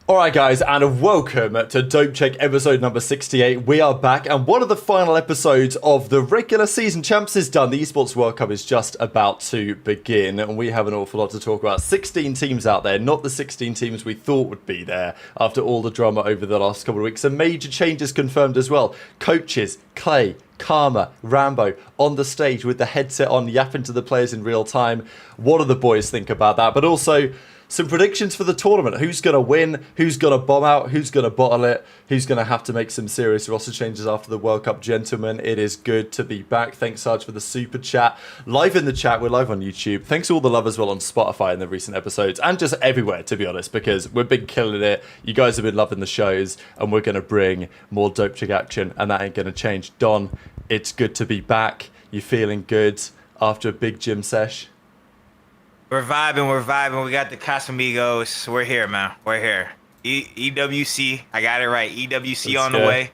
Alright guys, and welcome to Dope Check episode number 68. We are back, and one of the final episodes of the regular season champs is done. The Esports World Cup is just about to begin, and we have an awful lot to talk about. 16 teams out there, not the 16 teams we thought would be there after all the drama over the last couple of weeks. Some major changes confirmed as well. Coaches, Clay, Karma, Rambo on the stage with the headset on, yapping to the players in real time. What do the boys think about that? But also some predictions for the tournament. Who's going to win? Who's going to bomb out? Who's going to bottle it? Who's going to have to make some serious roster changes after the World Cup? Gentlemen, it is good to be back. Thanks, Sarge, for the super chat. Live in the chat. We're live on YouTube. Thanks to all the love as well on Spotify in the recent episodes and just everywhere, to be honest, because we've been killing it. You guys have been loving the shows, and we're going to bring more Dope Check action, and that ain't going to change. Don, it's good to be back. You feeling good after a big gym sesh? We're vibing. We got the Casamigos. We're here, man. We're here. EWC. I got it right. EWC That's on the way.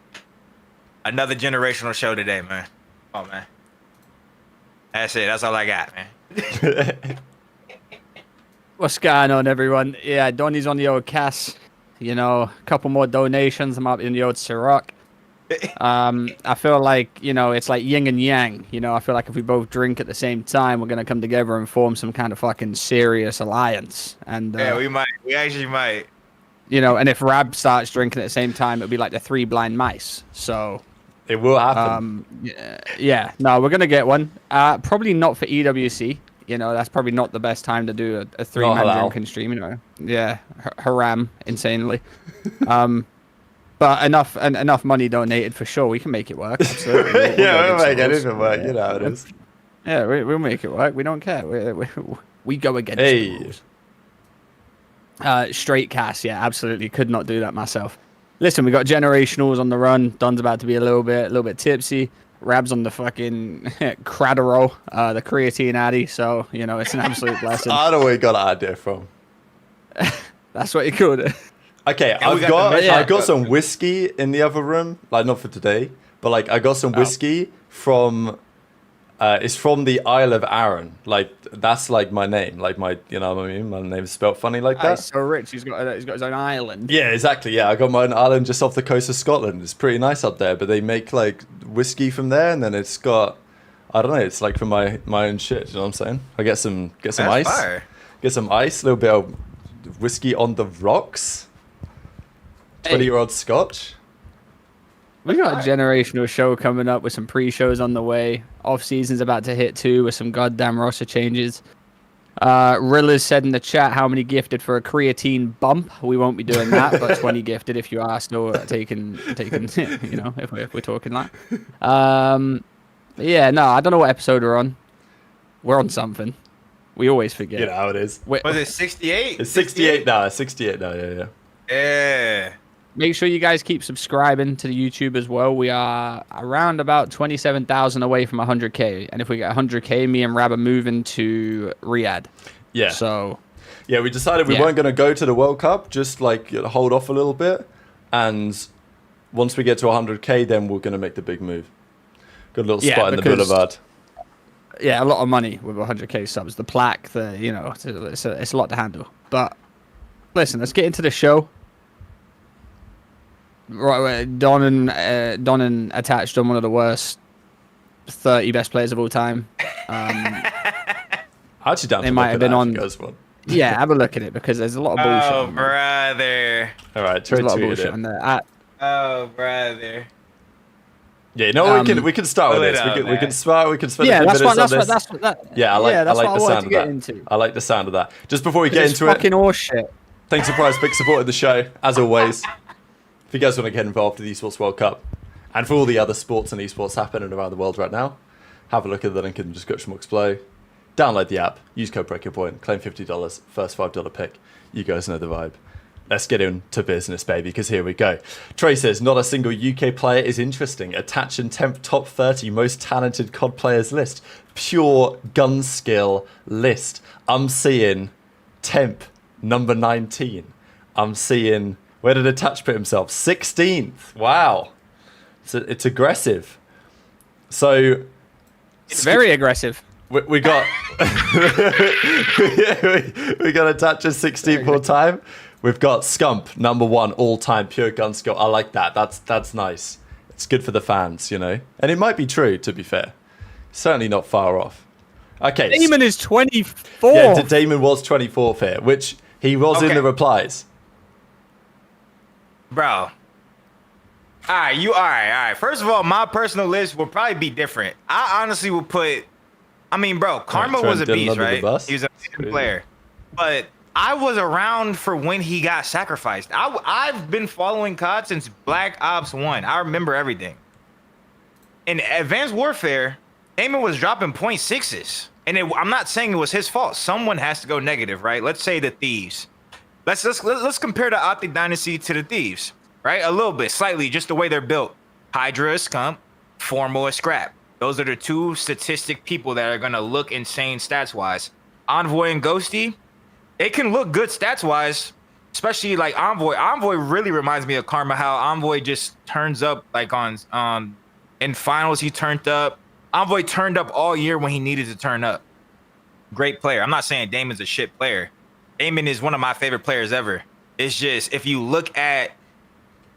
Another generational show today, man. Oh, man. That's it. That's all I got, man. What's going on, everyone? Yeah, Donnie's on the old Cass. You know, a couple more donations. I'm up in the old Ciroc. I feel like, you know, it's like yin and yang. You know, I feel like if we both drink at the same time, we're going to come together and form some kind of fucking serious alliance. And yeah, we might. We actually might. You know, and if Rab starts drinking at the same time, it'll be like the three blind mice. So it will happen. Yeah. No, we're going to get one. Probably not for EWC. You know, that's probably not the best time to do a three-man drinking stream, you know. Yeah, haram, insanely. But enough money donated for sure. We can make it work. Absolutely. We'll make anything work. You know how it is. Yeah, we'll make it work. We don't care. We go against the rules. Straight Cass. Yeah, absolutely. Could not do that myself. Listen, we got generationals on the run. Don's about to be a little bit tipsy. Rab's on the fucking Cradderol, the creatine addy. So you know, it's an absolute blessing. I don't know where you got that idea from. That's what you called it. Okay, I've got some whiskey in the other room, like not for today, but like I got some whiskey from, it's from the Isle of Arran. Like that's like my name, like my, you know what I mean? My name's spelled funny like that. He's so rich. He's got his own island. Yeah, exactly. Yeah, I got my own island just off the coast of Scotland. It's pretty nice up there, but they make like whiskey from there, and then it's got, I don't know, it's like from my own shit. You know what I'm saying? I get some ice, get some ice, a little bit of whiskey on the rocks. 20-year-old Scotch. We got a generational show coming up with some pre-shows on the way. Off-season's about to hit too with some goddamn roster changes. Rilla's said in the chat how many gifted for a creatine bump. We won't be doing that, but 20 gifted if you are still taking you know, if we're talking that. Yeah, no, I don't know what episode we're on. We're on something. We always forget. You know how it is. Was it 68? It's 68 now. It's 68 now, yeah. Yeah. Make sure you guys keep subscribing to the YouTube as well. We are around about 27,000 away from 100K. And if we get 100K, me and Rab are moving to Riyadh. Yeah. So, yeah, we decided we weren't going to go to the World Cup, just like hold off a little bit. And once we get to 100K, then we're going to make the big move. Got a little spot in the boulevard. Yeah, a lot of money with 100K subs. The plaque, you know, it's a lot to handle. But listen, let's get into the show. Right, Don and Attached on one of the worst 30 best players of all time. Actually, down. They might have been on. Yeah, have a look at it because there's a lot of bullshit. Oh, brother! All right, there's a lot of bullshit on there. Oh, brother! Yeah, no, we can start with this. We can spend a few minutes on this. Yeah, I like the sound of that. I like the sound of that. Just before we get into it, fucking horseshit. Thanks to Prize Pick supporting the show as always. If you guys want to get involved in the Esports World Cup and for all the other sports and esports happening around the world right now, have a look at the link in the description box below. Download the app, use code BreakingPoint, claim $50, first $5 pick. You guys know the vibe. Let's get into business, baby, because here we go. Trey says, not a single UK player is interesting. Attach and Temp top 30 most talented COD players list. Pure gun skill list. I'm seeing Temp number 19. I'm seeing... Where did Attach put himself? 16th. Wow. It's aggressive. So... It's very aggressive. We got... we got Attach as 16th all time. We've got Scump, number 1 all-time pure gun skill. I like that. That's nice. It's good for the fans, you know? And it might be true, to be fair. Certainly not far off. Okay. Damon is 24. Yeah, Damon was 24th here, which he was in the replies. Bro. All right. First of all, my personal list will probably be different. I honestly would put... I mean, bro, Karma was a beast, right? He was a player. But I was around for when he got sacrificed. I've been following COD since Black Ops 1. I remember everything. In Advanced Warfare, Damon was dropping .6s. And I'm not saying it was his fault. Someone has to go negative, right? Let's say the Thieves. Let's compare the OpTic Dynasty to the Thieves, right? A little bit, slightly, just the way they're built. Hydra is Scump, Formal is Scrap. Those are the 2 statistic people that are going to look insane stats-wise. Envoy and Ghosty, it can look good stats-wise, especially like Envoy. Envoy really reminds me of Karma, how Envoy just turns up like on in finals he turned up. Envoy turned up all year when he needed to turn up. Great player. I'm not saying Damon's a shit player. Damon is one of my favorite players ever. It's just if you look at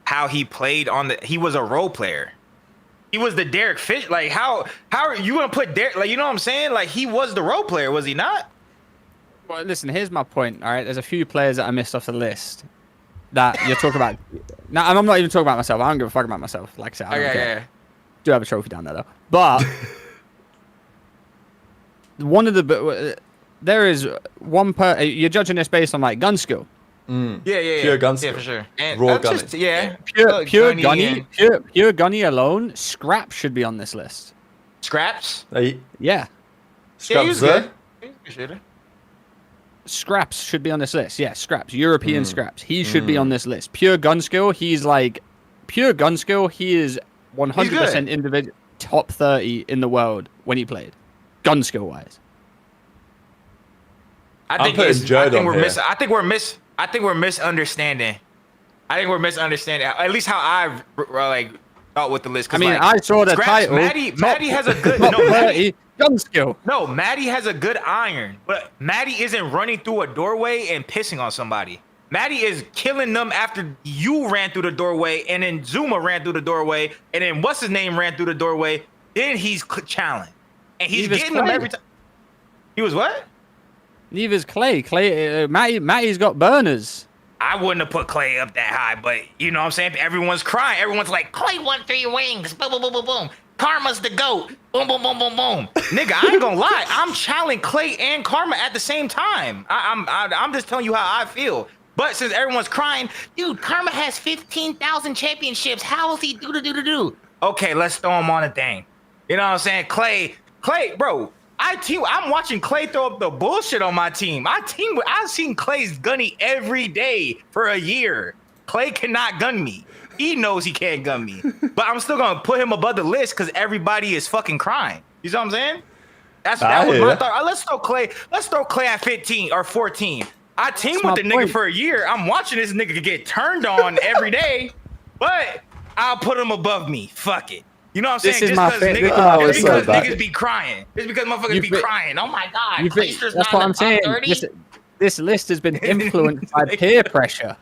how he played he was a role player. He was the Derek Fish. Like, how are you gonna put Derek? Like, you know what I'm saying? Like, he was the role player, was he not? Well, listen, here's my point. All right, there's a few players that I missed off the list that you're talking about. No, I'm not even talking about myself. I don't give a fuck about myself. Like I said, I don't care. Do have a trophy down there though. But one of the there is one you're judging this based on like gun skill. Yeah. Pure gun skill. Yeah, for sure. And Raw gunny. Pure gunny alone. Scrap should be on this list. Scraps? Yeah. Scraps there? Scraps should be on this list. Yeah, Scraps. European Scraps. He should be on this list. Pure gun skill. He's like pure gun skill. He is 100% individual top 30 in the world when he played, gun skill wise. I think we're misunderstanding. At least how I like thought with the list. I mean, like, I saw the title. Maddie has a good gun skill. No, Maddie has a good iron, but Maddie isn't running through a doorway and pissing on somebody. Maddie is killing them after you ran through the doorway, and then Zuma ran through the doorway, and then what's his name ran through the doorway. Then he's challenged, and he's getting them every time. He was what? Neither's Clay. Matty's got burners. I wouldn't have put Clay up that high, but you know what I'm saying? Everyone's crying. Everyone's like, Clay won 3 wings. Boom, boom, boom, boom, boom. Karma's the GOAT. Boom, boom, boom, boom, boom. Nigga, I ain't gonna lie. I'm challenging Clay and Karma at the same time. I'm just telling you how I feel. But since everyone's crying, dude, Karma has 15,000 championships. How is he do? Okay, let's throw him on a thing. You know what I'm saying? Clay, bro. I'm watching Clay throw up the bullshit on my team. I've seen Clay's gunny every day for a year. Clay cannot gun me. He knows he can't gun me. But I'm still gonna put him above the list because everybody is fucking crying. You know what I'm saying? That was my thought. Let's throw Clay at 15 or 14. I teamed with the nigga for a year. I'm watching this nigga get turned on every day, but I'll put him above me. Fuck it. You know what I'm saying? Just because niggas be crying. It's because motherfuckers be crying. Oh my God. That's what I'm saying. This list has been influenced by peer pressure.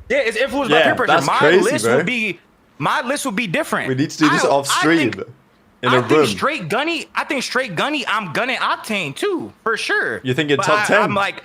Yeah, it's influenced by peer pressure. My list would be different. We need to do this off stream in a room. I think straight gunny, I'm gunning Octane too, for sure. You think in top 10? I'm like,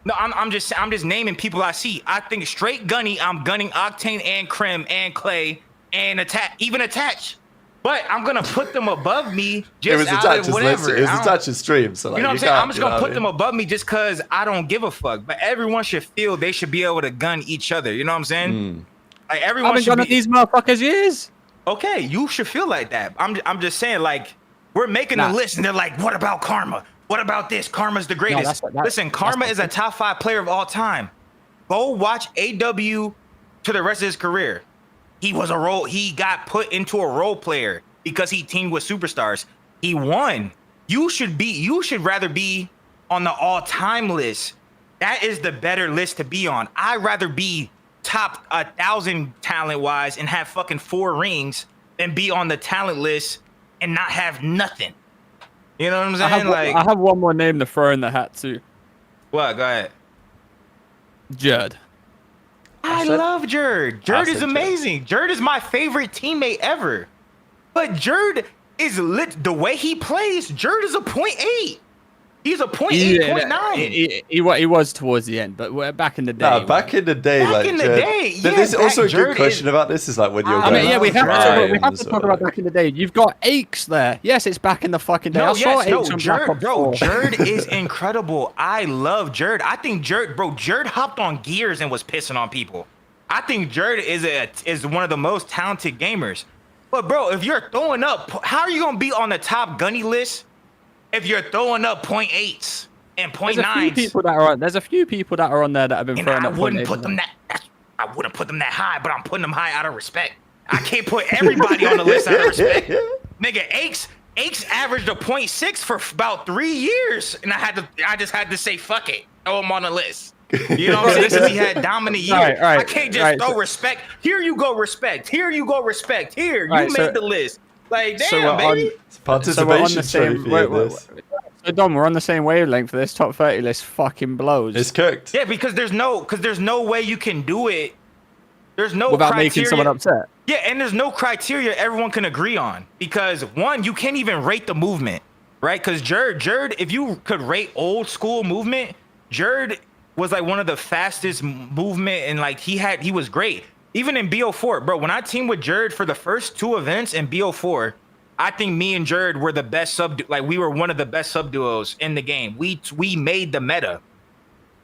no, I'm just naming people I see. I think straight gunny, I'm gunning Octane and Crim and Clay and Attach. But I'm gonna put them above me just out of whatever. It was Attach's stream, so like, you know what I'm saying? I'm just gonna put them above me just because I don't give a fuck. But everyone should feel they should be able to gun each other. You know what I'm saying? Like everyone should be. These motherfuckers years. Okay, you should feel like that. I'm just saying, like, we're making a list and they're like, what about Karma? What about this? Karma's the greatest. Listen, Karma is a top 5 player of all time. Go watch AW to the rest of his career. He got put into a role player because he teamed with superstars. He won. You should rather be on the all-time list. That is the better list to be on. I'd rather be top 1,000 talent-wise and have fucking 4 rings than be on the talent list and not have nothing. You know what I'm saying? I have one more name to throw in the hat too. What? Go ahead. Judd. I said? love Jerd. Jerd is amazing. Jerd is my favorite teammate ever. But Jerd is lit. The way he plays, Jerd is a 0.8. He's a 0.8, 0.9. He was towards the end, but we're back in the day. No, back in the day, back like in the day. Yeah, there's also a Jerd good question about this is like when you're I going. mean, yeah, we have to talk about like, back in the day. You've got Aches there. Yes, it's back in the fucking day. No, I saw yes, no, Aches on Black Jerd, Ops bro, 4. Jerd is incredible. I love Jerd. I think Jerd hopped on gears and was pissing on people. I think Jerd is one of the most talented gamers. But bro, if you're throwing up, how are you gonna be on the top gunny list if you're throwing up 0.8s and 0.9s? There's a few people that are on there that have been throwing up. I wouldn't put them that high, but I'm putting them high out of respect. I can't put everybody on the list out of respect. Nigga, Aches averaged a 0.6 for about 3 years, and I just had to say fuck it. Throw him on the list. You know what I'm saying? Because he had dominant years. Right, I can't just throw respect. Here you go, respect. Here you go, respect. Here, you made the list. Like, damn, baby. Participation So Dom, we're on the same wavelength for this top 30 list. Fucking blows. It's cooked. Yeah, because there's no way you can do it. There's no without criteria. making someone upset. Yeah, and there's no criteria everyone can agree on because one, you can't even rate the movement, right? Because Jerd, if you could rate old school movement, Jerd was like one of the fastest movement, and like he was great. Even in BO4, bro, when I teamed with Jerd for the first 2 events in BO4, I think me and Jerd were the best we were one of the best sub duos in the game. We made the meta.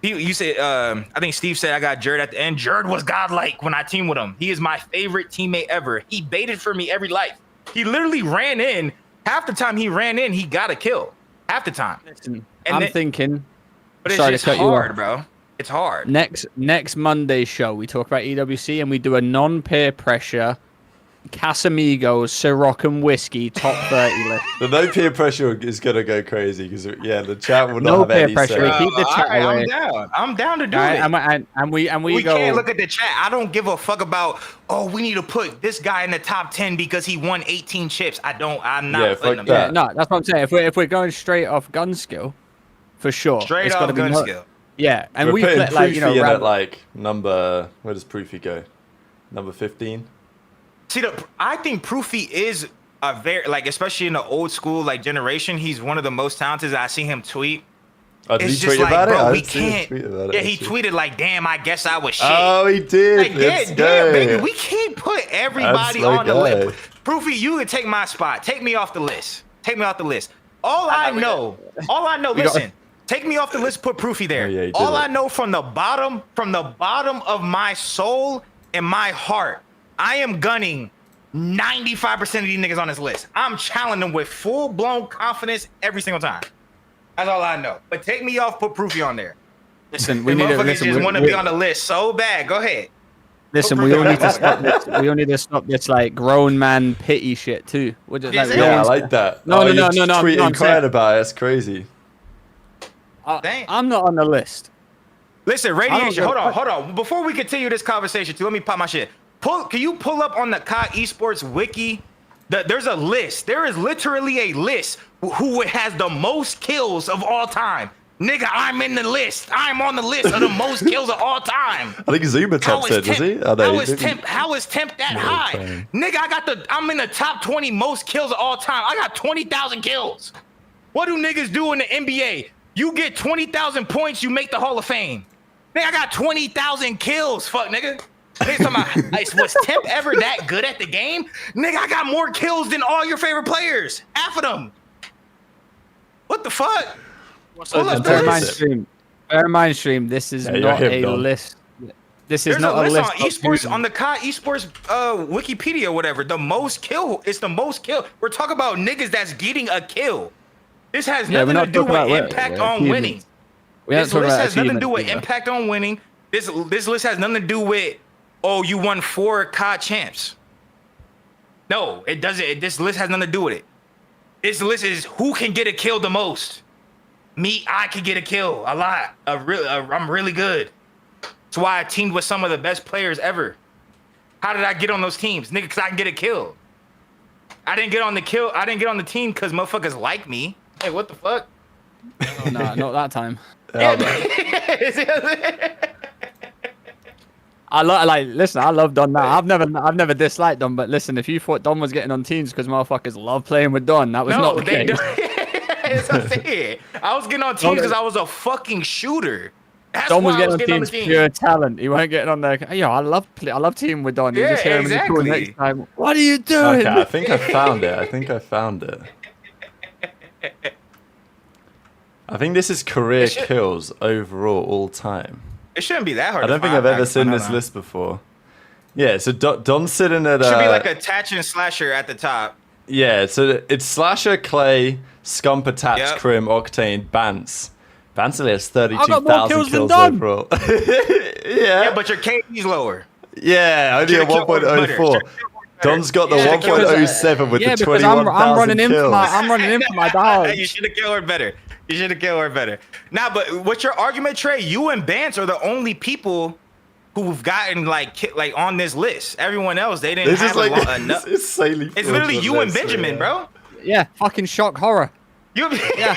You said, I think Steve said I got Jerd at the end. Jerd was godlike when I teamed with him. He is my favorite teammate ever. He baited for me every life. He literally ran in. Half the time he ran in, he got a kill. Half the time. Listen, I'm thinking. But it's just hard, bro. It's hard. Next Monday show, we talk about EWC and we do a non-peer pressure Casamigos, Ciroc and Whiskey top 30 list. The no peer pressure is gonna go crazy because the chat will not have any pressure. say. Keep the chat away. I'm down to do it. And we can't look at the chat. I don't give a fuck about. Oh, we need to put this guy in the top 10 because he won 18 chips. I'm not putting him. Yeah, no, that's what I'm saying. If we're going straight off gun skill, for sure. Straight off gun skill. Yeah, and we put like in at like number. Where does Proofy go? Number 15. See, I think Proofy is a very especially in the old school generation. He's one of the most talented. I see him tweet. Oh, did he tweet about it? Bro, we can't. Yeah, he tweeted damn, I guess I was shit. Oh, he did. Damn, baby, we can't put everybody on the list. Proofy, you can take my spot. Take me off the list. Take me off the list. All I know. Listen. Take me off the list. Put Proofy there. Yeah, all I know from the bottom of my soul and my heart, I am gunning 95% of these niggas on this list. I'm challenging them with full-blown confidence every single time. That's all I know. But take me off, put Proofy on there. Listen, we need to just want to be on the list so bad. Go ahead. Listen, we all need to stop this. We all need to stop this grown man pity shit too. I like that. No. Tweeting crying about it. That's crazy. I'm not on the list. Listen, Radiation, hold on. Before we continue this conversation, let me pop my shit. Can you pull up on the COD Esports wiki? There's a list. There is literally a list who has the most kills of all time. Nigga, I'm in the list. I'm on the list of the most kills of all time. I think Zuma tops it, was he? How is Temp that high? Nigga, I'm in the top 20 most kills of all time. I got 20,000 kills. What do niggas do in the NBA? You get 20,000 points, you make the Hall of Fame. Nigga, I got 20,000 kills. Fuck, nigga. Was Temp ever that good at the game? Nigga, I got more kills than all your favorite players. Half of them. What the fuck? Bear in mind, stream. This is not a list. This is not a list on esports on the COD Esports Wikipedia or whatever. The most kill. It's the most kill. We're talking about niggas that's getting a kill. This has nothing to do with impact on winning. This list has nothing to do with impact on winning. This list has nothing to do with, oh, you won 4 COD champs. No, it doesn't. This list has nothing to do with it. This list is who can get a kill the most. Me, I can get a kill a lot. I'm really good. That's why I teamed with some of the best players ever. How did I get on those teams? Nigga, because I can get a kill. I didn't get on the team because motherfuckers like me. Hey, what the fuck? Oh, no, not that time. listen, I love Don now. I've never disliked Don, but listen, if you thought Don was getting on teams because motherfuckers love playing with Don, that was not the case. That's what I said. I was getting on teams because I was a fucking shooter. That's Don was why I getting on teams pure talent. He weren't getting on there. Yo, I love teaming with Don. You Yeah, just hear him exactly. next time. What are you doing? Okay, I think I found it. I think this is career kills overall all time. It shouldn't be that hard. I don't think I've ever seen this list before. Yeah, so Don's sitting at... should be like a Tatch and Slasher at the top. Yeah, so it's Slasher, Clay, Scumper, Tatch, Crim, Octane, Bance. Bance only has 32,000 kills overall. Yeah, but your KD's lower. Yeah, only a 1.04. Don's got the 1.07 with the 21,000 kills. I'm running in for my dog. You should have killed her better. Nah, but what's your argument, Trey? You and Bance are the only people who've gotten like on this list. Everyone else, they didn't have enough. It's literally you and Benjamin, bro. Yeah, fucking shock horror. Yeah.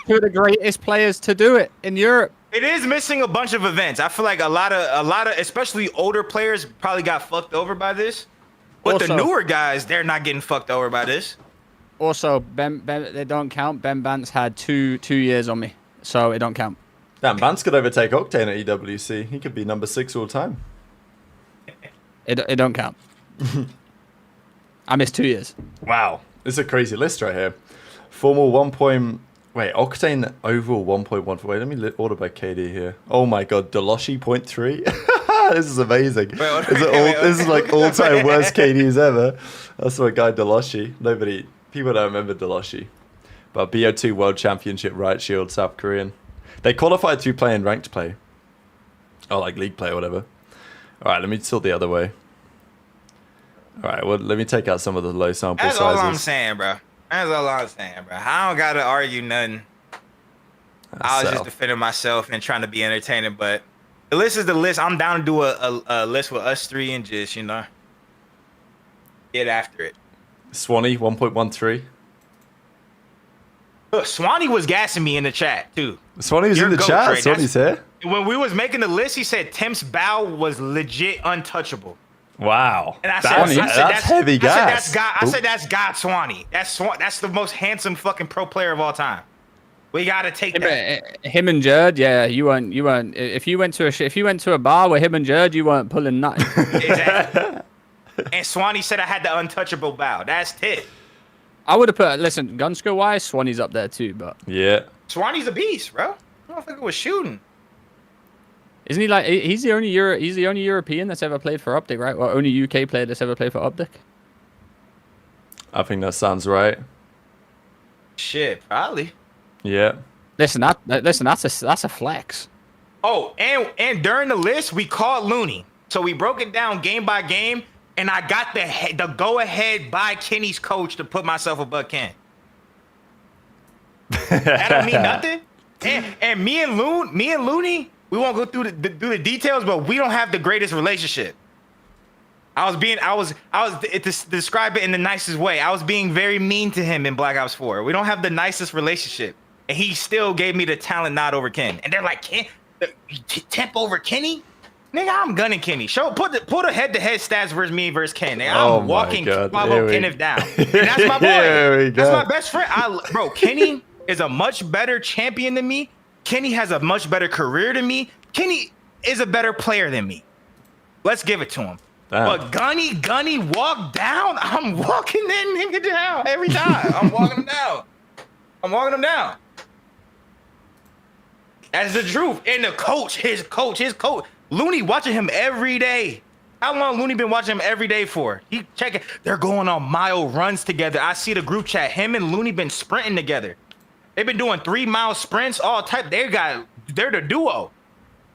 Two of the greatest players to do it in Europe. It is missing a bunch of events. I feel like a lot of especially older players probably got fucked over by this. But the newer guys, they're not getting fucked over by this. Also, Ben they don't count. Ben Bance had two years on me, so it don't count. Damn, Bance could overtake Octane at EWC. He could be number 6 all time. It don't count. I missed 2 years. Wow, this is a crazy list right here. Formal 1. Wait, Octane overall 1.1. Wait, let me order by KD here. Oh my god, Deloshi 0.3. This is amazing. This is like all-time worst KDs ever. That's my guy Deloshi. People don't remember Deloshi. But BO2 World Championship, Riot Shield, South Korean. They qualified through playing ranked play. Oh, like league play or whatever. Alright, let me tilt the other way. Alright, well, let me take out some of the low sample sizes. That's all I'm saying, bro. I don't gotta argue nothing. I was just defending myself and trying to be entertaining, but the list is the list. I'm down to do a list with us three and just, get after it. Swanee 1.13. Look, Swanee was gassing me in the chat too. Swanee was in the chat. Swanee's here. When we was making the list, he said Temp's bow was legit untouchable. Wow. And I said, that's heavy gas. I said that's God Swanee. That's the most handsome fucking pro player of all time. We gotta take that. Him and Jerd, yeah, you weren't. If you went to a bar with him and Jerd, you weren't pulling nothing. Exactly. And Swanee said I had the untouchable bow. That's it. I would have put. Listen, gun skill wise, Swanee's up there too, but yeah, Swanee's a beast, bro. I don't think it was shooting. Isn't he like he's the only European that's ever played for OpTic, right? Or only UK player that's ever played for OpTic? I think that sounds right. Shit, probably. Yeah. Listen, that's a flex. Oh, and during the list we called Looney, so we broke it down game by game, and I got the go ahead by Kenny's coach to put myself above Ken. That don't mean nothing. And me and Looney. We won't go through the details, but we don't have the greatest relationship. To describe it in the nicest way, I was being very mean to him in Black Ops 4. We don't have the nicest relationship. And he still gave me the talent nod over Ken. And they're like, Temp over Kenny? Nigga, I'm gunning Kenny. Put the head-to-head stats versus me versus Ken. Nigga, I'm walking Kenneth down. And that's my boy. That's my best friend. Bro, Kenny is a much better champion than me. Kenny has a much better career than me. Kenny is a better player than me. Let's give it to him. Damn. But Gunny walk down. I'm walking that nigga down every time. I'm walking him down. That's the truth. And his coach, Looney watching him every day. How long Looney been watching him every day for? He checking. They're going on mile runs together. I see the group chat. Him and Looney been sprinting together. They've been doing 3-mile sprints, all type. They're the duo.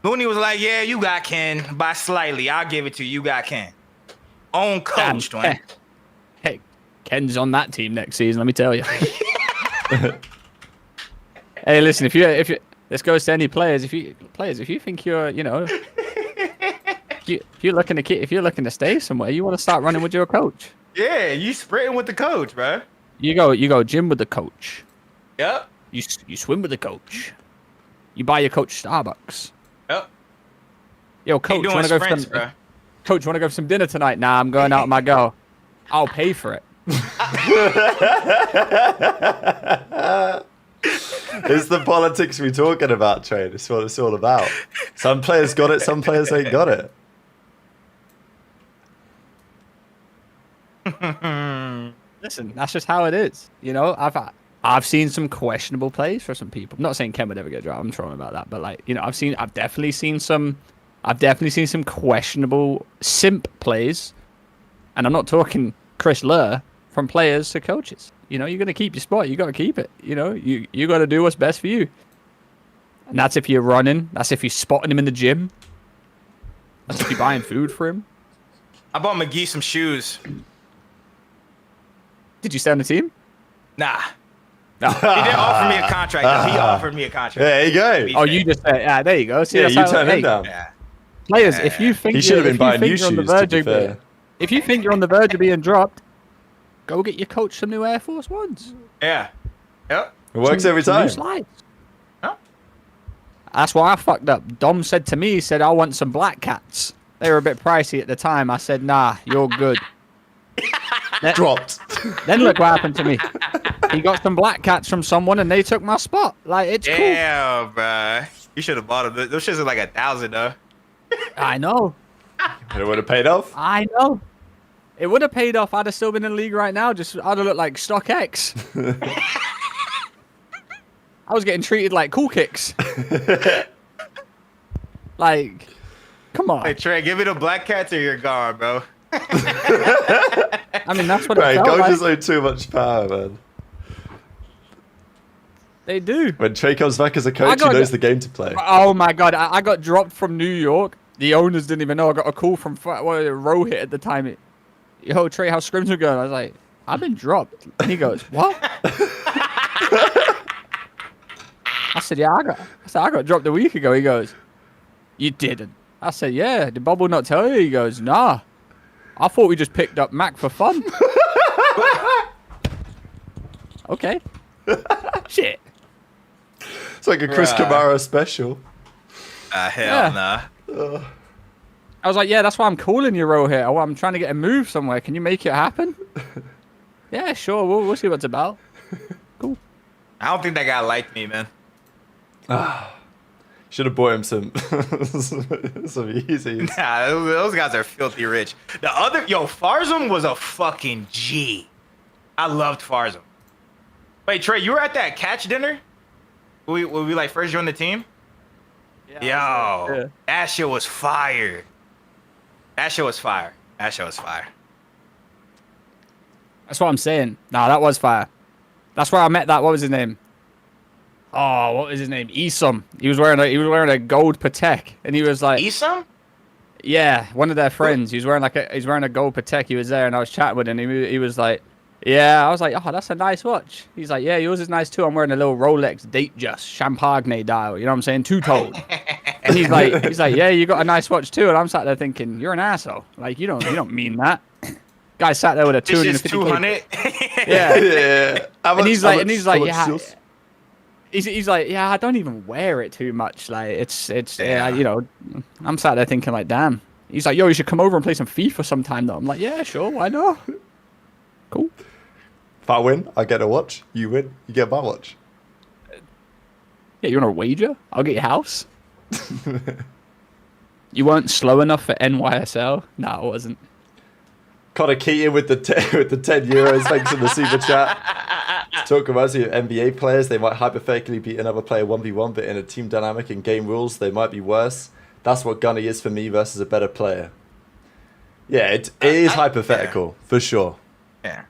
Looney was like, yeah, you got Ken by slightly. I'll give it to you. You got Ken. Own coach, Dwayne. Hey, Ken's on that team next season, let me tell you. Hey, listen, if you this goes to any players, if you think you're, if you're looking to stay somewhere, you want to start running with your coach. Yeah, you sprinting with the coach, bro. You go gym with the coach. Yep. You swim with the coach. You buy your coach Starbucks. Yep. Yo, coach, doing want to go sprints, for bro. some? Coach, want to go for some dinner tonight? Nah, I'm going out with my girl. I'll pay for it. It's the politics we're talking about, Trey. It's what it's all about. Some players got it, some players ain't got it. Listen, that's just how it is. You know, I've seen some questionable plays for some people. I'm not saying Ken would ever get dropped. I'm trolling about that, but like, you know, I've definitely seen some questionable simp plays, and I'm not talking Chris Lur, from players to coaches. You know, you're gonna keep your spot. You gotta keep it. You know, you gotta do what's best for you. And that's if you're running. That's if you're spotting him in the gym. That's if you're buying food for him. I bought McGee some shoes. Did you stay on the team? Nah. No. He didn't offer me a contract. Though. He offered me a contract. There you go. Oh, you just said, yeah, there you go. See, Yeah, that's you how, turned hey, him down. Yeah. Players, if you think He should have been buying new you're on the shoes, to verge be of fair. if you think you're on the verge of being dropped, go get your coach some new Air Force Ones. Yeah. Yep. It works every Some new time. slides. Huh? That's why I fucked up. Dom said to me, he said, I want some black cats. They were a bit pricey at the time. I said, nah, you're good. Dropped. Then look what happened to me. He got some black cats from someone and they took my spot. Like, it's cool. Damn, bro. You should have bought them. Those shits are like $1,000 though. I know. It would have paid off. I know. It would have paid off. I'd have still been in the league right now. Just I'd have looked like StockX. I was getting treated like cool kicks. Like, come on. Hey Trey, give me the black cats or you're gone, bro. I mean, that's what it Right, felt coaches like. own too much power, man. They do. When Trey comes back as a coach, he got- knows the game to play. Oh my god, I got dropped from New York. The owners didn't even know. I got a call from Rohit at the time. Yo, Trey, how's scrims are going? I was like, I've been dropped. And he goes, what? I said, yeah, I got dropped a week ago. He goes, you didn't. I said, yeah. Did Bubble not tell you? He goes, nah. I thought we just picked up Mac for fun. Okay. Shit. It's like a Chris Right. Kamara special. Hell Yeah. nah. I was like, yeah, that's why I'm calling you, Rohit. Oh, I'm trying to get a move somewhere. Can you make it happen? Yeah, sure. We'll see what it's about. Cool. I don't think that guy liked me, man. Should have bought him some some Yeezys. Nah, those guys are filthy rich. The other, Farzam was a fucking G. I loved Farzam. Wait, Trey, you were at that catch dinner? When we like first joined the team? Yo, Yeah. that shit was fire. That shit was fire. That's what I'm saying. Nah, that was fire. That's where I met that. What was his name? Oh, what was his name? Isam. He was wearing a gold Patek, and he was like, Isam? yeah, one of their friends. He's wearing a gold Patek. He was there, and I was chatting with him. He was like, yeah. I was like, oh, that's a nice watch. He's like, yeah, yours is nice too. I'm wearing a little Rolex Datejust Champagne dial. You know what I'm saying? Two-toed. And he's like, yeah, you got a nice watch too. And I'm sat there thinking, you're an asshole. Like, you don't mean that. Guy sat there with a It's just 250. 200. Yeah. Yeah. And he's like, yeah. yours? He's like, yeah, I don't even wear it too much. Like, it's yeah, you know, I'm sat there thinking like, damn. He's like, yo, you should come over and play some FIFA sometime though. I'm like, yeah, sure, why not? Cool. If I win, I get a watch. You win, you get my watch. Yeah, you want a wager? I'll get your house. You weren't slow enough for NYSL? No, I wasn't. Connor Keaton with the 10 euros. Thanks for the super chat. Talk about NBA players. They might hypothetically beat another player 1v1, but in a team dynamic and game rules, they might be worse. That's what Gunny is for me versus a better player. Yeah, it is hypothetical, for sure. Yeah.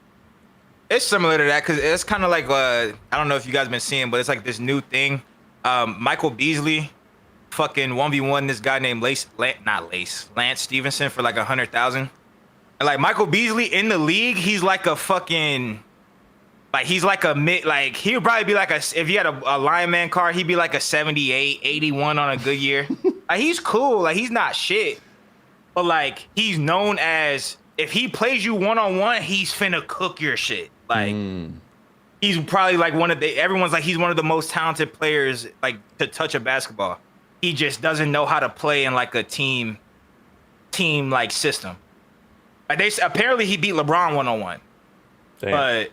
It's similar to that because it's kind of like, I don't know if you guys been seeing, but it's like this new thing. Michael Beasley fucking 1v1 this guy named Lance Stevenson for like 100,000. And like Michael Beasley in the league, he's like a fucking, like he's like a mid, like he would probably be like if he had a lineman card, he'd be like a 78, 81 on a good year. Like he's cool, like he's not shit. But like he's known as, if he plays you one-on-one, he's finna cook your shit. Like he's probably like everyone's like he's one of the most talented players like to touch a basketball. He just doesn't know how to play in like a team like system. Like apparently he beat LeBron 1-on-1. But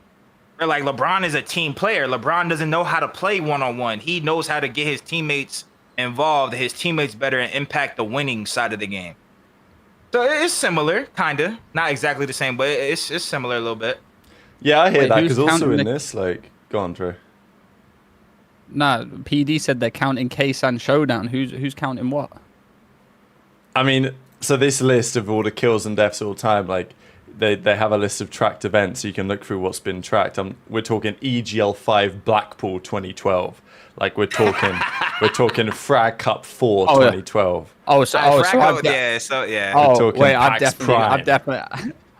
they're like, LeBron is a team player. LeBron doesn't know how to play 1-on-1. He knows how to get his teammates involved, his teammates better, and impact the winning side of the game. So it's similar, kind of. Not exactly the same, but it's similar a little bit. Yeah, I hear Wait, that, who's because also in counting this, like... Go on, Drew. Nah, PD said they're counting K-San Showdown. Who's counting what? I mean, so this list of all the kills and deaths all time, like... They have a list of tracked events, so you can look through what's been tracked. We're talking EGL5 Blackpool 2012. Like we're talking Frag Cup 4 2012.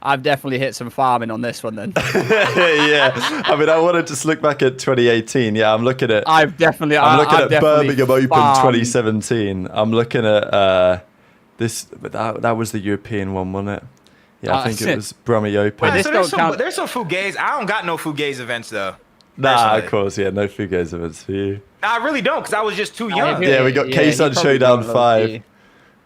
I've definitely hit some farming on this one then. Yeah, I mean, I want to just look back at 2018. Yeah, I'm looking at. I'm looking at Birmingham Open 2017. I'm looking at this. But that was the European one, wasn't it? Yeah, I think it was Brummie Open. Wait, so there's some Fugaze. I don't got no Fugaze events though. Nah, of course, yeah, no Fugaze events for you. Nah, I really don't, because I was just too young. Yeah, we got K-Sun Showdown 5.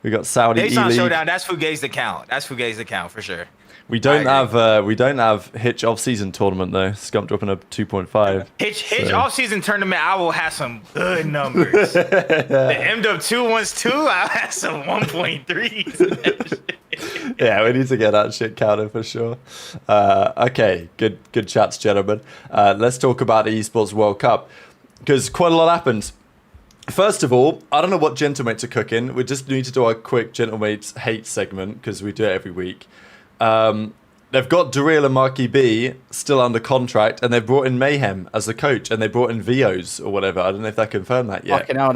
We got Saudi K-Sun E-League. Showdown, that's Fugaze the count for sure. We don't have Hitch off-season tournament though. Scump dropping a 2.5. Hitch off-season tournament, I will have some good numbers. The M-Dub 2 ones too, I'll have some 1.3s. Yeah, we need to get that shit counted for sure. Okay, good chats, gentlemen. Let's talk about the Esports World Cup, because quite a lot happened. First of all, I don't know what Gentlemates are cooking. We just need to do our quick Gentlemates hate segment, because we do it every week. They've got Daryl and Marky B still under contract, and they've brought in Mayhem as the coach, and they brought in Vios or whatever. I don't know if they confirmed that yet. Fucking hell,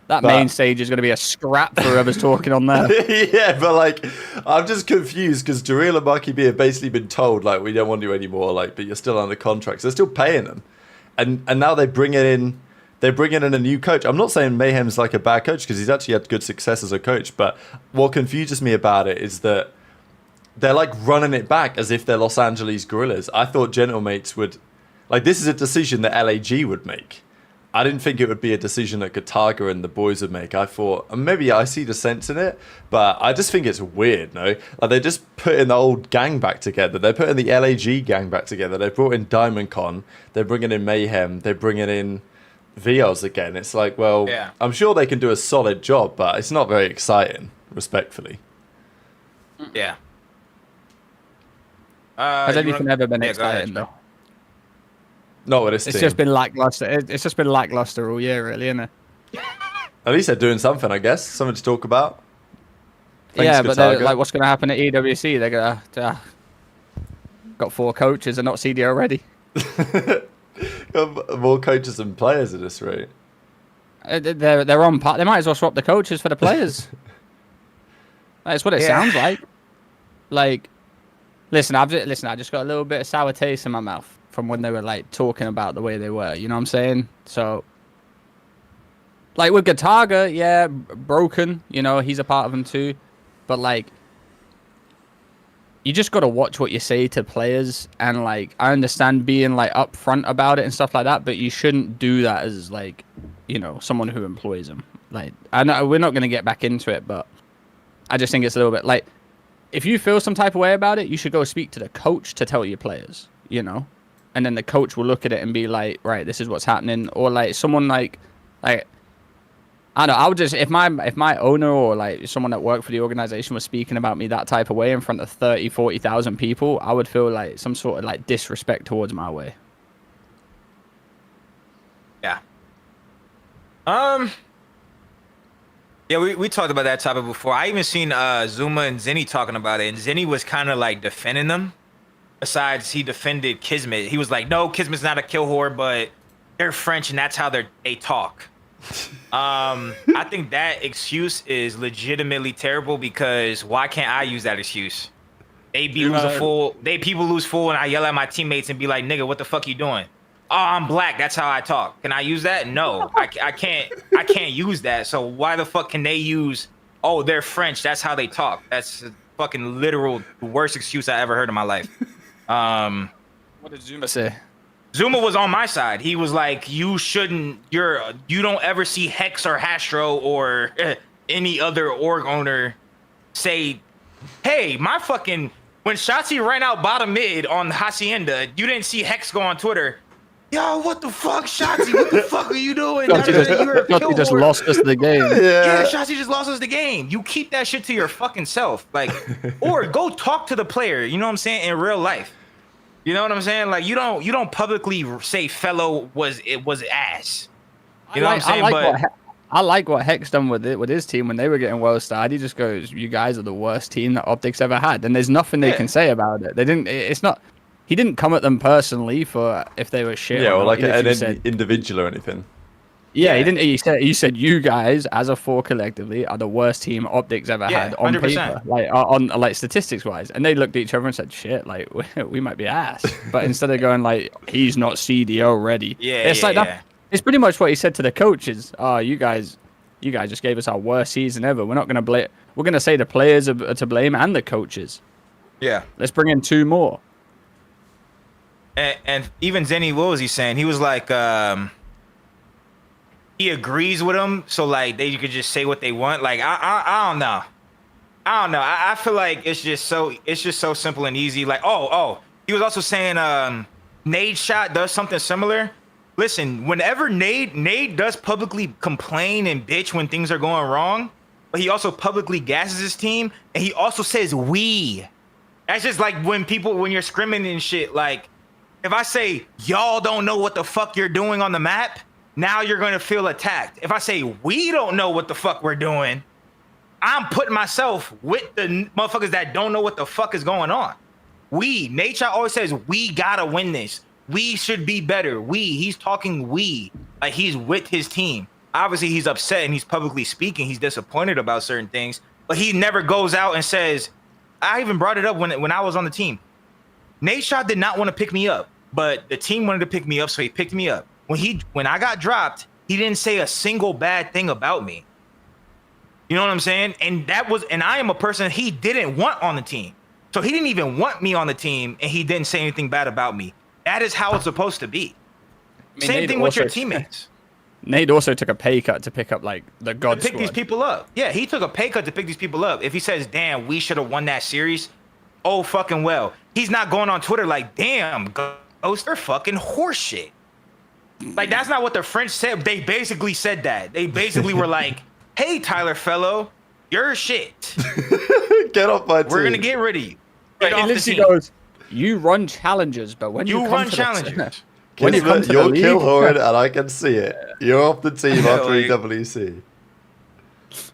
that main stage is going to be a scrap for whoever's talking on there. Yeah, but like, I'm just confused because Daryl and Marky B have basically been told, like, we don't want you anymore, like, but you're still under contract. So they're still paying them. And now they're bringing in a new coach. I'm not saying Mayhem's like a bad coach, because he's actually had good success as a coach, but what confuses me about it is that they're like running it back as if they're Los Angeles Guerrillas. I thought Gentlemates would, like, this is a decision that LAG would make. I didn't think it would be a decision that Kataga and the boys would make. I thought, and maybe I see the sense in it, but I just think it's weird, no? Like, they're just putting the old gang back together. They're putting the LAG gang back together. They brought in Diamond Con. They're bringing in Mayhem. They're bringing in Vios again. It's like, well, yeah. I'm sure they can do a solid job, but it's not very exciting, respectfully. Yeah. Has anything ever been exciting, though? Not with this team. It's just been lackluster. It's just been lackluster all year, really, isn't it? At least they're doing something, I guess. Something to talk about. Thanks, but like, what's going to happen at EWC? They're going to got 4 coaches. They're not CDL ready. Got more coaches than players at this rate. They're on par. They might as well swap the coaches for the players. That's what it sounds like. Like, listen, I just got a little bit of sour taste in my mouth from when they were like talking about the way they were, you know what I'm saying? So, like with Gataga, yeah, Broken, you know, he's a part of them too. But like, you just got to watch what you say to players. And like, I understand being like upfront about it and stuff like that, but you shouldn't do that as like, you know, someone who employs them. Like, I know we're not going to get back into it, but I just think it's a little bit like, if you feel some type of way about it, you should go speak to the coach to tell your players, you know? And then the coach will look at it and be like, right, this is what's happening. Or like someone like I don't know, I would just, if my owner or like someone that worked for the organization was speaking about me that type of way in front of 30, 40,000 people, I would feel like some sort of like disrespect towards my way. Yeah. Yeah, we talked about that topic before. I even seen Zuma and Zenny talking about it, and Zenny was kind of like defending them. Besides, he defended Kismet. He was like, no, Kismet's not a kill whore, but they're French, and that's how they talk. I think that excuse is legitimately terrible, because why can't I use that excuse? People lose full, and I yell at my teammates and be like, nigga, what the fuck you doing? Oh, I'm black. That's how I talk. Can I use that? No, I can't use that. So why the fuck can they use, oh, they're French, that's how they talk? That's a fucking literal worst excuse I ever heard in my life. What did Zuma say? Zuma was on my side. He was like, you don't ever see Hex or Hastro or any other org owner say, hey, when Shotzi ran out bottom mid on Hacienda, you didn't see Hex go on Twitter. Yo, what the fuck, Shotzi? What the fuck are you doing? Shotzi just lost us the game. Yeah, Shotzi just lost us the game. You keep that shit to your fucking self. Like, or go talk to the player, you know what I'm saying, in real life. You know what I'm saying? Like, you don't publicly say Fellow was ass. You know what I'm saying? I like what Hex done with his team when they were getting well started. He just goes, "You guys are the worst team that OpTic's ever had," and there's nothing they can say about it. They didn't. It's not. He didn't come at them personally for if they were shit. Yeah, or like an said, individual or anything. Yeah, he didn't. He said you guys as a four collectively are the worst team OpTic's ever had on 100%. Paper, like on statistics wise. And they looked at each other and said, "Shit, like we might be ass." But instead of going like he's not CDL ready, it's that. It's pretty much what he said to the coaches. Oh, you guys just gave us our worst season ever. We're not gonna blame. We're gonna say the players are to blame and the coaches. Yeah. Let's bring in 2 more. And even Zenny, what was he saying? He was like, he agrees with him, so like they could just say what they want. Like I don't know. I feel like it's just so simple and easy. Like he was also saying Nade Shot does something similar. Listen, whenever Nade does publicly complain and bitch when things are going wrong, but he also publicly gasses his team, and he also says we. That's just like when you're scrimming and shit. Like if I say y'all don't know what the fuck you're doing on the map, now you're gonna feel attacked. If I say we don't know what the fuck we're doing, I'm putting myself with the motherfuckers that don't know what the fuck is going on. Nature always says we gotta win this. We should be better. He's talking like he's with his team. Obviously, he's upset and he's publicly speaking. He's disappointed about certain things, but he never goes out and says, I even brought it up when I was on the team. Nate Shot did not want to pick me up, but the team wanted to pick me up, so he picked me up. When I got dropped, he didn't say a single bad thing about me. You know what I'm saying? And I am a person he didn't want on the team. So he didn't even want me on the team, and he didn't say anything bad about me. That is how it's supposed to be. Same thing with your teammates. Nate also took a pay cut to pick up like the God to pick these people up. Yeah, he took a pay cut to pick these people up. If he says, damn, we should have won that series, oh fucking well. He's not going on Twitter like, damn, Ghost, they're fucking horseshit. Like, that's not what the French said. They basically said that. They basically were like, hey, Tyler Fellow, you're shit. Get off my team. We're going to get rid of you. Get off the team. Goes, you run challenges, but when you run challenges. When you come to the league, kill horrid, and I can see it. You're off the team after EWC.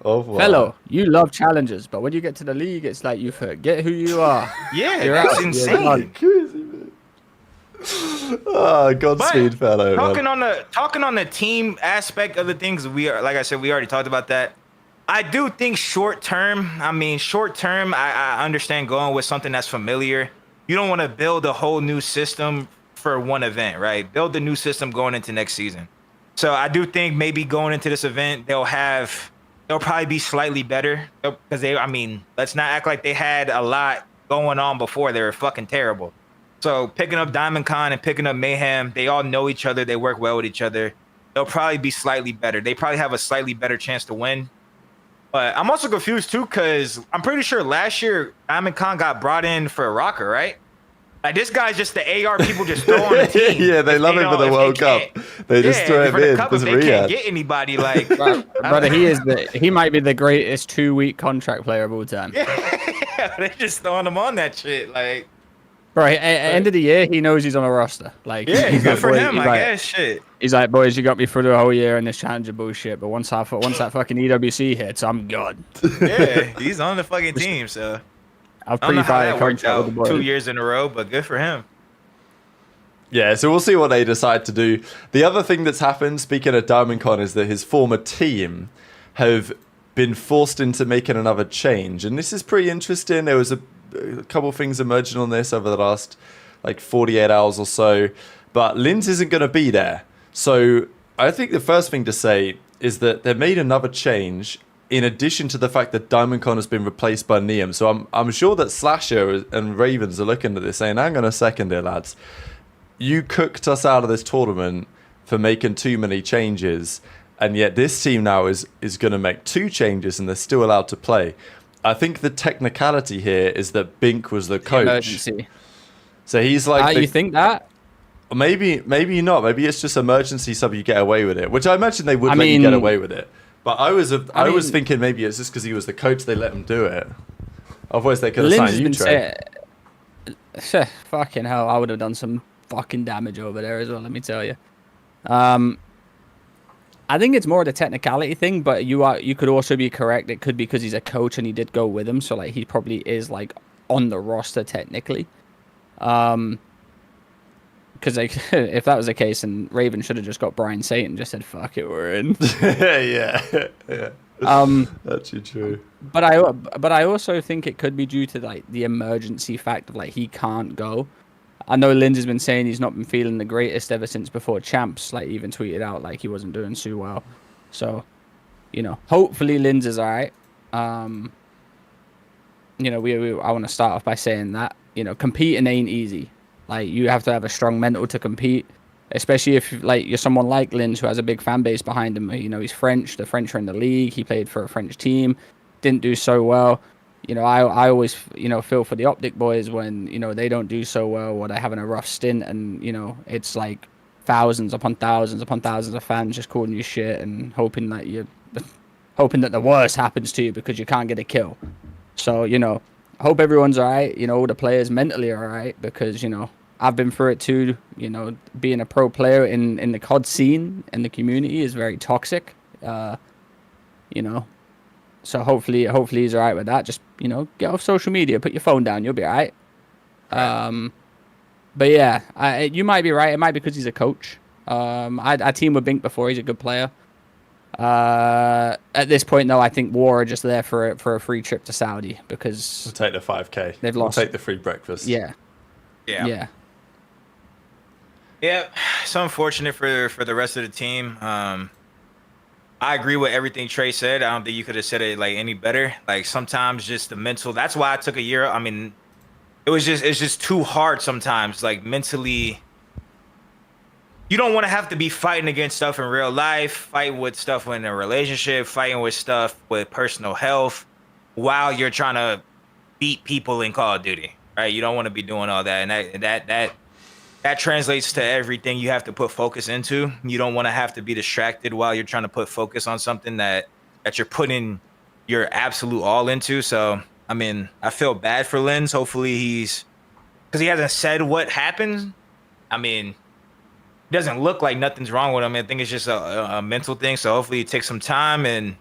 Oh, wow. Fellow, you love challenges, but when you get to the league, it's like you forget who you are. Yeah, that's insane. Crazy, man. Oh, Godspeed, Fellow. Talking on the team aspect of the things, like I said, we already talked about that. I do think short term, I understand going with something that's familiar. You don't want to build a whole new system for one event, right? Build a new system going into next season. So I do think maybe going into this event, they'll probably be slightly better because let's not act like they had a lot going on before. They were fucking terrible. So picking up Diamond Con and picking up Mayhem, they all know each other. They work well with each other. They'll probably be slightly better. They probably have a slightly better chance to win. But I'm also confused too because I'm pretty sure last year Diamond Con got brought in for a rocker, right? Like, this guy's just the AR people just throw on the team. Yeah, they love him for the World Cup. They just throw him in. They can't get anybody. Like, brother, he might be the greatest 2-week contract player of all time. Yeah, they just throwing him on that shit. Like, bro, at end of the year, he knows he's on a roster. Like, yeah, he's good like, for him. I like, guess shit. He's like, boys, you got me through the whole year in this challenger bullshit, but once that fucking EWC hits, I'm good. Yeah, he's on the fucking team, so. I've pretty fire contract with the boys. 2 years in a row, but good for him. Yeah, so we'll see what they decide to do. The other thing that's happened, speaking of Diamond Con, is that his former team have been forced into making another change. And this is pretty interesting. There was a couple of things emerging on this over the last 48 hours or so. But Lynz isn't going to be there. So I think the first thing to say is that they made another change in addition to the fact that Diamond Con has been replaced by Neum. So I'm sure that Slasher and Ravens are looking at this saying, hang on a second here, lads. you cooked us out of this tournament for making too many changes, and yet this team now is going to make 2 changes and they're still allowed to play. I think the technicality here is that Bink was the coach. Emergency. So he's like... You think that? Maybe not. Maybe it's just emergency sub, you get away with it, which I imagine they would let you get away with it. But I was thinking maybe it's just because he was the coach they let him do it. Otherwise they could have signed you, Trey. Fucking hell, I would have done some fucking damage over there as well, let me tell you. I think it's more the technicality thing, but you could also be correct. It could be because he's a coach and he did go with him, so like he probably is like on the roster technically. Because like, if that was the case, then Raven should have just got Brian Satan and just said, "Fuck it, we're in." yeah. That's true. But I also think it could be due to like the emergency fact of like he can't go. I know Lynz has been saying he's not been feeling the greatest ever since before champs. Like even tweeted out like he wasn't doing too well. So, hopefully Lynz is alright. I want to start off by saying that competing ain't easy. Like you have to have a strong mental to compete, especially if like you're someone like Lynz who has a big fan base behind him. He's French. The French are in the league. He played for a French team, didn't do so well. I always feel for the OpTic boys when they don't do so well or they're having a rough stint, and it's like thousands upon thousands upon thousands of fans just calling you shit and hoping that the worst happens to you because you can't get a kill. So I hope everyone's alright. All the players mentally are alright because I've been through it too. Being a pro player in the COD scene and the community is very toxic. So hopefully he's alright with that. Just get off social media, put your phone down, you'll be alright. But yeah, you might be right. It might be because he's a coach. I teamed with Bink before. He's a good player. At this point, though, I think War are just there for a free trip to Saudi because we'll take the 5K. They've lost. We'll take the free breakfast. Yeah. Yeah. It's unfortunate for the rest of the team. I agree with everything Trey said. I don't think you could have said it like any better. Like sometimes just the mental. That's why I took a year. I mean, it's just too hard sometimes. Like mentally, you don't want to have to be fighting against stuff in real life, fighting with stuff in a relationship, fighting with stuff with personal health, while you're trying to beat people in Call of Duty. Right? You don't want to be doing all that, and that translates to everything you have to put focus into. You don't want to have to be distracted while you're trying to put focus on something that you're putting your absolute all into. So, I mean, I feel bad for Lynz. Hopefully because he hasn't said what happened. I mean, it doesn't look like nothing's wrong with him. I think it's just a mental thing. So hopefully he takes some time and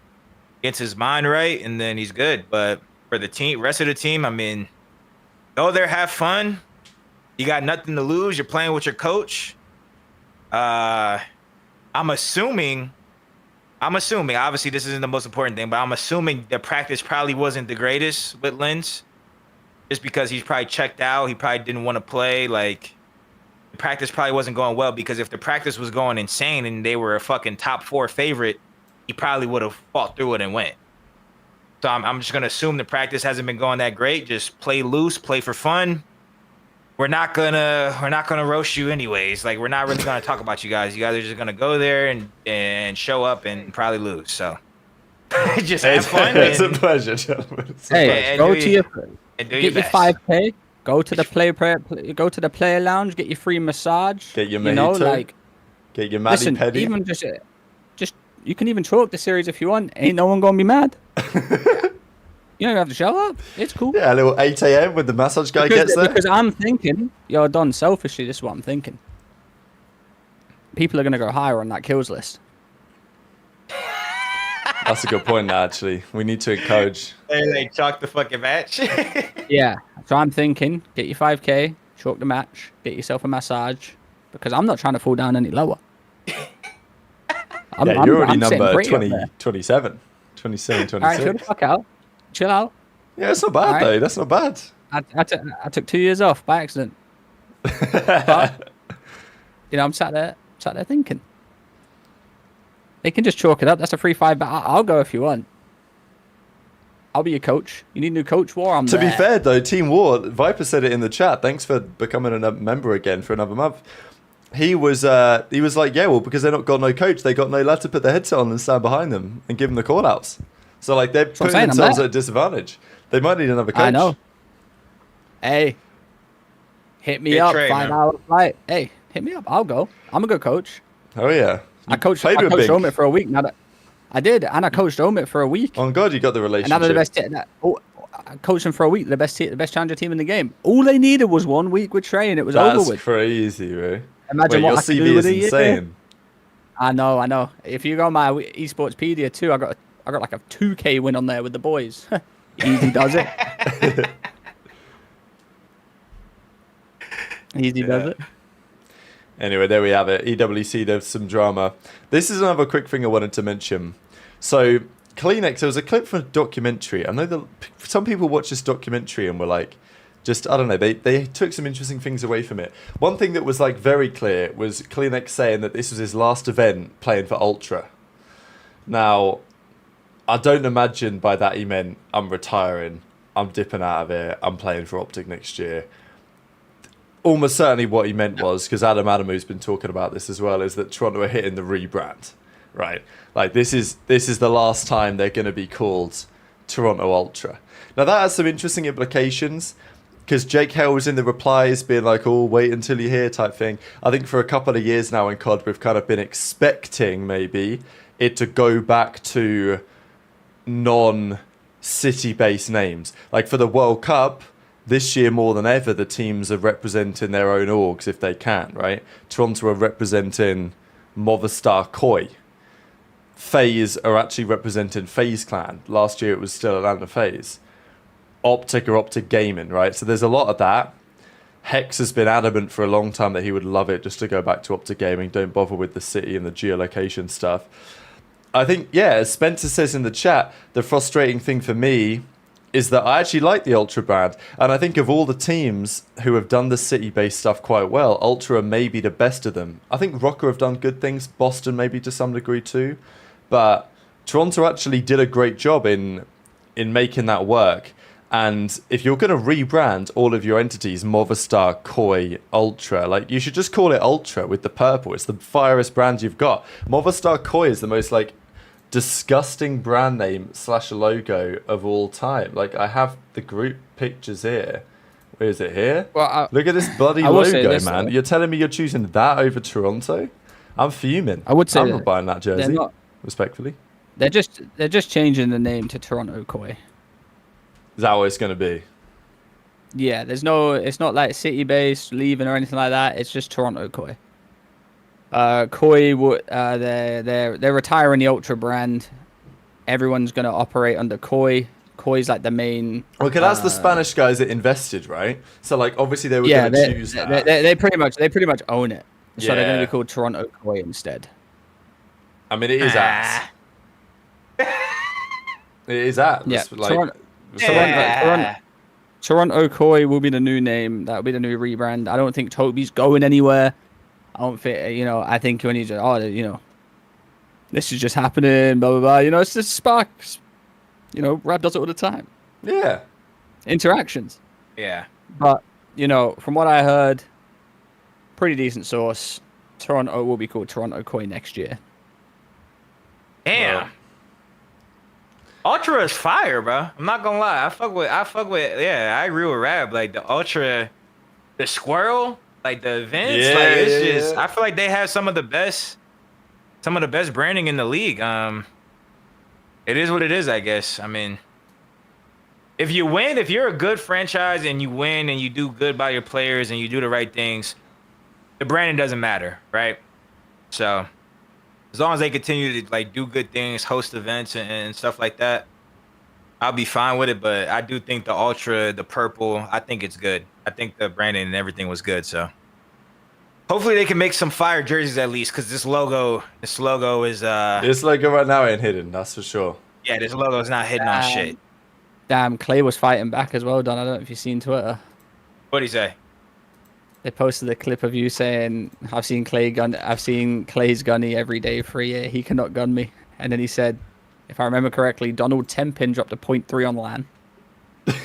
gets his mind right, and then he's good. But for the rest of the team, I mean, go there, have fun. You got nothing to lose. You're playing with your coach. I'm assuming, obviously this isn't the most important thing, but I'm assuming the practice probably wasn't the greatest with Lynz. Just because he's probably checked out. He probably didn't want to play. Like, the practice probably wasn't going well, because if the practice was going insane and they were a fucking top 4 favorite, he probably would have fought through it and went. So I'm just going to assume the practice hasn't been going that great. Just play loose, play for fun. We're not gonna roast you anyways. Like, we're not really gonna talk about you guys. You guys are just gonna go there and show up and probably lose. So just have fun. It's a pleasure, gentlemen. Hey, go to your 5K. Go to the player lounge. Get your free massage. Get your mojito. Get your Maddie Petty. Even just you can even chalk the series if you want. Ain't no one gonna be mad. You don't have to show up. It's cool. Yeah, a little 8 a.m. when the massage guy gets there. Because I'm thinking, you're done selfishly, this is what I'm thinking. People are going to go higher on that kills list. That's a good point, actually. We need to encourage. They chalk the fucking match. Yeah. So I'm thinking, get your 5K, chalk the match, get yourself a massage, because I'm not trying to fall down any lower. You're already number 27. 27, 26. All right, chill the fuck out. Chill out. Yeah, it's not bad, though. That's not bad. I took 2 years off by accident. But, I'm sat there thinking. They can just chalk it up. That's a free 5, but I'll go if you want. I'll be your coach. You need a new coach, War? I'm To there. be fair, though, Team War, Viper said it in the chat. Thanks for becoming a member again for another month. He was like, yeah, well, because they've not got no coach, they got no lad to put their headset on and stand behind them and give them the call-outs. So, like, they're putting themselves at a disadvantage. They might need another coach. I know. Hey, hit me up. 5-hour flight. Hey, hit me up. I'll go. I'm a good coach. Oh, yeah. I coached Omit for a week. I did, and I coached Omit for a week. Oh, God, you got the relationship. And now they're the best. I coached them for a week. The best challenger team in the game. All they needed was 1 week with Trey, and it was over with. That's crazy, bro. Imagine what I can do with it. Your CV is insane. I know. If you go on my Esportspedia too, I got like a 2K win on there with the boys. Easy does it. Easy does it. Anyway, there we have it. EWC, there's some drama. This is another quick thing I wanted to mention. So, Kleenex, there was a clip from a documentary. I know that some people watch this documentary and were like, I don't know, they took some interesting things away from it. One thing that was like very clear was Kleenex saying that this was his last event playing for Ultra. Now, I don't imagine by that he meant I'm retiring, I'm dipping out of it, I'm playing for OpTic next year. Almost certainly what he meant was, because Adam Adamu's been talking about this as well, is that Toronto are hitting the rebrand, right? Like this is the last time they're going to be called Toronto Ultra. Now that has some interesting implications, because Jake Hale was in the replies being like, oh, wait until you hear type thing. I think for a couple of years now in COD, we've kind of been expecting maybe it to go back to non-city-based names. Like for the World Cup, this year more than ever, the teams are representing their own orgs if they can, right? Toronto are representing Movistar Koi. FaZe are actually representing FaZe Clan. Last year it was still Atlanta FaZe. OpTic or OpTic Gaming, right? So there's a lot of that. Hex has been adamant for a long time that he would love it just to go back to OpTic Gaming. Don't bother with the city and the geolocation stuff. I think, yeah, as Spencer says in the chat, the frustrating thing for me is that I actually like the Ultra brand. And I think of all the teams who have done the city-based stuff quite well, Ultra are maybe the best of them. I think Rocker have done good things, Boston maybe to some degree too. But Toronto actually did a great job in making that work. And if you're going to rebrand all of your entities, Movistar, Koi, Ultra, like you should just call it Ultra with the purple. It's the firest brand you've got. Movistar Koi is the most like disgusting brand name / logo of all time. Like I have the group pictures here. Where is it here? Well, look at this bloody logo, man. You're telling me you're choosing that over Toronto? I'm fuming. I would say I'm not buying that jersey. Respectfully. They're just changing the name to Toronto Koi. Is that what it's going to be? Yeah, it's not like city-based, leaving or anything like that. It's just Toronto Koi. Koi, they're retiring the Ultra brand. Everyone's going to operate under Koi. Koi's like the main. Okay, that's the Spanish guys that invested, right? So like, obviously they were going to choose that. They pretty much own it. So Yeah. they're going to be called Toronto Koi instead. I mean, it is ass. It is ass. Yeah, Like, Toronto Koi will be the new name. That'll be the new rebrand. I don't think Toby's going anywhere. I don't think, I think when he's this is just happening, blah, blah, blah. It's just sparks. Rap does it all the time. Yeah. Interactions. Yeah. But, from what I heard, pretty decent source. Toronto will be called Toronto Koi next year. Damn. Well. Ultra is fire, bro. I'm not gonna lie. I fuck with. Yeah, I agree with Rab. Like the Ultra, the Squirrel, like the events. Yeah, like it's yeah, just. yeah. I feel like they have some of the best branding in the league. It is what it is, I guess. I mean, if you're a good franchise and you win and you do good by your players and you do the right things, the branding doesn't matter, right? So. As long as they continue to like do good things, host events and stuff like that, I'll be fine with it. But I do think the Ultra, the purple, I think it's good. I think the branding and everything was good. So hopefully they can make some fire jerseys at least, because this logo is This logo right now ain't hidden, that's for sure. yeah, this logo is not hitting on shit. Damn, Clay was fighting back as well, Don. I don't know if you've seen Twitter. What'd he say? They posted a clip of you saying, I've seen Clay's gunny every day for a year. He cannot gun me. And then he said, if I remember correctly, Donald Tempin dropped a .3 on LAN.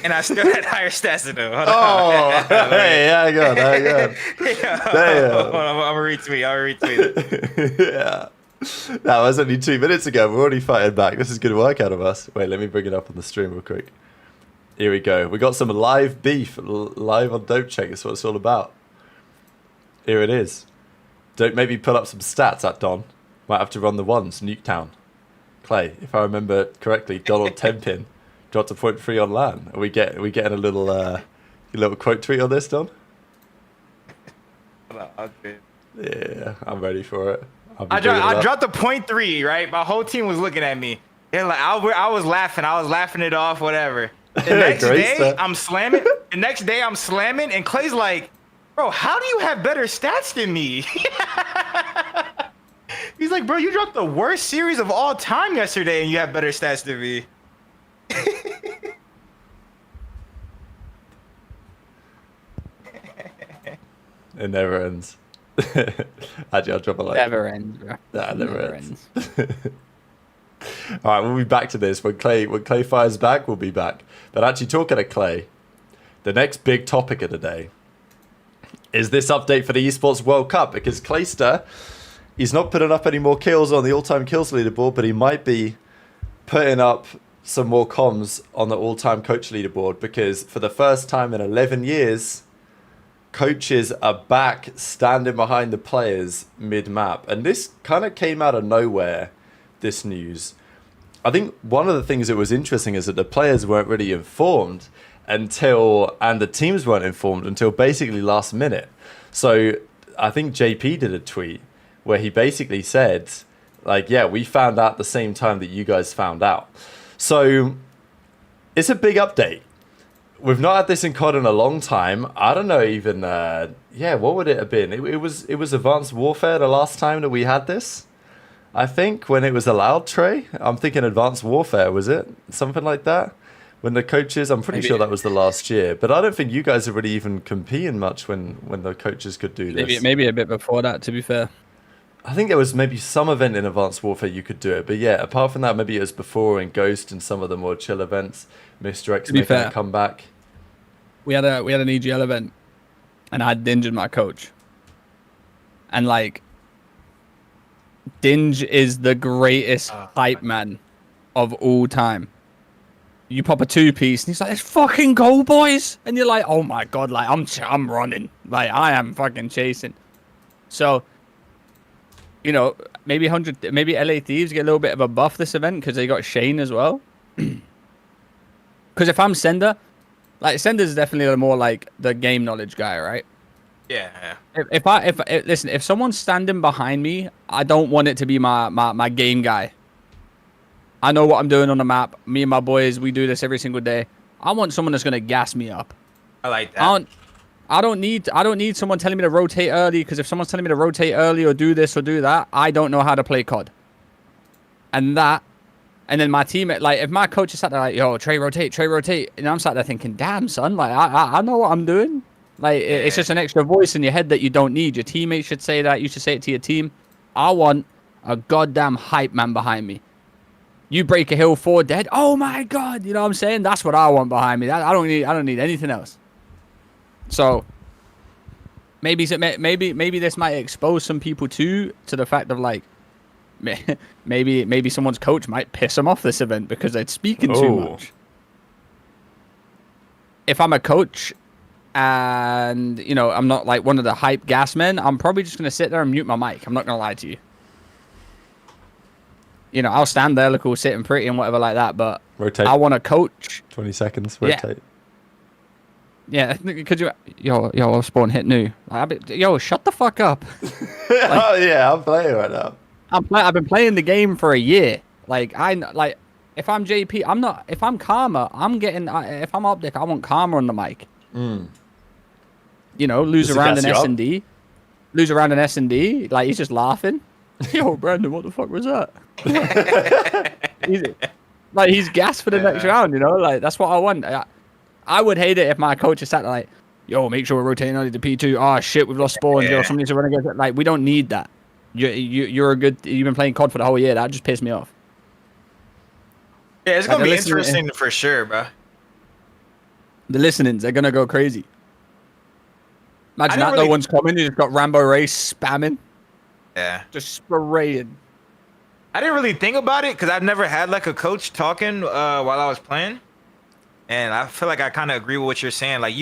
And I still had higher stats than him. Hold Oh, hey, hang on. Damn. Damn. I'm going to retweet it. Yeah. That was only 2 minutes ago. We're already fighting back. This is good work out of us. Wait, let me bring it up on the stream real quick. Here we go. We got some live beef live on Dope Check. That's what it's all about. Here it is. Don't maybe pull up some stats at Don. Might have to run the ones. Nuketown. Clay, if I remember correctly, Donald Tempin dropped a .3 on LAN. Are we getting a little quote tweet on this, Don? Yeah, I'm ready for it. I dropped a .3, right? My whole team was looking at me. They're like, I was laughing it off, whatever. The next day, I'm slamming. The next day, I'm slamming, and Clay's like, bro, how do you have better stats than me? He's like, bro, you dropped the worst series of all time yesterday, and you have better stats than me. It never ends. Actually, I'll drop a like. Never ends, bro. Nah, never ends. All right, we'll be back to this when Clay fires back. We'll be back. But actually, talking of Clay, the next big topic of the day is this update for the Esports World Cup, because Clayster, he's not putting up any more kills on the all-time kills leaderboard, but he might be putting up some more comms on the all-time coach leaderboard, because for the first time in 11 years, coaches are back standing behind the players mid-map. And this kind of came out of nowhere, this news. I think one of the things that was interesting is that the players weren't really informed and the teams weren't informed until basically last minute. So I think JP did a tweet where he basically said, like, yeah, we found out the same time that you guys found out. So it's a big update. We've not had this in COD in a long time. I don't know even, what would it have been? It was Advanced Warfare the last time that we had this, I think, when it was allowed, Trey. I'm thinking Advanced Warfare, was it? Something like that? When the coaches, I'm pretty sure that was the last year. But I don't think you guys are really even competing much when the coaches could do this. Maybe a bit before that, to be fair. I think there was maybe some event in Advanced Warfare you could do it. But yeah, apart from that, maybe it was before in Ghost and some of the more chill events. Mr. X making a comeback. We had an EGL event, and I had Dinge as my coach. And like, Dinge is the greatest hype man of all time. You pop a 2-piece, and he's like, "Let's fucking go, boys!" And you're like, "Oh my god!" Like I'm running, like I am fucking chasing. So, you know, maybe LA Thieves get a little bit of a buff this event because they got Shane as well. Because if I'm Sender, like Sender's definitely more like the game knowledge guy, right? Yeah. Listen, if someone's standing behind me, I don't want it to be my game guy. I know what I'm doing on the map. Me and my boys, we do this every single day. I want someone that's gonna gas me up. I like that. I don't need someone telling me to rotate early, because if someone's telling me to rotate early or do this or do that, I don't know how to play COD. And then my teammate, like, if my coach is sat there like, "Yo, Trey, rotate," and I'm sat there thinking, "Damn, son, like, I know what I'm doing." Like, it's just an extra voice in your head that you don't need. Your teammates should say that. You should say it to your team. I want a goddamn hype man behind me. You break a hill 4 dead. Oh my god, you know what I'm saying? That's what I want behind me. I don't need anything else. So maybe this might expose some people to the fact of like, maybe someone's coach might piss them off this event because they're speaking too much. If I'm a coach and, you know, I'm not like one of the hype gas men, I'm probably just gonna sit there and mute my mic. I'm not gonna lie to you. You know, I'll stand there, look all sitting pretty and whatever like that, but rotate. I want to coach. 20 seconds, rotate. Yeah, could you... Yo, I'll spawn hit new. Yo, shut the fuck up. Oh, yeah, I'm playing right now. I've been playing the game for a year. Like, if I'm JP, I'm not... If I'm Karma, I'm getting... if I'm OpTic, I want Karma on the mic. You know, lose around an S&D. Lose around an S&D. Like, he's just laughing. Yo, Brandon, what the fuck was that? He's gassed for the next round, you know? Like, that's what I want. I would hate it if my coach is sat there like, "Yo, make sure we're rotating only to P2. Oh, shit, we've lost spawns. Yo, somebody needs to run against it." Like, we don't need that. You've been playing COD for the whole year. That just pissed me off. Yeah, it's gonna be interesting for sure, bro. The listenings, they're gonna go crazy. Imagine that no one's coming. You just got Rambo Ray spamming. Yeah. Just spraying. I didn't really think about it because I've never had like a coach talking while I was playing, and I feel like I kind of agree with what you're saying. Like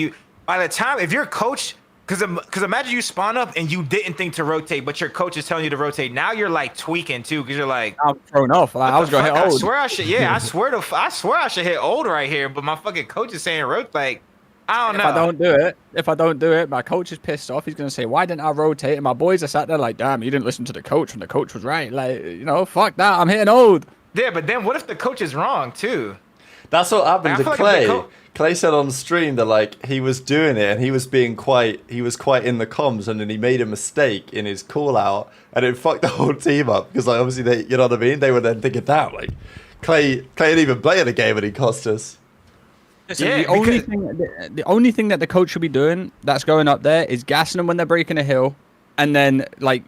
by the time if you're coach, because imagine you spawn up and you didn't think to rotate, but your coach is telling you to rotate. Now you're like tweaking too because you're like, I'm thrown off. Like, I was gonna hit old. I swear I should. Yeah, I swear I should hit old right here, but my fucking coach is saying rotate. Like, I don't know. If I don't do it, my coach is pissed off. He's gonna say, "Why didn't I rotate?" And my boys are sat there like, "Damn, you didn't listen to the coach when the coach was right." Like, fuck that. I'm hitting old. Yeah, but then what if the coach is wrong too? That's what happened to Clay. Clay said on stream that like he was doing it and he was quite in the comms, and then he made a mistake in his call out and it fucked the whole team up because like obviously they, you know what I mean? They were then thinking that like Clay didn't even play in the game and he cost us. Listen, the only thing that the coach should be doing that's going up there is gassing them when they're breaking a hill, and then like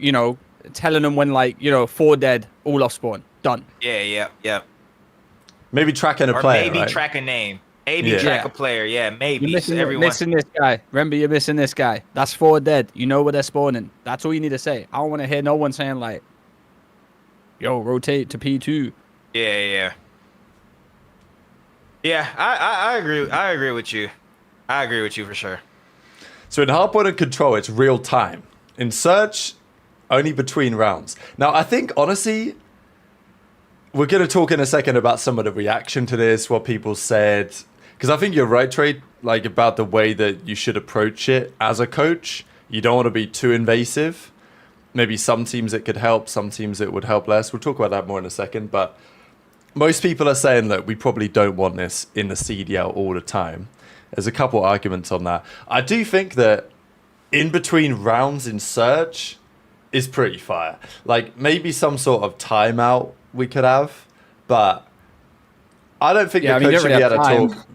telling them when like 4 dead, all off spawn, done. Yeah. Maybe tracking a player, maybe right? track a name. Maybe track a player. Yeah, maybe. You're missing this guy. Remember, you're missing this guy. That's 4 dead. You know where they're spawning. That's all you need to say. I don't want to hear no one saying like, "Yo, rotate to P2." Yeah. Yeah, I agree. I agree with you. I agree with you for sure. So in hardpoint and control, it's real time. In search, only between rounds. Now, I think, honestly, we're going to talk in a second about some of the reaction to this, what people said. Because I think you're right, Trey, like about the way that you should approach it as a coach. You don't want to be too invasive. Maybe some teams it could help, some teams it would help less. We'll talk about that more in a second, but most people are saying that we probably don't want this in the CDL all the time. There's a couple arguments on that. I do think that in between rounds in search is pretty fire. Like maybe some sort of timeout we could have, but I don't think the coach should be able to talk.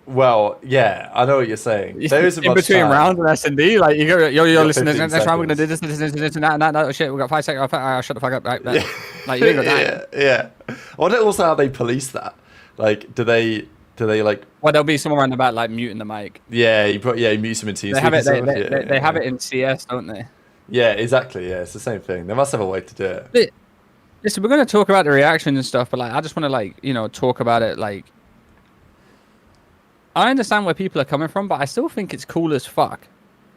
Well, yeah, I know what you're saying. There isn't in much between time. round and S&D, like you go, yo, listen, next round we're gonna do this and that. Oh, shit, we got 5 seconds. Shut the fuck up, right? Like you ain't got that. Yeah. I wonder also how they police that. Like, do they like? Well, there'll be someone around the back like muting the mic. Yeah, you mute them in Teams. They have it. They have it in CS, don't they? Yeah, exactly. Yeah, it's the same thing. They must have a way to do it. Listen, we're gonna talk about the reaction and stuff, but like, I just want to talk about it like. I understand where people are coming from, but I still think it's cool as fuck.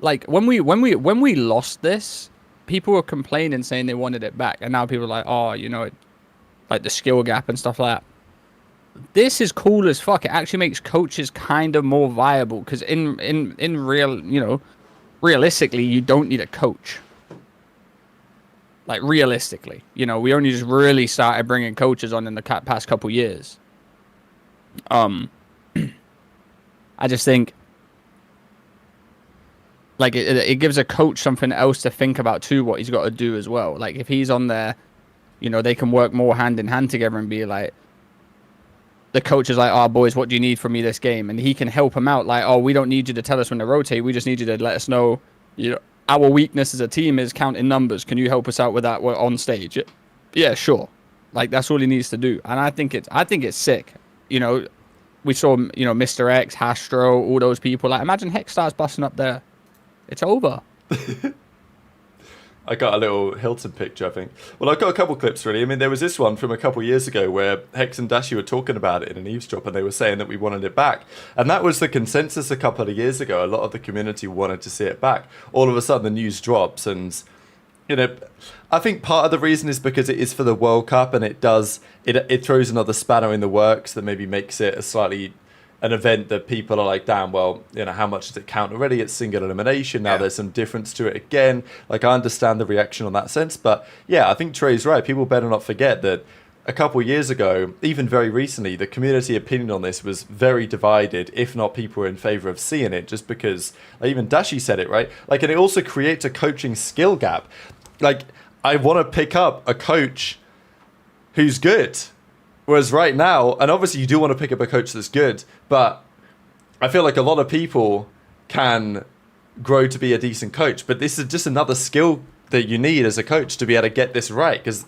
Like when we lost this, people were complaining saying they wanted it back, and now people are like, oh, like the skill gap and stuff like that. This is cool as fuck. It actually makes coaches kind of more viable because in real, realistically, you don't need a coach. Like realistically, we only just really started bringing coaches on in the past couple years. I just think like it gives a coach something else to think about too, what he's got to do as well. Like if he's on there, they can work more hand in hand together and be like, the coach is like, "Oh, boys, what do you need from me this game?" And he can help him out. Like, "Oh, we don't need you to tell us when to rotate. We just need you to let us know, our weakness as a team is counting numbers. Can you help us out with that? We're on stage." Yeah, sure. Like that's all he needs to do. And I think it's sick. We saw, Mr. X, Hastro, all those people. Like, imagine Hex starts busting up there. It's over. I got a little Hilton picture, I think. Well, I've got a couple clips, really. I mean, there was this one from a couple years ago where Hex and Dashi were talking about it in an eavesdrop, and they were saying that we wanted it back. And that was the consensus a couple of years ago. A lot of the community wanted to see it back. All of a sudden, the news drops, and I think part of the reason is because it is for the World Cup, and it throws another spanner in the works that maybe makes it an event that people are like, damn, well, how much does it count already? It's single elimination. Now there's some difference to it again. Like, I understand the reaction on that sense, but yeah, I think Trey's right. People better not forget that a couple of years ago, even very recently, the community opinion on this was very divided. If not, people were in favor of seeing it, just because even Dashi said it, right? Like, and it also creates a coaching skill gap. Like, I want to pick up a coach who's good. Whereas right now, and obviously you do want to pick up a coach that's good, but I feel like a lot of people can grow to be a decent coach. But this is just another skill that you need as a coach to be able to get this right. Because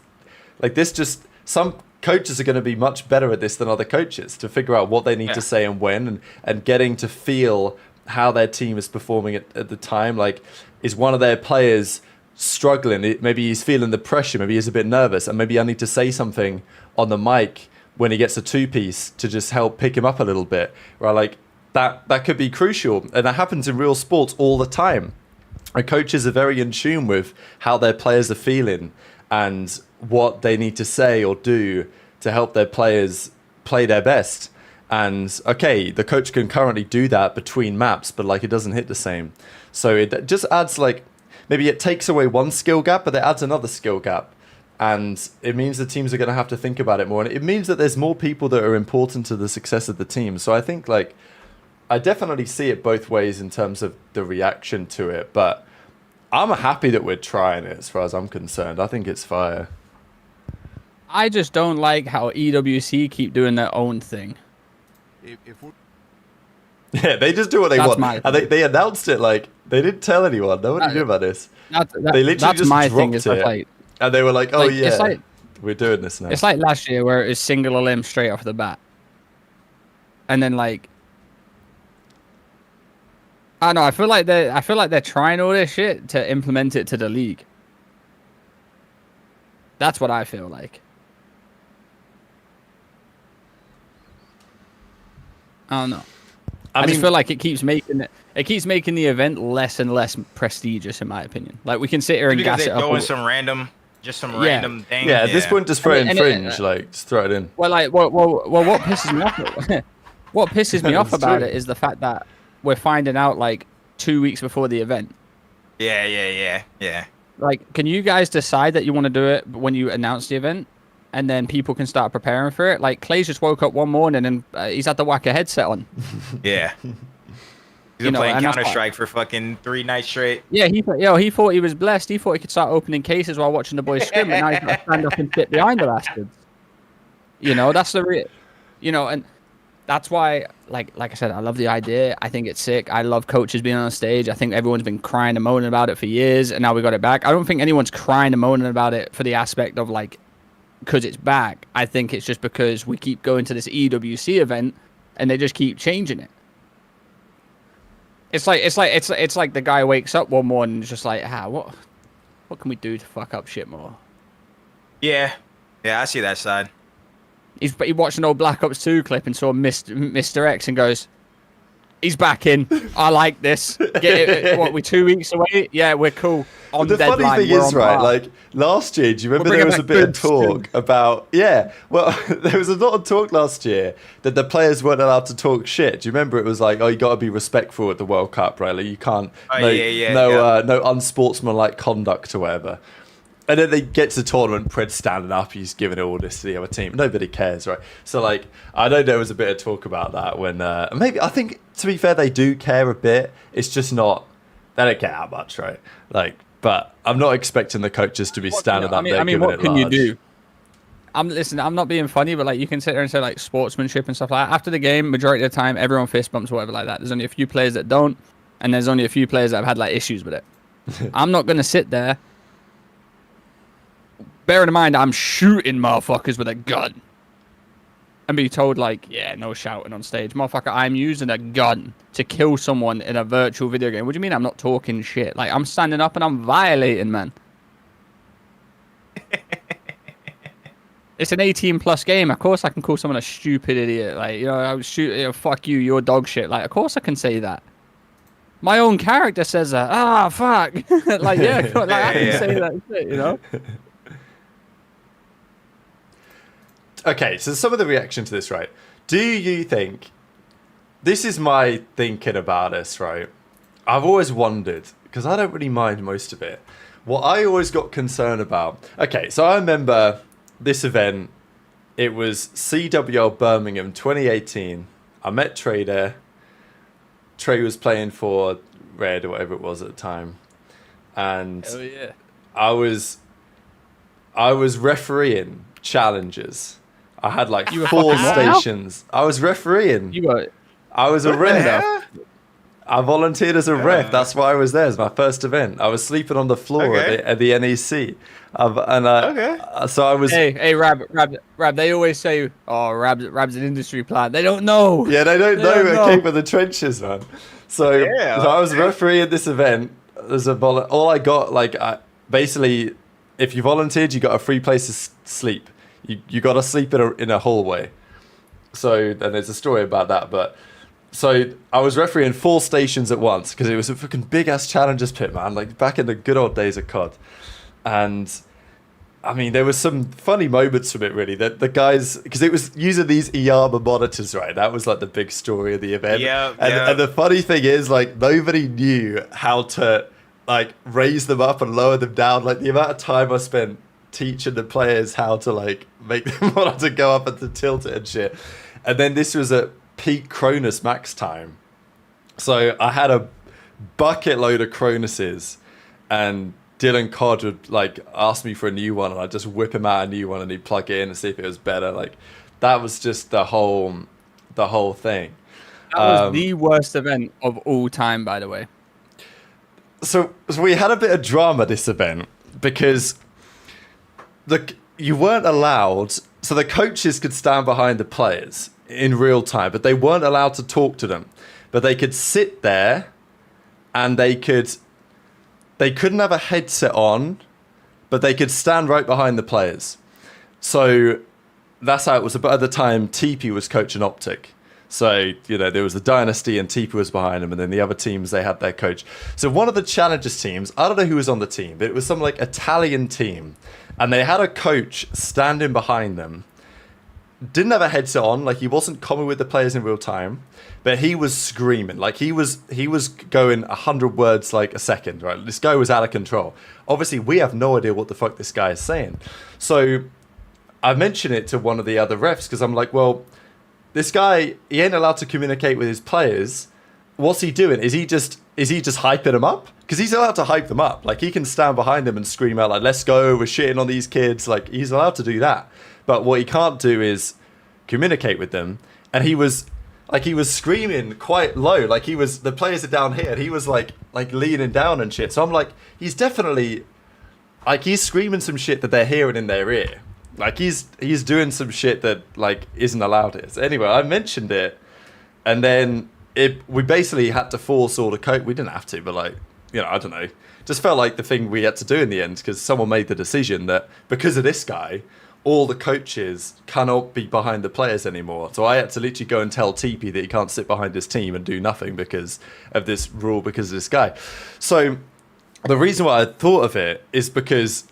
like this just, some coaches are going to be much better at this than other coaches to figure out what they need to say and when, and getting to feel how their team is performing at the time. Like, is one of their players struggling? Maybe he's feeling the pressure, maybe he's a bit nervous, and maybe I need to say something on the mic when he gets a two-piece to just help pick him up a little bit. Right, like that could be crucial, and that happens in real sports all the time. And coaches are very in tune with how their players are feeling and what they need to say or do to help their players play their best. And okay, the coach can currently do that between maps, but like it doesn't hit the same. So it just adds, like, maybe it takes away one skill gap, but it adds another skill gap. And it means the teams are going to have to think about it more. And it means that there's more people that are important to the success of the team. So I think, like, I definitely see it both ways in terms of the reaction to it. But I'm happy that we're trying it as far as I'm concerned. I think it's fire. I just don't like how EWC keep doing their own thing. Yeah, they just do what they want. And they announced it, like, they didn't tell anyone. Nobody knew about this. They literally just dropped it. Like, and they were like, oh, yeah, we're doing this now. It's like last year where it was single a limb straight off the bat. And then, like, I don't know, I feel like they're trying all this shit to implement it to the league. That's what I feel like. I don't know. I just feel like it keeps making the event less and less prestigious, in my opinion. Like, we can sit here and gas it up. Going some random thing. Yeah, at this point, just throw in fringe, like, just throw it in. Well, like, what pisses me off? What pisses me off about it is the fact that we're finding out like 2 weeks before the event. Yeah. Like, can you guys decide that you want to do it when you announce the event, and then people can start preparing for it? Like, Clay's just woke up one morning and he's had the whacker headset on. Yeah. He's been playing Counter-Strike for fucking 3 nights straight. Yeah, he thought he was blessed. He thought he could start opening cases while watching the boys scrim, and now he's got to stand up and sit behind the bastards. You know, that's and that's why, like I said, I love the idea. I think it's sick. I love coaches being on stage. I think everyone's been crying and moaning about it for years, and now we got it back. I don't think anyone's crying and moaning about it for the aspect of, like, because it's back. I think it's just because we keep going to this EWC event, and they just keep changing it. It's like the guy wakes up one morning and is just like, what can we do to fuck up shit more? Yeah, I see that side. He watched an old Black Ops 2 clip and saw Mr. X and goes, he's back in. I like this. Get it. What, we're 2 weeks away? Yeah, we're cool. On the deadline, funny thing is, right, like, last year, do you remember there was a bit of talk about, there was a lot of talk last year that the players weren't allowed to talk shit. Do you remember? It was like, oh, you got to be respectful at the World Cup, right? Like, you can't, no unsportsmanlike conduct or whatever. And then they get to the tournament, Pred's standing up, he's giving all this to the other team. Nobody cares, right? So, like, I know there was a bit of talk about that when, maybe, I think, to be fair, they do care a bit. It's just not, they don't care how much, right? Like, but I'm not expecting the coaches to be standing up there. I mean, what can you do? I'm not being funny, but, like, you can sit there and say, like, sportsmanship and stuff like that. After the game, majority of the time, everyone fist bumps or whatever like that. There's only a few players that don't, and there's only a few players that have had, like, issues with it. I'm not going to sit there. Bearing in mind, I'm shooting motherfuckers with a gun. And be told, like, yeah, no shouting on stage. Motherfucker, I'm using a gun to kill someone in a virtual video game. What do you mean I'm not talking shit? Like, I'm standing up and I'm violating, man. It's an 18+ game. Of course I can call someone a stupid idiot. Like, you know, I was shooting, fuck you, you're dog shit. Like, of course I can say that. My own character says that. Ah, fuck. Like, yeah, like, I can say that shit, you know? Okay, so some of the reaction to this, right? Do you think, this is my thinking about this, right? I've always wondered, because I don't really mind most of it, what I always got concerned about. Okay, so I remember this event, it was CWL Birmingham 2018. I met Trey there. Trey was playing for Red or whatever it was at the time. And yeah. I was refereeing challenges. I had like 4 stations. I was refereeing. You got it. I was a ref. I volunteered as a ref. That's why I was there. It's my first event. I was sleeping on the floor at the NEC. So I was. Hey, Rab. They always say, "Oh, Rab's an industry plant." They don't know. Yeah, they don't know. I came from the trenches, man. So I was refereeing this event. All I got, basically, if you volunteered, you got a free place to sleep. You got to sleep in a hallway. So then there's a story about that, but. So I was refereeing 4 stations at once because it was a fucking big ass challengers pit, man. Like back in the good old days of COD, and I mean there was some funny moments from it really. That the guys, because it was using these EARMA monitors, right? That was like the big story of the event. And the funny thing is, like nobody knew how to like raise them up and lower them down. Like the amount of time I spent teaching the players how to like make them want to go up and to tilt it and shit. And then this was at peak Cronus max time, so I had a bucket load of Cronuses, and Dylan Cod would like ask me for a new one, and I'd just whip him out a new one, and he'd plug it in and see if it was better. Like that was just the whole thing. That was the worst event of all time, by the way. So we had a bit of drama this event because you weren't allowed. So the coaches could stand behind the players in real time, but they weren't allowed to talk to them. But they could sit there, and they couldn't have a headset on, but they could stand right behind the players. So that's how it was. But at the time, TP was coaching OpTic. So, there was the Dynasty and TP was behind them, and then the other teams, they had their coach. So one of the Challengers teams, I don't know who was on the team, but it was some like Italian team, and they had a coach standing behind them. Didn't have a headset on, like he wasn't coming with the players in real time, but he was screaming, like he was going 100 words like a second, right? This guy was out of control. Obviously, we have no idea what the fuck this guy is saying. So I mentioned it to one of the other refs because I'm like, well, this guy, he ain't allowed to communicate with his players. What's he doing? Is he just hyping them up? Because he's allowed to hype them up. Like he can stand behind them and scream out like, "Let's go, we're shitting on these kids." Like he's allowed to do that. But what he can't do is communicate with them. And he was screaming quite low. Like the players are down here, and he was like leaning down and shit. So I'm like, he's definitely like he's screaming some shit that they're hearing in their ear. Like he's doing some shit that like isn't allowed here. So anyway, I mentioned it, and then we basically had to force all the coach. We didn't have to, but like I don't know. Just felt like the thing we had to do in the end because someone made the decision that because of this guy, all the coaches cannot be behind the players anymore. So I had to literally go and tell TP that he can't sit behind his team and do nothing because of this rule, because of this guy. So the reason why I thought of it is because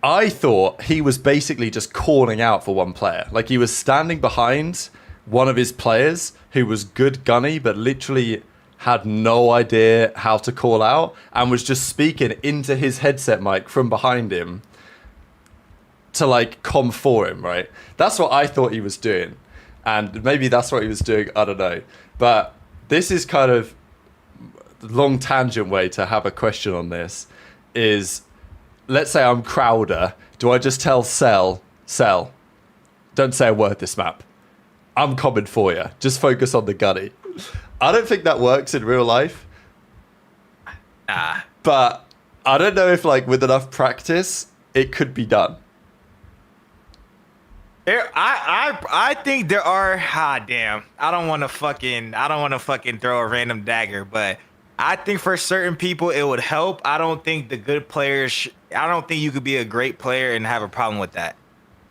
I thought he was basically just calling out for one player. Like he was standing behind one of his players who was good gunny, but literally had no idea how to call out and was just speaking into his headset mic from behind him to like come for him, right? That's what I thought he was doing. And maybe that's what he was doing, I don't know. But this is kind of long tangent way to have a question on this is, let's say I'm Crowder. Do I just tell Cell, don't say a word this map. I'm coming for you. Just focus on the gunny. I don't think that works in real life. Nah. But I don't know if like with enough practice, it could be done. I think there are. Damn. I don't want to fucking throw a random dagger, but I think for certain people it would help. I don't think the good players. I don't think you could be a great player and have a problem with that.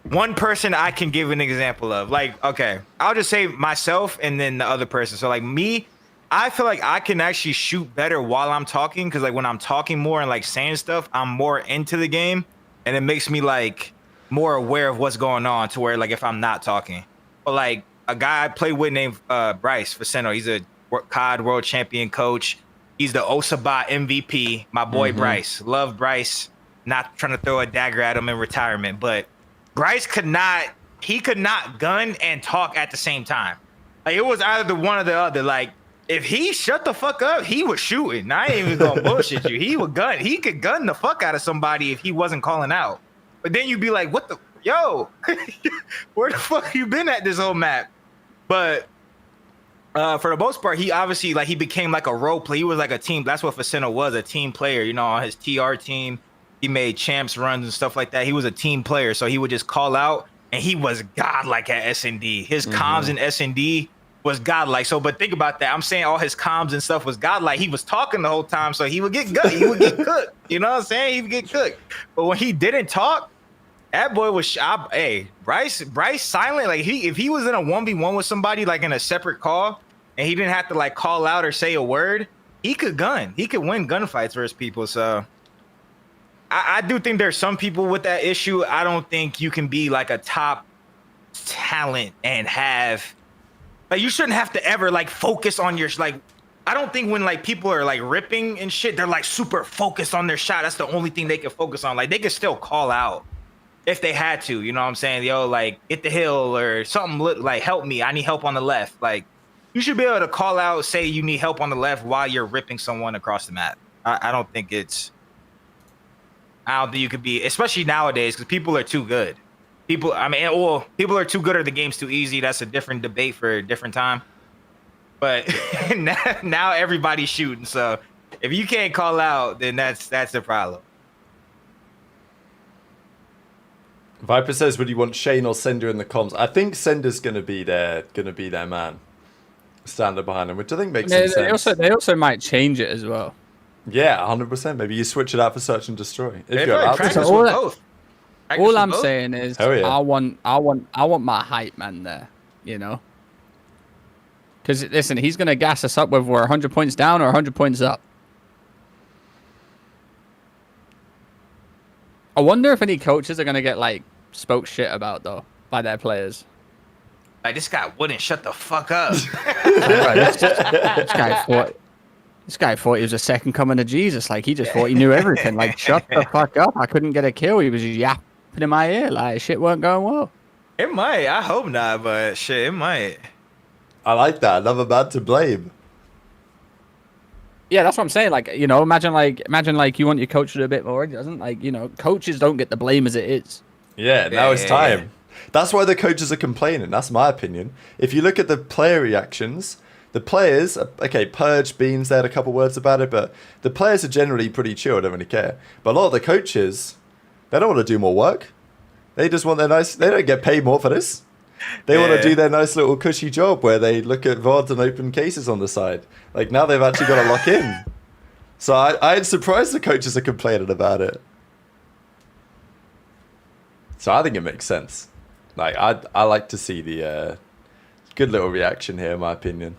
One person I can give an example of, like, okay, I'll just say myself and then the other person. So like me, I feel like I can actually shoot better while I'm talking because like when I'm talking more and like saying stuff, I'm more into the game and it makes me like more aware of what's going on to where like if I'm not talking. But like a guy I play with named Bryce Viceno, he's a COD world champion coach. He's the Osaba MVP. My boy Bryce. Love Bryce. Not trying to throw a dagger at him in retirement, but Bryce could not gun and talk at the same time. Like it was either the one or the other. Like if he shut the fuck up, he was shooting. I ain't even gonna bullshit you. He could gun the fuck out of somebody if he wasn't calling out. But then you'd be like, what the where the fuck you been at this whole map? But For the most part, he obviously he became like a role player. He was like a team. That's what Facino was, a team player. You know, on his TR team, he made champs runs and stuff like that. He was a team player, so he would just call out, and he was godlike at S&D. His comms in S&D was godlike. So, but think about that. I'm saying all his comms and stuff was godlike. He was talking the whole time, so he would get gut. He would get cooked. You know what I'm saying? He would get cooked. But when he didn't talk, that boy was hey, Bryce silent. Like if he was in a 1v1 with somebody like in a separate call and he didn't have to like call out or say a word, he could gun. He could win gunfights versus people. So I do think there's some people with that issue. I don't think you can be like a top talent and have like you shouldn't have to ever like focus on your like I don't think when like people are like ripping and shit, they're like super focused on their shot. That's the only thing they can focus on. Like they can still call out if they had to, you know what I'm saying? Yo, like, get the hill or something, like, help me. I need help on the left. Like, you should be able to call out, say you need help on the left while you're ripping someone across the map. I don't think you could be, especially nowadays, because people are too good. People are too good or the game's too easy. That's a different debate for a different time. But now everybody's shooting. So if you can't call out, then that's the problem. Viper says, would you want Shane or Sender in the comms? I think Sender's gonna be their man. Standing behind him, which I think makes some sense. They also might change it as well. Yeah, 100%. Maybe you switch it out for search and destroy. If you're allowed to. All I'm saying is, yeah. I want my hype man there. You know, because listen, he's gonna gas us up whether we're 100 points down or 100 points up. I wonder if any coaches are gonna get like spoke shit about though by their players. Like this guy wouldn't shut the fuck up. This guy thought he was a second coming of Jesus. Like he just thought he knew everything. Like shut the fuck up. I couldn't get a kill. He was just yapping in my ear. Like shit weren't going well. It might. I hope not, but shit, it might. I like that. Another man to blame. Yeah, that's what I'm saying. Like, you know, imagine like you want your coach to do a bit more. It doesn't. Like, you know, coaches don't get the blame as it is. Yeah, now it's time. Yeah. That's why the coaches are complaining. That's my opinion. If you look at the player reactions, the players, okay, Purge, Beans, they had a couple words about it, but the players are generally pretty chill, don't really care. But a lot of the coaches, they don't want to do more work. They just want they don't get paid more for this. They want to do their nice little cushy job where they look at VODs and open cases on the side. Like now they've actually got to lock in. So I'm surprised the coaches are complaining about it. So I think it makes sense. Like I like to see the good little reaction here, in my opinion.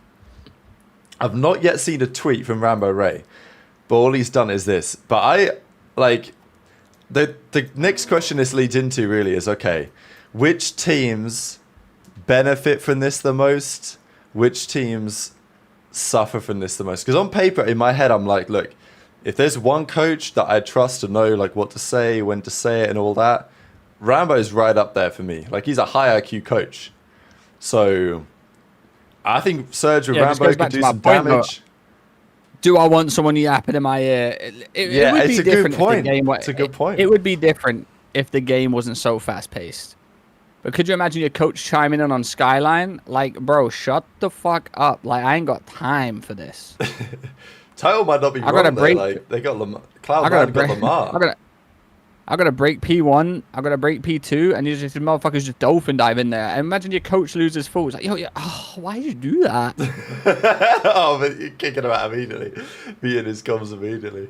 I've not yet seen a tweet from Rambo Ray, but all he's done is this. But I like the next question this leads into really is, okay, which teams benefit from this the most? Which teams suffer from this the most? Because on paper, in my head, I'm like, look, if there's one coach that I trust to know like what to say, when to say it, and all that, Rambo's right up there for me. Like he's a high IQ coach, so I think Serge with Rambo could do some damage. Do I want someone yapping in my ear? It would it's be a good point. It's a good point. It would be different if the game wasn't so fast paced. But could you imagine your coach chiming in on Skyline? Like, bro, shut the fuck up. Like, I ain't got time for this. Title might not be wrong there. Like, they got Lamar. Cloud9 got Lamar. I gotta break P1. I gotta break P2, and you just motherfuckers just dolphin dive in there. And imagine your coach loses full. It's like, yo, why did you do that? Oh, but you're kicking him out immediately. Beating his comms immediately.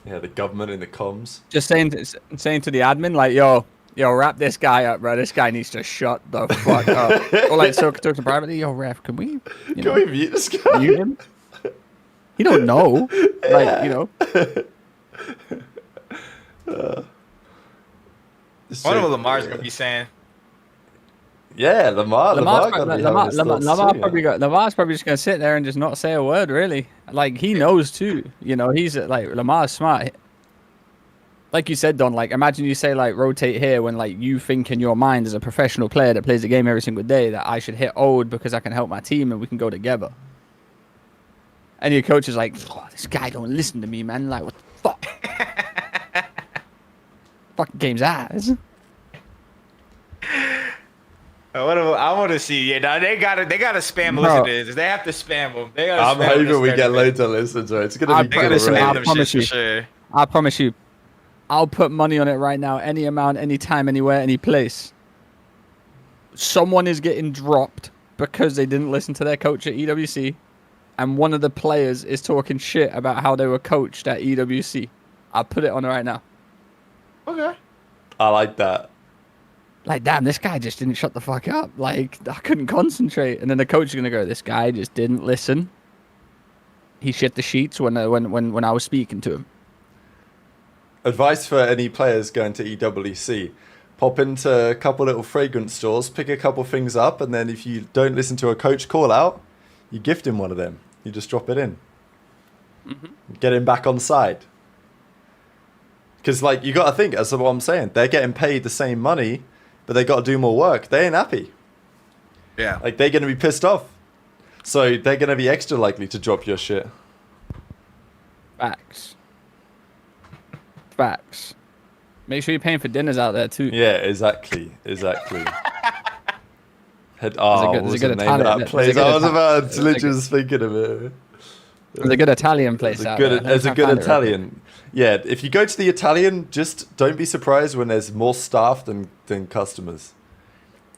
Yeah, the government in the comms. Just saying to the admin, like, yo, wrap this guy up, bro. This guy needs to shut the fuck up. Or like, talk to privately, yo, ref, can we mute this guy? Mute him? He don't know. Yeah. Like, you know. One of Lamar's gonna be saying. Yeah, Lamar's probably just gonna sit there and just not say a word, really. Like he knows too. You know, he's like Lamar's smart. Like you said, Don. Like imagine you say like rotate here when like you think in your mind as a professional player that plays the game every single day that I should hit old because I can help my team and we can go together. And your coach is like, oh, this guy don't listen to me, man. Like what the fuck? Fucking game's ass. I want to see. Yeah, no, they gotta spam listen to this. They have to spam them. They gotta I'm spam hoping this we get tournament. loads of listens. Right? It's gonna be They gotta Listen, great. spam I them promise shits you. for sure. I promise you. I'll put money on it right now. Any amount, any time, anywhere, any place. Someone is getting dropped because they didn't listen to their coach at EWC, and one of the players is talking shit about how they were coached at EWC. I'll put it on right now. Okay. I like that. Like, damn, this guy just didn't shut the fuck up. Like, I couldn't concentrate. And then the coach is going to go, this guy just didn't listen. He shit the sheets when I was speaking to him. Advice for any players going to EWC. Pop into a couple little fragrance stores, pick a couple things up, and then if you don't listen to a coach call out, you gift him one of them. You just drop it in. Get him back on side. Because, like, you got to think, that's what I'm saying. They're getting paid the same money, but they got to do more work. They ain't happy. Yeah. Like, they're going to be pissed off. So they're going to be extra likely to drop your shit. Facts. Make sure you're paying for dinners out there, too. Yeah, exactly. There's a good Italian- I was literally thinking of it. There's a good Italian place out there. There's a good Italian. Yeah, if you go to the Italian, just don't be surprised when there's more staff than customers.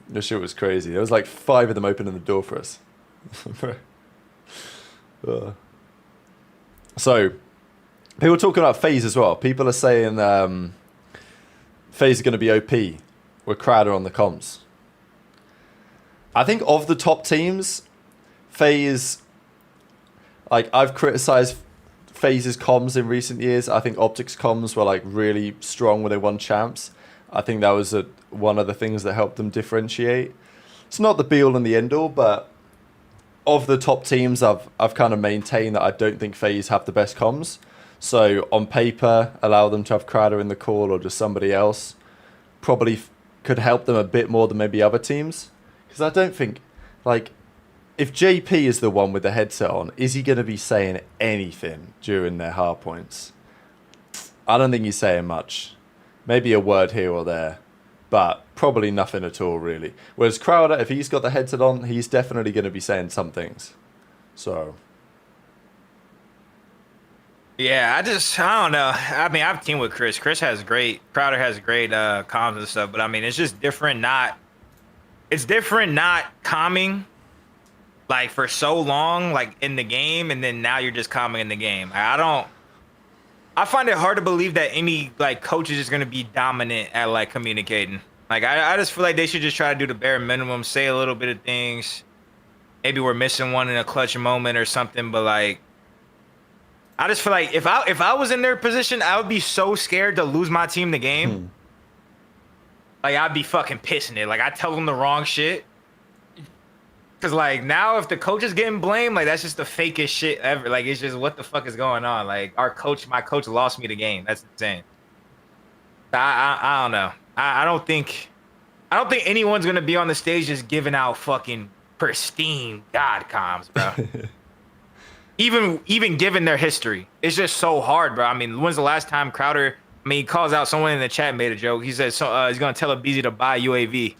The shit was crazy. There was like 5 of them opening the door for us. So, people talking about FaZe as well. People are saying FaZe are going to be OP with Crowder on the comms. I think of the top teams, FaZe, like, I've criticized FaZe's comms in recent years. I think OpTic's comms were like really strong when they won champs. I think that was one of the things that helped them differentiate. It's not the be all and the end all, but of the top teams, I've kind of maintained that I don't think FaZe have the best comms. So on paper, allow them to have Crowder in the call or just somebody else. Probably could help them a bit more than maybe other teams. Because I don't think, like, if JP is the one with the headset on, is he going to be saying anything during their hard points? I don't think he's saying much. Maybe a word here or there, but probably nothing at all, really. Whereas Crowder, if he's got the headset on, he's definitely going to be saying some things. So... Yeah, I don't know. I mean, I've teamed with Chris. Crowder has great comms and stuff, but I mean, it's just different it's different not calming like for so long, like in the game, and then now you're just calming in the game. I find it hard to believe that any like coach is just gonna be dominant at like communicating. Like I just feel like they should just try to do the bare minimum, say a little bit of things. Maybe we're missing one in a clutch moment or something, but like I just feel like if I was in their position, I would be so scared to lose my team the game. Like I'd be fucking pissing it. Like I tell them the wrong shit. Cause like now if the coach is getting blamed, like that's just the fakest shit ever. Like it's just what the fuck is going on? Like my coach lost me the game. That's insane. I don't know. I don't think anyone's gonna be on the stage just giving out fucking pristine god comms, bro. Even given their history, it's just so hard, bro. I mean, when's the last time Crowder? I mean, he calls out someone in the chat made a joke. He says he's gonna tell a BZ to buy UAV.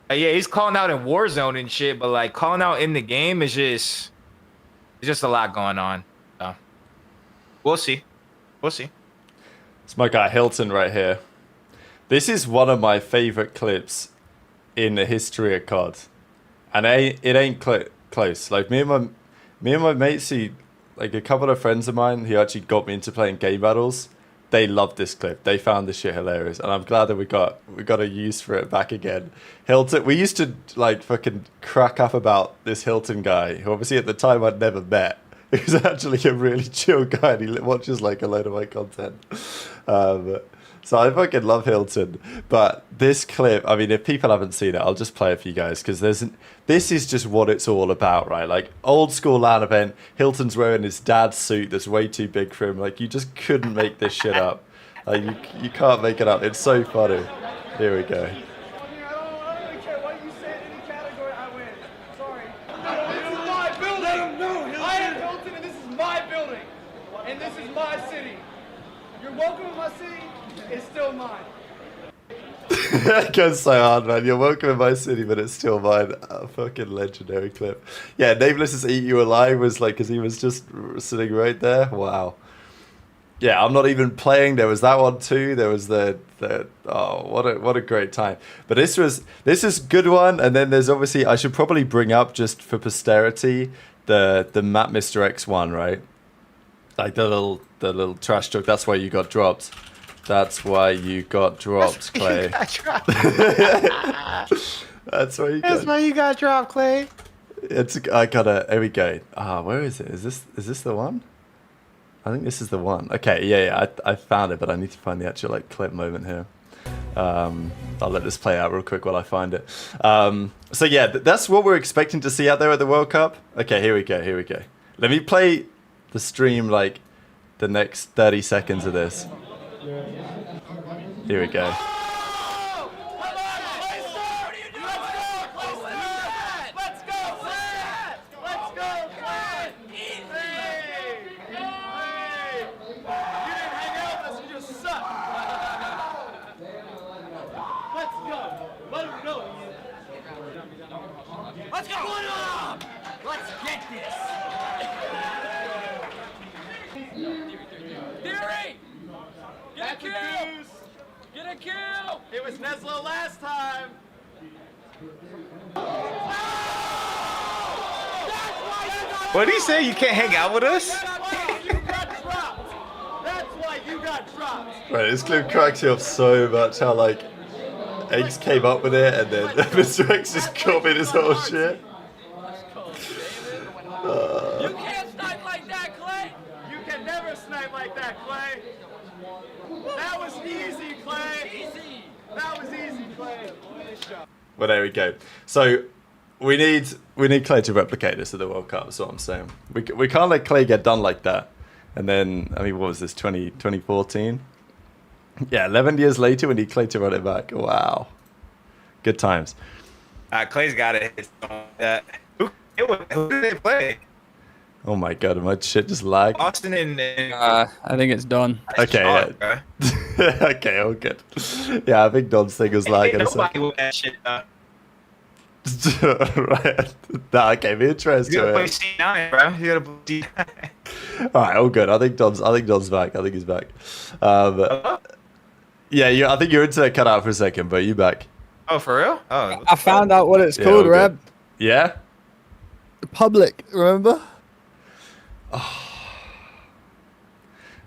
Yeah, he's calling out in Warzone and shit, but like calling out in the game is just a lot going on. So we'll see. It's my guy Hilton right here. This is one of my favorite clips in the history of COD, and it ain't close. Like me and my mates, like a couple of friends of mine who actually got me into playing game battles, they loved this clip. They found this shit hilarious, and I'm glad that we got a use for it back again. Hilton, we used to like fucking crack up about this Hilton guy, who obviously at the time I'd never met. He was actually a really chill guy, and he watches like a load of my content. So I fucking love Hilton. But this clip, I mean, if people haven't seen it, I'll just play it for you guys, because this is just what it's all about, right? Like, old school LAN event, Hilton's wearing his dad's suit that's way too big for him. Like, you just couldn't make this shit up. Like, you can't make it up. It's so funny. Here we go. I don't really care what you say in any category, I win. Sorry. This is my building. I am Hilton, and this is my building. And this is my city. You're welcome in my city. It's still mine. Goes so hard, man. You're welcome in my city, but it's still mine. A fucking legendary clip. Yeah, Nameless's Eat You Alive was like, because he was just sitting right there. Wow. Yeah, I'm not even playing. There was that one too. There was the oh, what a great time. But this is good one. And then there's obviously, I should probably bring up just for posterity the Map Mr. X one, right? Like the little trash talk. That's why you got dropped. That's why you got dropped, Clay. That's why you got dropped, Clay. I gotta. Here we go. Where is it? Is this the one? I think this is the one. Okay, yeah. I found it, but I need to find the actual like clip moment here. I'll let this play out real quick while I find it. So yeah, that's what we're expecting to see out there at the World Cup. Okay, here we go. Let me play the stream like the next 30 seconds of this. Here we go. Let's go! Let's get this! Theory! Get a kill! Get a kill! It was Neslo last time! What did he say? You can't hang out with us? You got dropped! That's why you got dropped! Right, this clip cracks me up so much how like Eggs came up with it and then Mr. X just copied his whole shit. You can't snipe like that, Clay! You can never snipe like that, Clay! That was easy, Clay! Easy! That was easy, Clay! Well, there we go. So we need Clay to replicate this at the World Cup. That's what I'm saying. We can't let Clay get done like that. And then, I mean, what was this, 2014? Yeah, 11 years later, we need Clay to run it back. Wow. Good times. Clay's got it. Who did they play? Oh my god, my shit just lagged. Austin and I think it's done. Okay, yeah. okay, all good. Yeah, I think Don's thing was lagging. Nobody with that shit. Right. That gave me interest You to gotta play it. C9, bro. You gotta play C9. Alright, all good. I think Don's back. I think he's back. Yeah, I think your internet cut out for a second, but you back. Oh, for real? Oh, I found out what it's Yeah, called, all Reb. good. Yeah? Public, remember?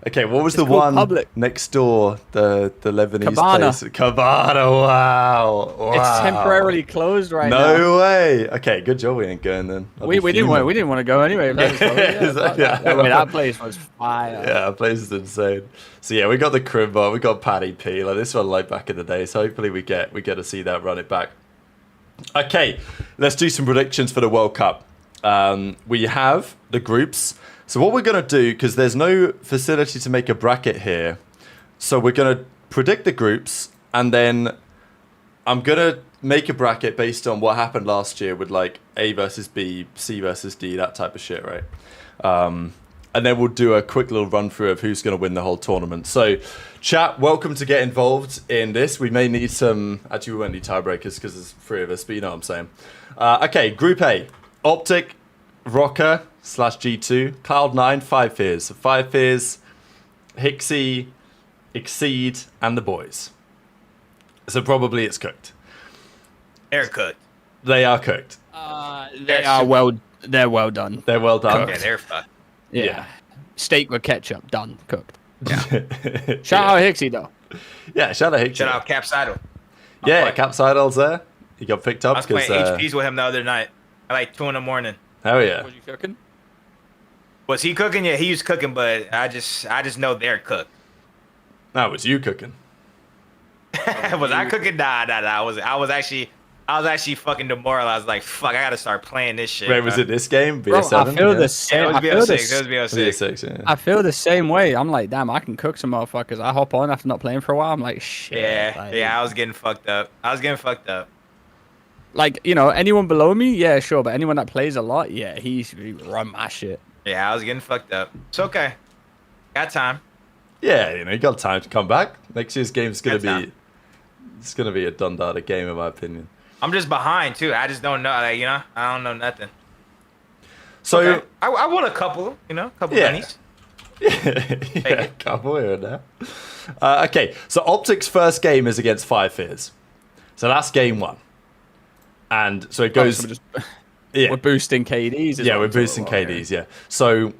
Okay, what was the called one Public. next door? The Lebanese Cabana. place. Cabana, wow. It's temporarily closed right now. No way. Okay, good job we ain't going then. I'd We be didn't want fuming. to go anyway. That place was fire. Yeah, that place is insane. So yeah, we got the Crimbar, we got Paddy P. Like this one, like back in the day. So hopefully we get to see that run it back. Okay, let's do some predictions for the World Cup. We have the groups. So what we're gonna do, because there's no facility to make a bracket here, so we're gonna predict the groups, and then I'm gonna make a bracket based on what happened last year with like A versus B, C versus D, that type of shit, right? And then we'll do a quick little run through of who's going to win the whole tournament. So, chat, welcome to get involved in this. We may need some... Actually, we won't need tiebreakers because there's 3 of us, but you know what I'm saying. Okay, Group A. OpTic, Rocker / G2, Cloud9, 5 Fears. So 5 Fears, Hixie, Exceed, and the boys. So probably it's cooked. they're cooked. They are cooked. They're well done. They're well done. Yeah, they're fucked. Yeah. Steak with ketchup, done, cooked. Yeah. Shout out Hixie though. Yeah, shout out Hixie. Shout out Cap Seidel. Yeah, Cap Seidel's there. He got picked I up was playing because... HPs with him the other night at like 2 in the morning. Hell yeah. Was you cooking? Was he cooking? Yeah, he was cooking, but I just know they're cooked. No, it was you cooking. Was I cooking? Nah. I was actually fucking demoralized. Like, fuck, I gotta start playing this shit. Wait, was bro. it this game? Bro, BS7? I feel the Yeah, same. it was I feel the BO6. It was BO6. BS6, yeah. I feel the same way. I'm like, damn, I can cook some motherfuckers. I hop on after not playing for a while. I'm like, shit. Yeah, I was getting fucked up. Like, you know, anyone below me, yeah, sure. But anyone that plays a lot, yeah, he run my shit. Yeah, I was getting fucked up. It's okay. Got time. Yeah, you know, you got time to come back. Next year's game's going to Got be time. It's gonna be a done-data game, in my opinion. I'm just behind too. I just don't know. Like, you know, I don't know nothing. So okay. I won a couple. You know, a couple pennies. Yeah, couple here and there. Okay, so OpTic's first game is against FaZe. So that's game 1. And so it goes... We're boosting KDs. Yeah, we're boosting KDs, yeah. So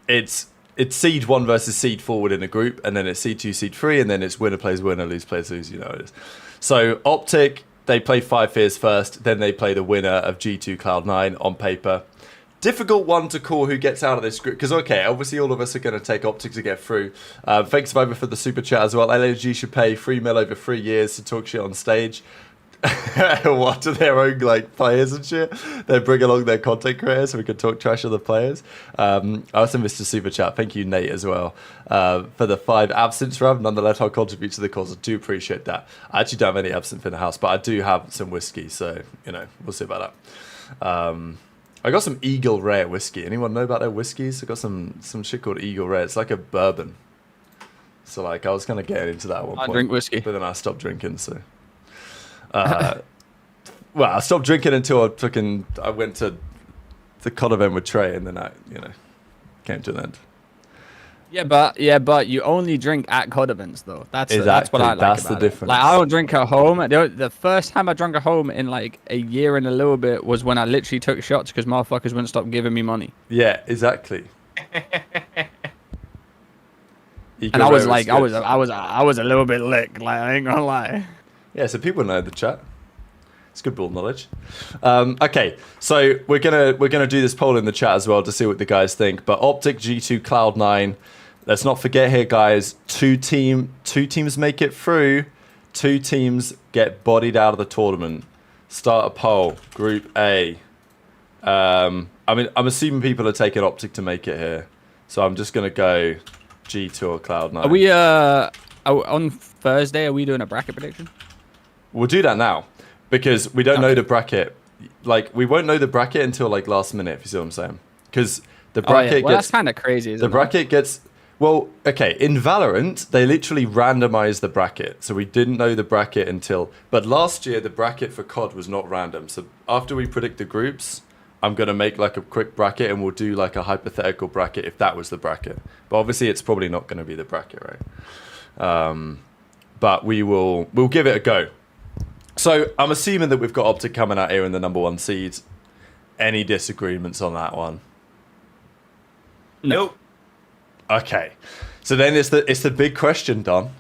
it's seed 1 versus seed 4 within a group, and then it's seed 2, seed 3, and then it's winner plays winner, lose plays lose, you know it is. So OpTic, they play FaZe first, then they play the winner of G2 Cloud9 on paper. Difficult one to call who gets out of this group, because, okay, obviously all of us are going to take OpTic to get through. Thanks, Viber, for the super chat as well. LAG should pay 3 mil over 3 years to talk shit on stage. What, to their own like players and shit? They bring along their content creators so we can talk trash on the players. Also, Mr. Super Chat, thank you, Nate, as well, for the 5 absinthe rub. Nonetheless, I'll contribute to the cause. I do appreciate that. I actually don't have any absinthe in the house, but I do have some whiskey, so you know, we'll see about that. I got some Eagle Rare whiskey. Anyone know about their whiskeys? I got some shit called Eagle Rare. It's like a bourbon. So like I was gonna get into that at one point. I drink whiskey, but then I stopped drinking. So, well, I stopped drinking until I went to the COD event with Trey, and then I, you know, came to an end. Yeah, but you only drink at COD events, though. That's what I like. That's about the difference. Like, I don't drink at home. The first time I drank at home in like a year and a little bit was when I literally took shots because motherfuckers wouldn't stop giving me money. Yeah, exactly. And I was like, I was a little bit licked. Like, I ain't gonna lie. Yeah, so people know the chat. It's good ball knowledge. Okay, so we're gonna do this poll in the chat as well to see what the guys think. But OpTic, G2, Cloud9. Let's not forget here, guys. Two teams make it through. 2 teams get bodied out of the tournament. Start a poll. Group A. I mean, I'm assuming people are taking OpTic to make it here, so I'm just gonna go G2 or Cloud9. Are we on Thursday? Are we doing a bracket prediction? We'll do that now. Because we don't know the bracket. Like, we won't know the bracket until, like, last minute, if you see what I'm saying. Because the bracket well, that's kind of crazy, isn't it? The bracket gets... Well, okay, in Valorant, they literally randomized the bracket. So we didn't know the bracket until... But last year, the bracket for COD was not random. So after we predict the groups, I'm going to make, like, a quick bracket, and we'll do, like, a hypothetical bracket if that was the bracket. But obviously, it's probably not going to be the bracket, right? But we'll give it a go. So I'm assuming that we've got OpTic coming out here in the number 1 seed. Any disagreements on that one? Nope. Okay. So then it's the big question, Don.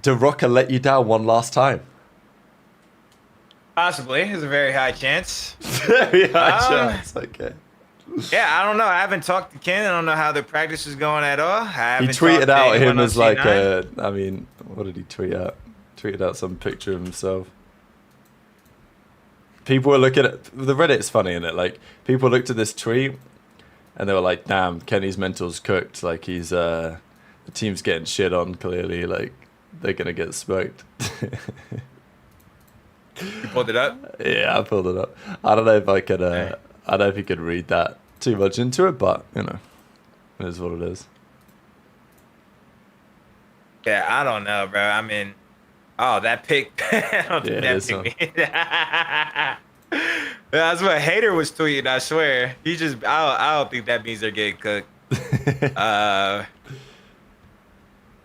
Do Rocker let you down one last time? Possibly. There's a very high chance. Very high chance. Okay. Yeah, I don't know. I haven't talked to Ken. I don't know how the practice is going at all. He tweeted out him as like I mean, what did he tweet out? Tweeted out some picture of himself. People were looking at the Reddit's funny, isn't it? Like, people looked at this tweet and they were like, "Damn, Kenny's mental's cooked. Like, he's the team's getting shit on. Clearly, like, they're gonna get smoked." You pulled it up? Yeah, I pulled it up. I don't know if I could. I don't know if you could read that too much into it, but you know, it is what it is. Yeah, I don't know, bro. I mean. Oh, that pick. I don't think that picked me. That's what Hater was tweeting, I swear. I don't think that means they're getting cooked.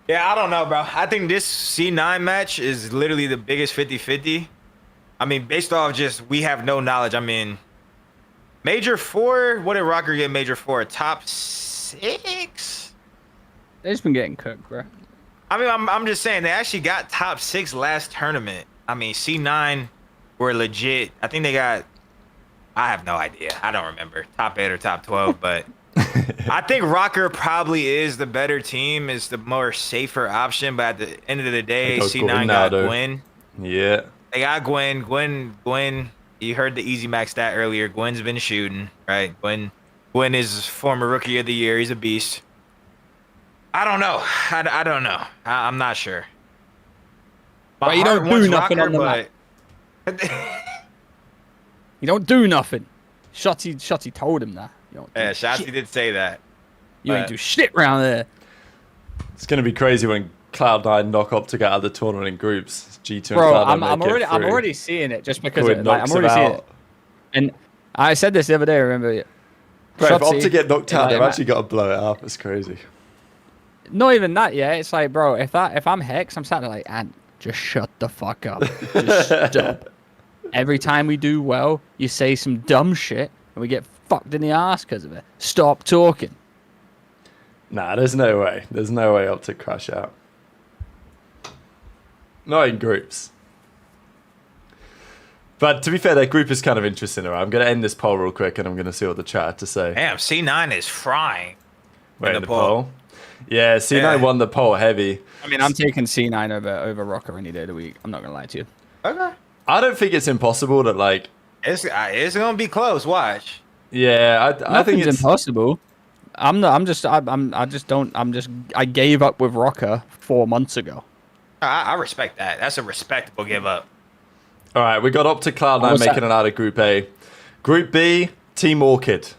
Yeah, I don't know, bro. I think this C9 match is literally the biggest 50-50. I mean, based off just, we have no knowledge. I mean, Major 4, what did Rocker get Major 4? Top 6? They've just been getting cooked, bro. I mean, I'm just saying, they actually got top 6 last tournament. I mean, C9 were legit. I think they got, I have no idea. I don't remember. Top 8 or top 12, but I think Rocker probably is the better team, is the more safer option. But at the end of the day, C9 got Gwen. Yeah. They got Gwen. Gwen, you heard the Easy Max stat earlier. Gwen's been shooting, right? Gwen is former Rookie of the Year. He's a beast. I don't know. I don't know. I'm not sure. But you don't do nothing on the map. You don't do nothing. Shotty told him that. Yeah, Shotty did say that. You ain't do shit around there. It's going to be crazy when Cloud9 knock OpTic out of the tournament in groups. G2 and Bro, Cloud9 I'm already seeing it just because Good, I'm knocks already him seeing out. it. And I said this the other day. Remember? Bro, if Shotzi, OpTic get knocked out, like, they've actually got to blow it up. It's crazy. Not even that, yeah. It's like, bro, if I'm Hex, I'm sat there like, and just shut the fuck up. Just stop. Every time we do well, you say some dumb shit, and we get fucked in the ass because of it. Stop talking. Nah, there's no way. There's no way OpTic crash out. Not in groups. But to be fair, their group is kind of interesting. Right? I'm going to end this poll real quick, and I'm going to see what the chat had to say. Damn, C9 is frying. Wait, the poll? Yeah, C9 won the poll heavy. I mean, I'm taking C9 over Rocker any day of the week. I'm not gonna lie to you. Okay. I don't think it's impossible that, like... It's gonna be close. Watch. Yeah, I think it's impossible. I gave up with Rocker 4 months ago. I respect that. That's a respectable give up. All right, we got OpTic Cloud9 What's making that? it out of Group A. Group B, Team Orchid.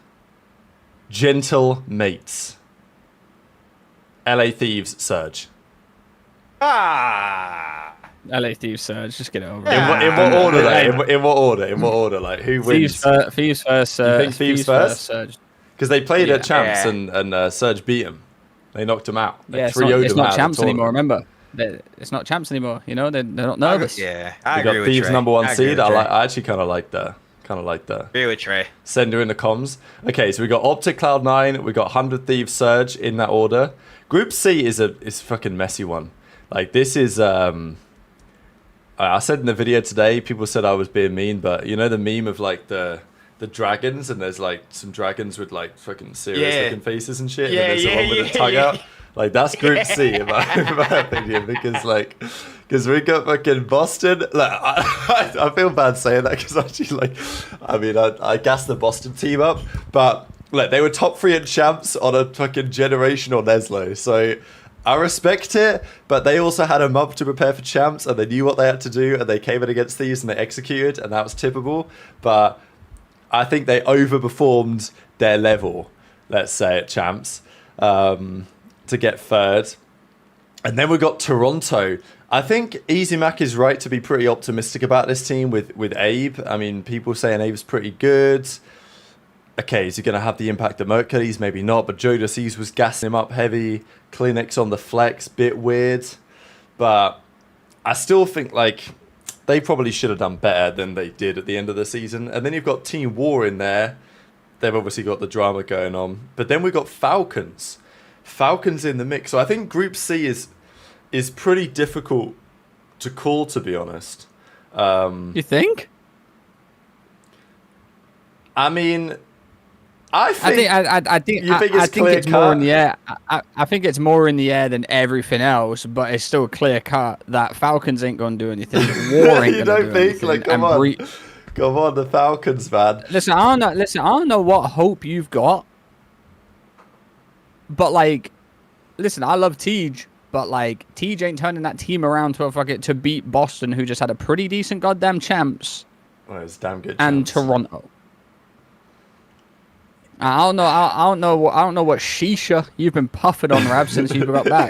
Gentlemates. LA Thieves, Surge. Ah. LA Thieves Surge, just get it over. Yeah. it. In what order, though? In what order? In what order? Like, who wins? Thieves first. You think Thieves first? Surge. Because they played at Champs Yeah. and Surge beat them. They knocked them out. They Yeah, it's 3-0'd it's them out not of Champs the anymore. tournament. Remember, it's not Champs anymore. You know, they're not nervous. Yeah, I We agree got with Thieves Trey. number 1 I agree seed. with Trey. I actually kind of like that. Agree with Trey. Send her in the comms. Okay, so we got OpTic Cloud9, we got 100 Thieves Surge in that order. Group C is a fucking messy one. Like, this is I said in the video today, people said I was being mean, but you know the meme of like the dragons, and there's like some dragons with like fucking serious looking faces and shit, and then there's the one with a tongue out. Like, that's Group C in my opinion, because we got fucking Boston. Like, I feel bad saying that because actually, like, I mean, I gassed the Boston team up, but look, they were top 3 in Champs on a fucking generational Neslo, so I respect it, but they also had a month to prepare for Champs, and they knew what they had to do, and they came in against Thieves, and they executed, and that was tippable. But I think they overperformed their level, let's say, at Champs, to get third. And then we got Toronto. I think Easy Mac is right to be pretty optimistic about this team with Abe. I mean, people saying Abe's pretty good. Okay, is he going to have the impact of Mercury's? Maybe not, but Joe DeCease was gassing him up heavy. Kleenex on the flex, bit weird. But I still think, like, they probably should have done better than they did at the end of the season. And then you've got Team War in there. They've obviously got the drama going on. But then we've got Falcons. Falcons in the mix. So I think Group C is pretty difficult to call, to be honest. You think? I mean... I think it's more in the air. I think it's more in the air than everything else, but it's still clear cut that Falcons ain't gonna do anything. War ain't you gonna don't do think? anything. Like, come on, the Falcons, man. Listen, I don't know what hope you've got, but like, listen, I love Tej, but like, Tej ain't turning that team around to beat Boston, who just had a pretty decent goddamn Champs, Well, it's damn good. and Champs. Toronto. I don't know what shisha you've been puffing on, Rab, since you got back.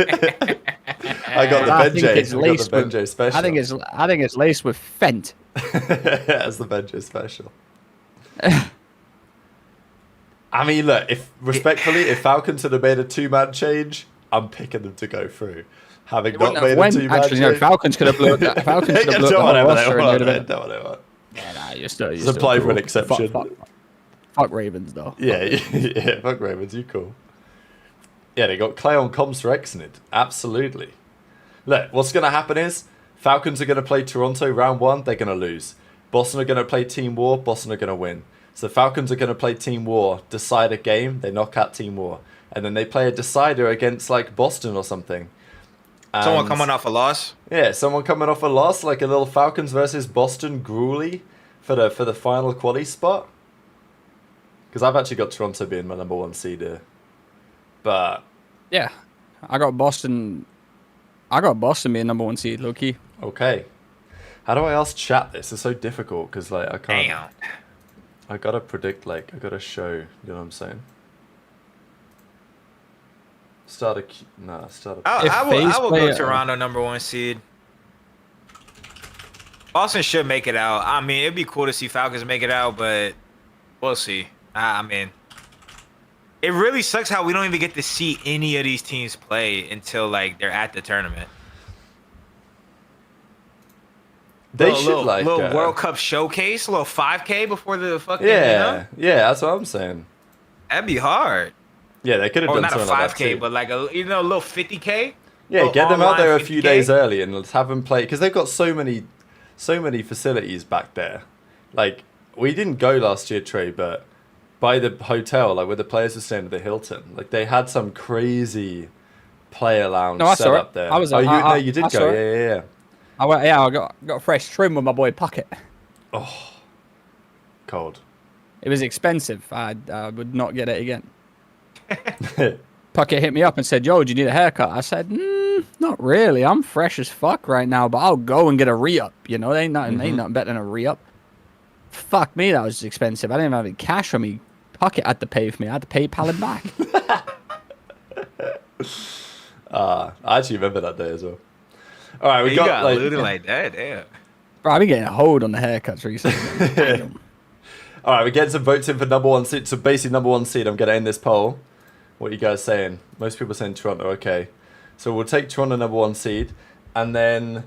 I got the Benjay special. I think it's laced with Fent. That's the Benjay special. I mean, look, if Falcons had made a 2-man change, I'm picking them to go through. Having not made a 2-man change. No, Falcons could have blew the whole roster and they'd have been. Nah, You're still apply for an cool. exception. Fuck Ravens, though. Yeah, fuck Ravens, you cool. Yeah, they got Clay on comms for excellent. Absolutely. Look, what's going to happen is Falcons are going to play Toronto round 1, they're going to lose. Boston are going to play Team War, Boston are going to win. So Falcons are going to play Team War, decide a game, they knock out Team War. And then they play a decider against, like, Boston or something. And Someone coming off a loss? yeah, someone coming off a loss, like a little Falcons versus Boston gruely for the final quali spot. Because I've actually got Toronto being my number 1 seed here. But Yeah, I got Boston being number 1 seed, low key. okay, how do I ask chat this? It's so difficult because like I can't. Damn. I gotta predict, like I gotta show. You know what I'm saying? No, start If I FaZe will play, go Toronto #1 seed. Boston should make it out. I mean, it'd be cool to see Falcons make it out, but we'll see. I mean, it really sucks how we don't even get to see any of these teams play until like they're at the tournament. They should like little World Cup showcase, a little 5K before the fucking yeah, that's what I'm saying. That'd be hard. Yeah, they could have Or done not a something like that 5K, too. but like a little 50K. Yeah, get them out there a few 50K. days early and let's have them play because they've got so many facilities back there. Like we didn't go last year, Trey, but by the hotel, like where the players were staying at the Hilton, like they had some crazy player lounge No, I set saw up it. there. I was. Oh, you I did saw go. it. Yeah. I went. Yeah, I got a fresh trim with my boy Pocket. Oh, cold. It was expensive. I would not get it again. Pocket hit me up and said, "Yo, do you need a haircut?" I said, "Not really. I'm fresh as fuck right now, but I'll go and get a re-up. You know, ain't nothing better than a re-up." Fuck me, that was expensive. I didn't even have any cash on me. Pocket had to pay for me. I had to PayPal him back. I actually remember that day as well. All right, we You got like, looted like that, damn. Bro, I've been getting a hold on the haircuts recently. Damn. all right, we get some votes in for #1 seed. So basically, #1 seed. I'm gonna end this poll. What are you guys saying? Most people are saying Toronto. Okay, so we'll take Toronto #1 seed, and then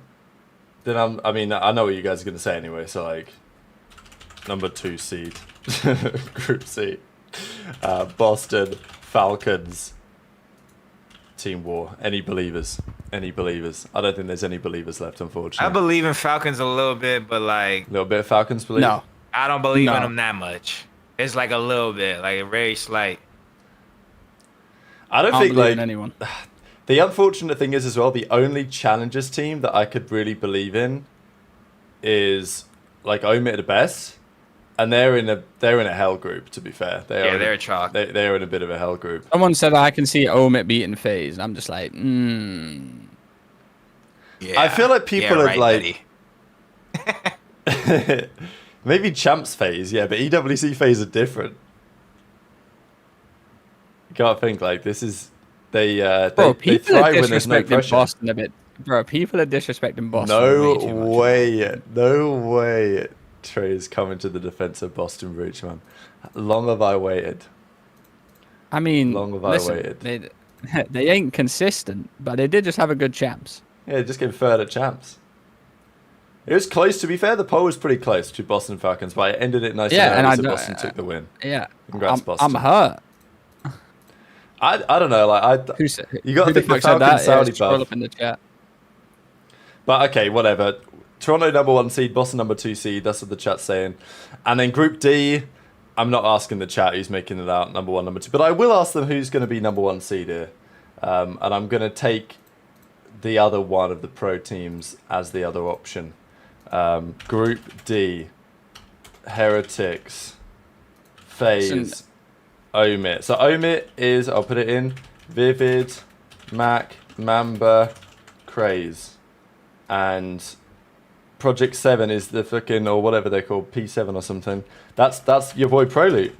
I mean, I know what you guys are gonna say anyway. So like, #2 seed, Group C, Boston Falcons. Team War. Any believers? Any believers? I don't think there's any believers left, unfortunately. I believe in Falcons a little bit, but like A little bit of Falcons believe? No. I don't believe No. in them that much. It's like a little bit, like very slight. I don't I don't think believe in like anyone. the unfortunate thing is as well, the only challengers team that I could really believe in is like OMIT at the best. And they're in a hell group, to be fair. They're chalk. They're in a bit of a hell group. Someone said I can see Omit beating FaZe, and I'm just like, Yeah. I feel like people yeah, are right, like maybe Champs phase, yeah, but EWC phase are different. You gotta think like this is they bro, they people are thrive when there's no disrespecting pressure. Boston a bit. Bro, people are disrespecting Boston. No way too much. way, no way. Trey's coming to the defense of Boston Breach, man. Long have I waited. I mean, Long have I listen, waited. they ain't consistent, but they did just have a good champs. Yeah, just getting third at Champs. It was close, to be fair. The poll was pretty close to Boston Falcons, but I ended it nice Yeah, and and early, so I Boston took the win. Yeah, Congrats, I'm Boston. hurt. I don't know, like you got to think the Falcons Saudi Scroll buff. up in the chat. But okay, whatever. Toronto #1 seed, Boston #2 seed. That's what the chat's saying. And then Group D, I'm not asking the chat who's making it out #1, #2, but I will ask them who's going to be #1 seed here. And I'm going to take the other one of the pro teams as the other option. Group D, Heretics, FaZe, Omit. So Omit is, I'll put it in, Vivid, Mac, Mamba, Craze. And Project 7 is the fucking, or whatever they're called, P7 or something. That's your boy Prolute.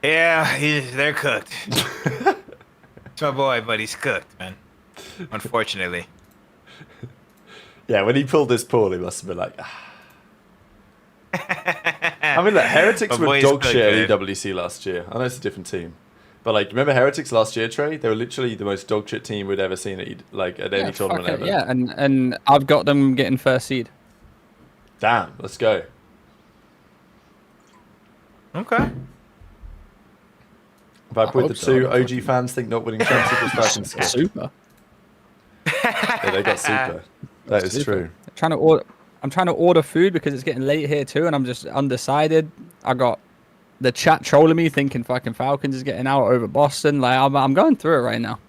Yeah, they're cooked. It's my boy, but he's cooked, man. Unfortunately. Yeah, when he pulled this pool, he must have been like, ah. I mean, look, Heretics My were boy's dog cooked, shit at man. EWC last year. I know it's a different team. But, like, remember Heretics last year, Trey? They were literally the most dog shit team we'd ever seen at, any tournament fuck it, ever. yeah, and I've got them getting first seed. Damn, let's go. Okay. If I put hope the so, two I don't OG fans think not winning champs equals Falcons skip. Super. Yeah, they got super. That is Super. true. I'm trying to order food because it's getting late here too, and I'm just undecided. I got the chat trolling me, thinking fucking Falcons is getting out over Boston. Like I'm going through it right now.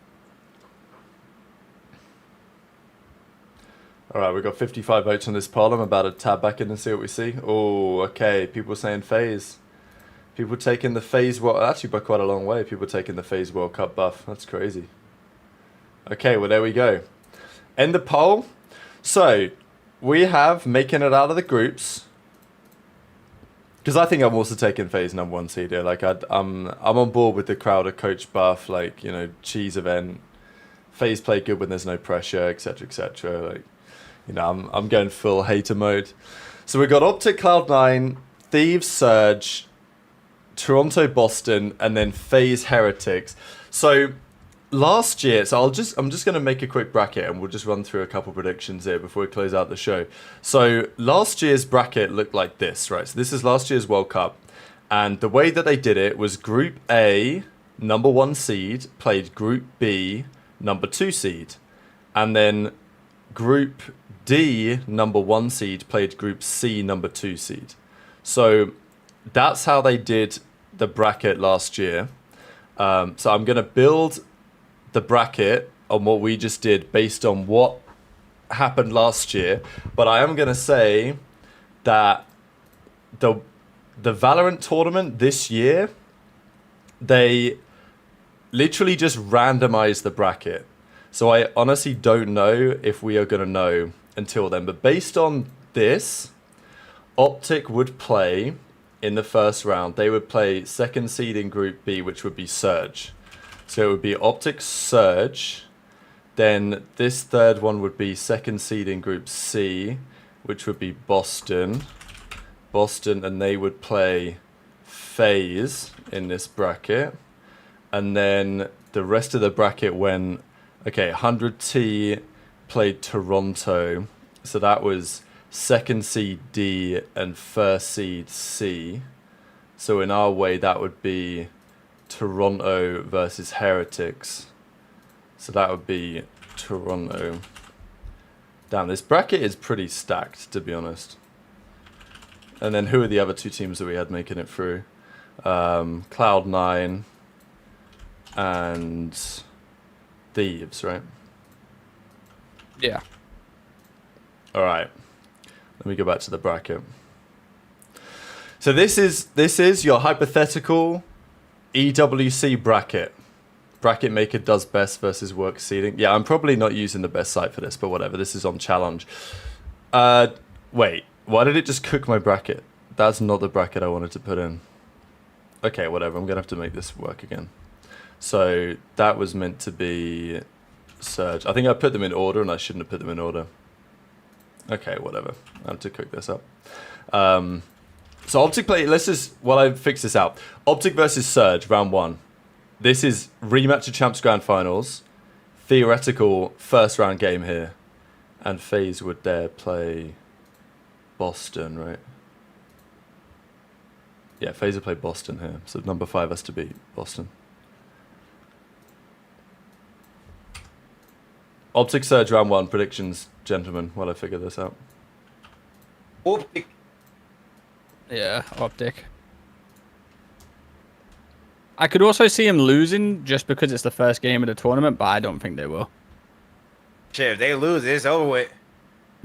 All right, we've got 55 votes on this poll. I'm about to tab back in and see what we see. Oh, okay. People saying FaZe. People taking the FaZe World... Actually, by quite a long way. People taking the FaZe World Cup buff. That's crazy. Okay, well, there we go. End the poll. So, we have making it out of the groups. Because I think I'm also taking FaZe #1 seed here. Like I'm on board with the Crowder coach buff. Like, you know, cheese event. FaZe play good when there's no pressure, etc., etc. Like, you know, I'm going full hater mode. So we've got OpTic, Cloud9, Thieves, Surge, Toronto, Boston, and then FaZe Heretics. So last year, I'm just going to make a quick bracket and we'll just run through a couple predictions here before we close out the show. So last year's bracket looked like this, right? So this is last year's World Cup. And the way that they did it was Group A, #1 seed, played Group B, #2 seed. And then Group D, #1 seed, played Group C, #2 seed. So that's how they did the bracket last year. So I'm going to build the bracket on what we just did based on what happened last year. But I am going to say that the Valorant tournament this year, they literally just randomized the bracket. So I honestly don't know if we are going to know until then. But based on this, OpTic would play in the first round. They would play second seed in Group B, which would be Surge. So it would be OpTic, Surge. Then this third one would be second seed in Group C, which would be Boston. And they would play FaZe in this bracket. And then the rest of the bracket went, okay, 100T played Toronto. So that was second seed D and first seed C. So in our way, that would be Toronto versus Heretics. So that would be Toronto. Damn, this bracket is pretty stacked, to be honest. And then who are the other two teams that we had making it through? Cloud9 and Thieves, right? Yeah. All right. Let me go back to the bracket. So this is your hypothetical EWC bracket. Bracket maker does best versus work seeding. Yeah, I'm probably not using the best site for this, but whatever. This is on challenge. Wait, why did it just cook my bracket? That's not the bracket I wanted to put in. Okay, whatever. I'm gonna have to make this work again. So that was meant to be Surge. I think I put them in order and I shouldn't have put them in order. Okay, whatever. I have to cook this up. So OpTic play, let's just, while I fix this out. OpTic versus Surge, round 1. This is rematch of Champs Grand Finals. Theoretical first round game here. And FaZe would there play Boston, right? Yeah, FaZe would play Boston here. So number 5 has to be Boston. OpTic Surge round 1, predictions, gentlemen, while I figure this out. OpTic. Yeah, OpTic. I could also see him losing just because it's the first game of the tournament, but I don't think they will. Shit, if they lose, it's over with.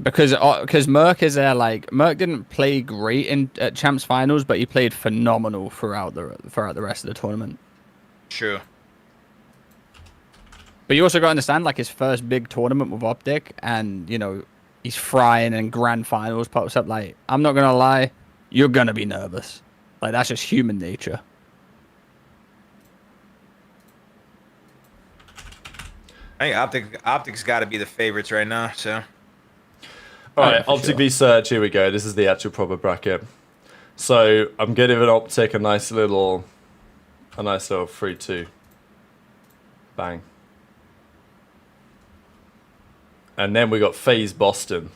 Because Merc is there. Like Merc didn't play great at Champs Finals, but he played phenomenal throughout the rest of the tournament. True. But you also got to understand, like, his first big tournament with OpTic, and, you know, he's frying and grand finals pops up. Like, I'm not going to lie, you're going to be nervous. Like, that's just human nature. I think OpTic's got to be the favorites right now, so. All right, for OpTic sure. v Surge, here we go. This is the actual proper bracket. So I'm giving OpTic a nice little 3-2. Bang. And then we got FaZe Boston.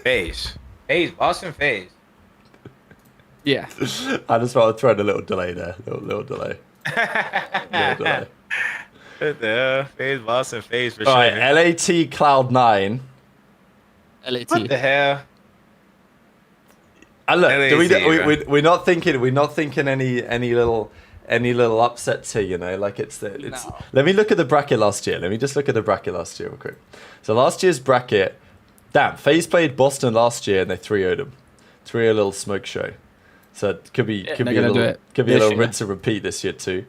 FaZe, Boston FaZe. Yeah. I just want to throw in a little delay there. Little delay. Little delay. What the hell? FaZe, Boston FaZe for All sure. right, LAT Cloud9. LAT. What the hell? And look, LAT, we're not thinking any little upsets here, you know, like it's. No. Let me look at the bracket last year. Let me just look at the bracket last year real quick. So last year's bracket, damn, FaZe played Boston last year and they 3-0'd them. 3-0 little smoke show. So it could be a little rinse and repeat this year too.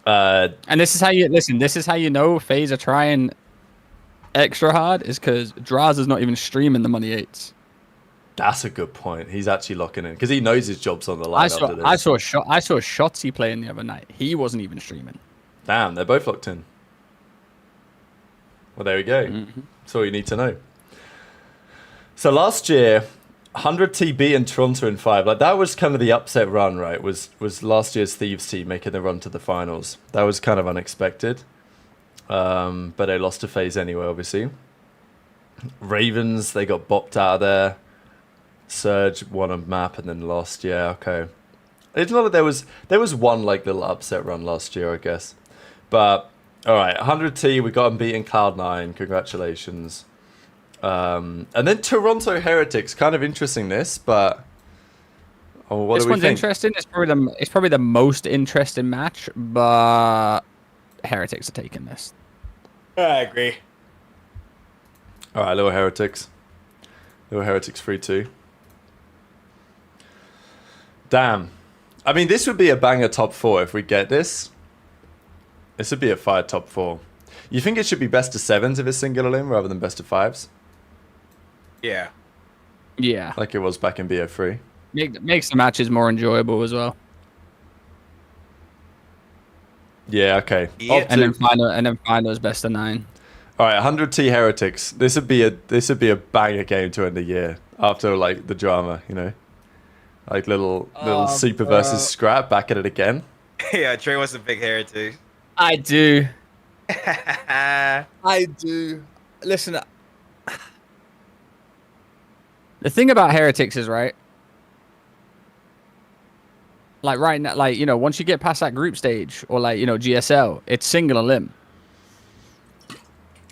And this is how you listen. This is how you know FaZe are trying extra hard is because Draz is not even streaming the Money 8s. That's a good point. He's actually locking in because he knows his job's on the line. I saw Shotzi playing the other night. He wasn't even streaming. Damn, they're both locked in. Well, there we go. Mm-hmm. That's all you need to know. So last year, 100 TB in Toronto in 5. Like that was kind of the upset run, right? Was last year's Thieves team making the run to the finals. That was kind of unexpected. But they lost to FaZe anyway, obviously. Ravens, they got bopped out of there. Surge won a map and then lost. Yeah, okay. It's not that there was one like little upset run last year, I guess. But all right, 100T, we got them beating Cloud9. Congratulations. And then Toronto Heretics, kind of interesting this, but what this do we one's think? interesting. It's probably the most interesting match, but Heretics are taking this. I agree. All right, little Heretics. Little Heretics 3-2. Damn. I mean, this would be a banger top 4 if we get this. This would be a fire top 4. You think it should be best of 7s if it's single elim rather than best of 5s? Yeah. Yeah, Like it was back in BO3. makes the matches more enjoyable as well. Yeah, okay. Yeah. And then finals best of 9. All right, 100T Heretics. This would be a banger game to end the year after like the drama, you know, like little super versus scrap. Back at it again. Yeah, Trey wants a big heretic. I do. I do. Listen, the thing about Heretics is, right, like right now, like, you know, once you get past that group stage or like, you know, GSL, it's single elim.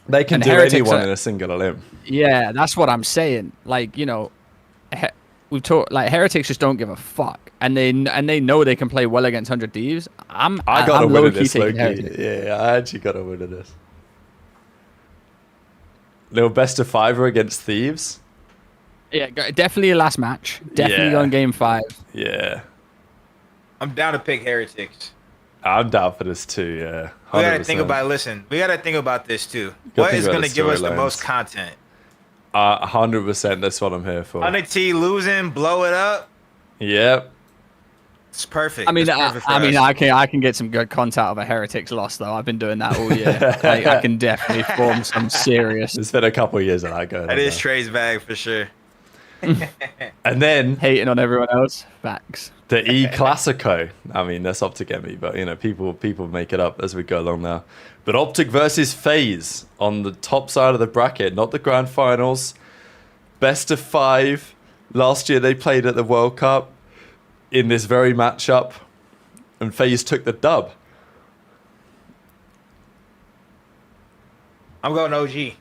They can And do Heretics anyone are- in a single elim. Yeah, that's what I'm saying. Like, you know, we've talked like Heretics just don't give a fuck, and they know they can play well against 100 Thieves. I got to I'm win low-key this, taking Loki. Heretics. Yeah, I actually got to win this. Little best of 5er against Thieves. Yeah, definitely a last match. Definitely Yeah. on game 5. Yeah, I'm down to pick heretics. I'm down for this too. Yeah, 100%. We gotta think about. Listen, we gotta think about this too. Gotta What think is about gonna the give us the storylines. most content? 100%. That's what I'm here for. 100T losing, blow it up. Yep. It's perfect. I mean, It's perfect for I mean, us. I can get some good content of a Heretics loss though. I've been doing that all year. I can definitely form some serious It's been a couple of years of that going That on is now. Trey's bag for sure. And then hating on everyone else. Facts. the E Classico. I mean, that's OpTic Gaming, but you know, people make it up as we go along now. But OpTic versus FaZe on the top side of the bracket, not the grand finals. Best of 5. Last year they played at the World Cup in this very matchup, and FaZe took the dub. I'm going OG.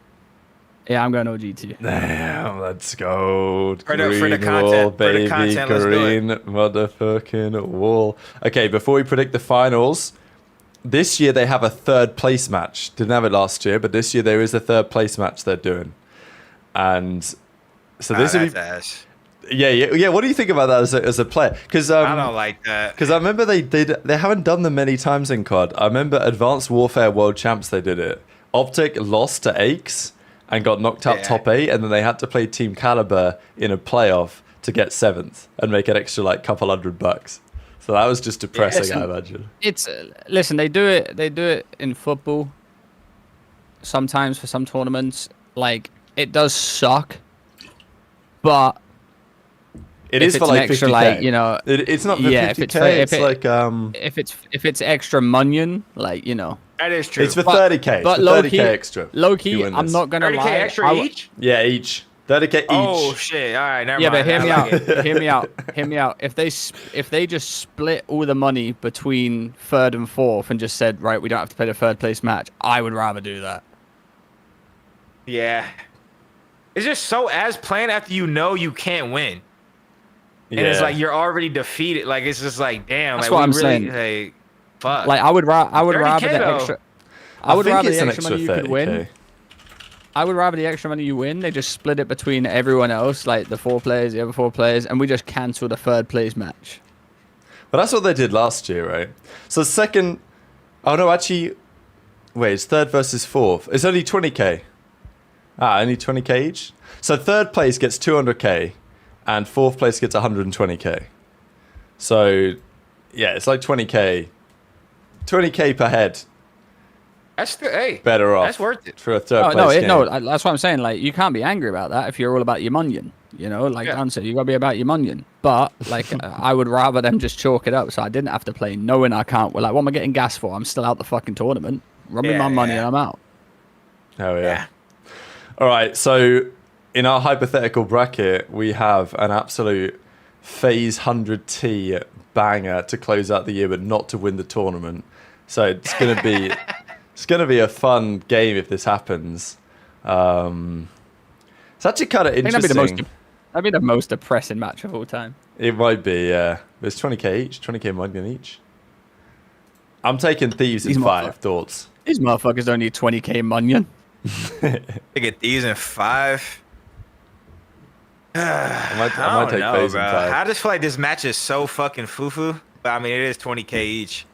Yeah, I'm going OG too. Damn, let's go. For the Green content, wall, for the baby. content, let's do it. Green motherfucking wall. Okay, before we predict the finals, this year they have a third place match. Didn't have it last year, but this year there is a third place match they're doing. And so this would That's be... ass. Yeah. What do you think about that as a player? Because I don't like that. Because I remember they haven't done them many times in COD. I remember Advanced Warfare World Champs, they did it. OpTic lost to Aches and got knocked out Yeah. top 8, and then they had to play Team Caliber in a playoff to get 7th and make an extra like couple $100. So that was just depressing, I imagine. It's listen, they do it in football sometimes for some tournaments. Like, it does suck, but It if is for it's an like 50K. extra, like, you know, It's not for yeah, 50K, if it's like if it's extra munion, like, you know, That is true. it's for but- 30K. but It's for low 30K key- extra. low You key, win I'm this. not gonna 30K lie. extra each? Yeah, each. 30K each. Oh shit! All right, never Yeah, mind. but hear me I out. like it. Hear me out. If they just split all the money between 3rd and 4th and just said, right, we don't have to play the 3rd place match, I would rather do that. Yeah, it's just so as playing after you know you can't win, and it's Yeah. like you're already defeated. Like it's just like damn. That's like, what we I'm really, saying. Like, fuck. Like, I would rather 30K the though. extra. I would think rather it's the an extra money you could 30K. win. I would rather the extra money you win. They just split it between everyone else, like the 4 players, the other 4 players, and we just cancel the 3rd place match. But that's what they did last year, right? So second... Oh, no, actually... Wait, it's 3rd versus 4th. It's only 20K. Only 20k each. So third place gets 200k, and fourth place gets 120k. So, yeah, it's like 20k. 20k per head. That's the hey. Better off. That's worth it. For a third place game. No, that's what I'm saying. Like, you can't be angry about that if you're all about your munion. You know, like Dan said, you got to be about your munion. But, like, I would rather them just chalk it up so I didn't have to play knowing I can't. Well, like, what am I getting gas for? I'm still out the fucking tournament. Run me my money and I'm out. Oh, yeah. All right, so in our hypothetical bracket, we have an absolute FaZe 100T banger to close out the year, but not to win the tournament. So it's going to be... It's going to be a fun game if this happens. It's actually kind of interesting. That'd be the most depressing match of all time. It might be, yeah. It's 20k each, 20k Mungan each. I'm taking Thieves in 5. Thoughts? These motherfuckers don't need 20k Mungan. They get Thieves in 5. I might take FaZe in 5. I just feel like this match is so fucking foo-foo. But I mean, it is 20k each.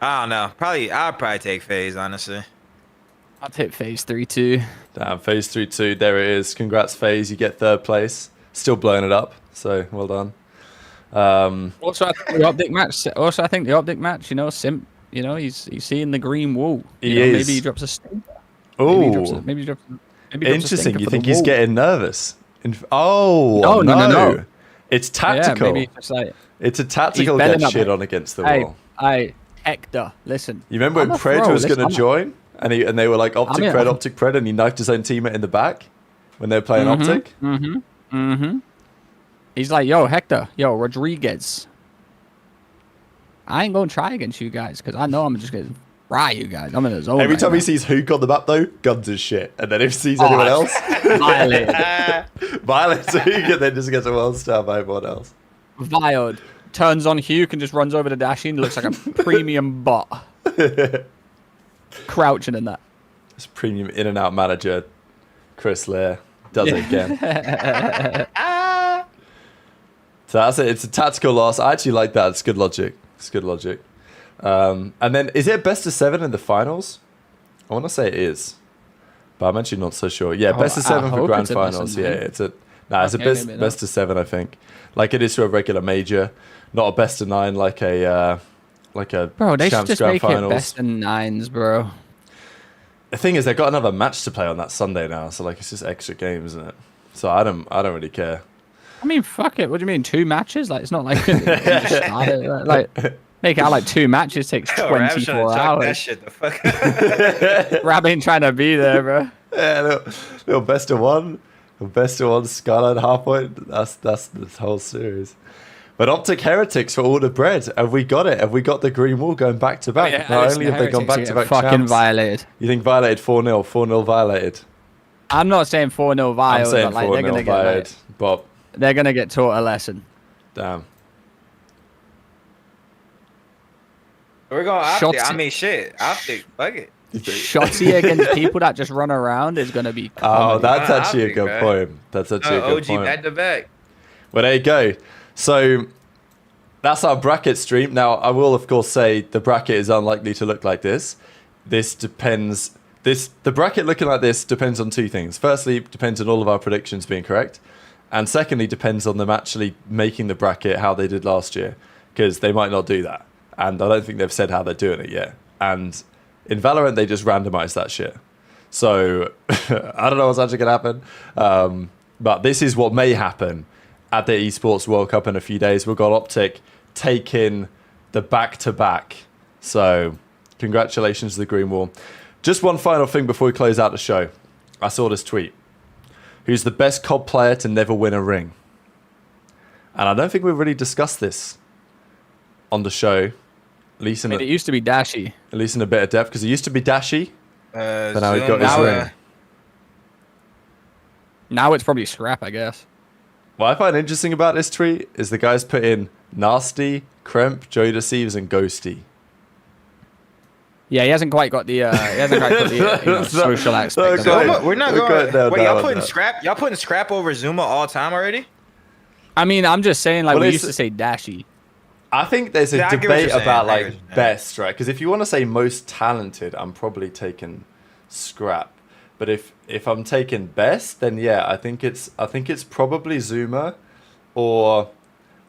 I don't know. I'll probably take FaZe, honestly. I'll take FaZe 3-2. Damn, FaZe 3-2. There it is. Congrats, FaZe. You get third place. Still blowing it up. So, well done. Also, I think the OpTic match, you know, Simp, you know, he's seeing the green wall. He is. Maybe he drops a stinker. Oh. Maybe he drops Interesting. You think he's wall. getting nervous? No. It's tactical. Yeah, maybe it's like... It's a tactical get shit on against the wall. Hector, listen. You remember when Pred was going to join, and they were like OpTic Pred, and he knifed his own teammate in the back when they were playing OpTic? He's like, yo, Hector, yo, Rodriguez. I ain't going to try against you guys, because I know I'm just going to fry you guys. I'm in the zone. Every time he sees Hook on the map, though, guns his shit. And then if he sees anyone else, violates Hook, and then just gets a world star by everyone else. Violed. Turns on Hugh and just runs over to Dashing. Looks like a premium bot. Crouching in that. This premium in and out manager, Chris Lear, does it again. So that's it. It's a tactical loss. I actually like that. It's good logic. And then, is it best of 7 in the finals? I want to say it is, but I'm actually not so sure. Yeah, best of 7 for grand finals. Yeah, it's a best of 7, I think. Like it is to a regular major, not a best of 9 like a bro. They should champs just grand make finals. it best of 9s, bro. The thing is, they've got another match to play on that Sunday now, so like it's just extra games, isn't it? So I don't really care. I mean, fuck it. What do you mean, 2 matches? Like it's not like like make it out like 2 matches takes 24 hours. That shit the fuck. Rab ain't trying to be there, bro. Yeah, little best of 1. Best of 1 Skyline half point. That's the whole series. But OpTic Heretics for all the bread. Have we got it? Have we got the green wall going back to back? Yeah, Not only have they gone back to back fucking champs, violated. You think violated 4-0? 4-0 violated. I'm not saying 4-0 violated. I'm saying but like, 4-0 violated. But they're gonna get taught a lesson. Damn. We're going OpTic. Shots- I mean, shit. OpTic. Fuck it. Shotzi against people that just run around is gonna be. Oh, that's Nah, actually a OpTic, good right? point. That's actually a good OG point. back to back. Well, there you go. So that's our bracket stream. Now, I will, of course, say the bracket is unlikely to look like this. The bracket looking like this depends on 2 things. Firstly, it depends on all of our predictions being correct. And secondly, depends on them actually making the bracket how they did last year. Because they might not do that. And I don't think they've said how they're doing it yet. And in Valorant, they just randomized that shit. So I don't know what's actually going to happen. But this is what may happen at the Esports World Cup in a few days. We've got OpTic taking the back-to-back. So congratulations to the Green Wall. Just one final thing before we close out the show. I saw this tweet. Who's the best COD player to never win a ring? And I don't think we've really discussed this on the show. At least It used to be Dashy. At least in a bit of depth, because it used to be Dashy, but now he got his ring. Now it's probably Scrap, I guess. What I find interesting about this tweet is the guys put in Nasty, Kremp, Joey Deceives, and Ghosty. Yeah, he hasn't quite got the social aspect. of it. We're not going. Wait, y'all putting Scrap? Y'all putting Scrap over Zuma all time already? I mean, I'm just saying, like, Well, we it's- used to say Dashy. I think there's a Yeah, I get what debate you're saying. about I get what like you're saying. best, right? Because if you want to say most talented, I'm probably taking Scrap. But if I'm taking best, then yeah, I think it's probably Zuma, or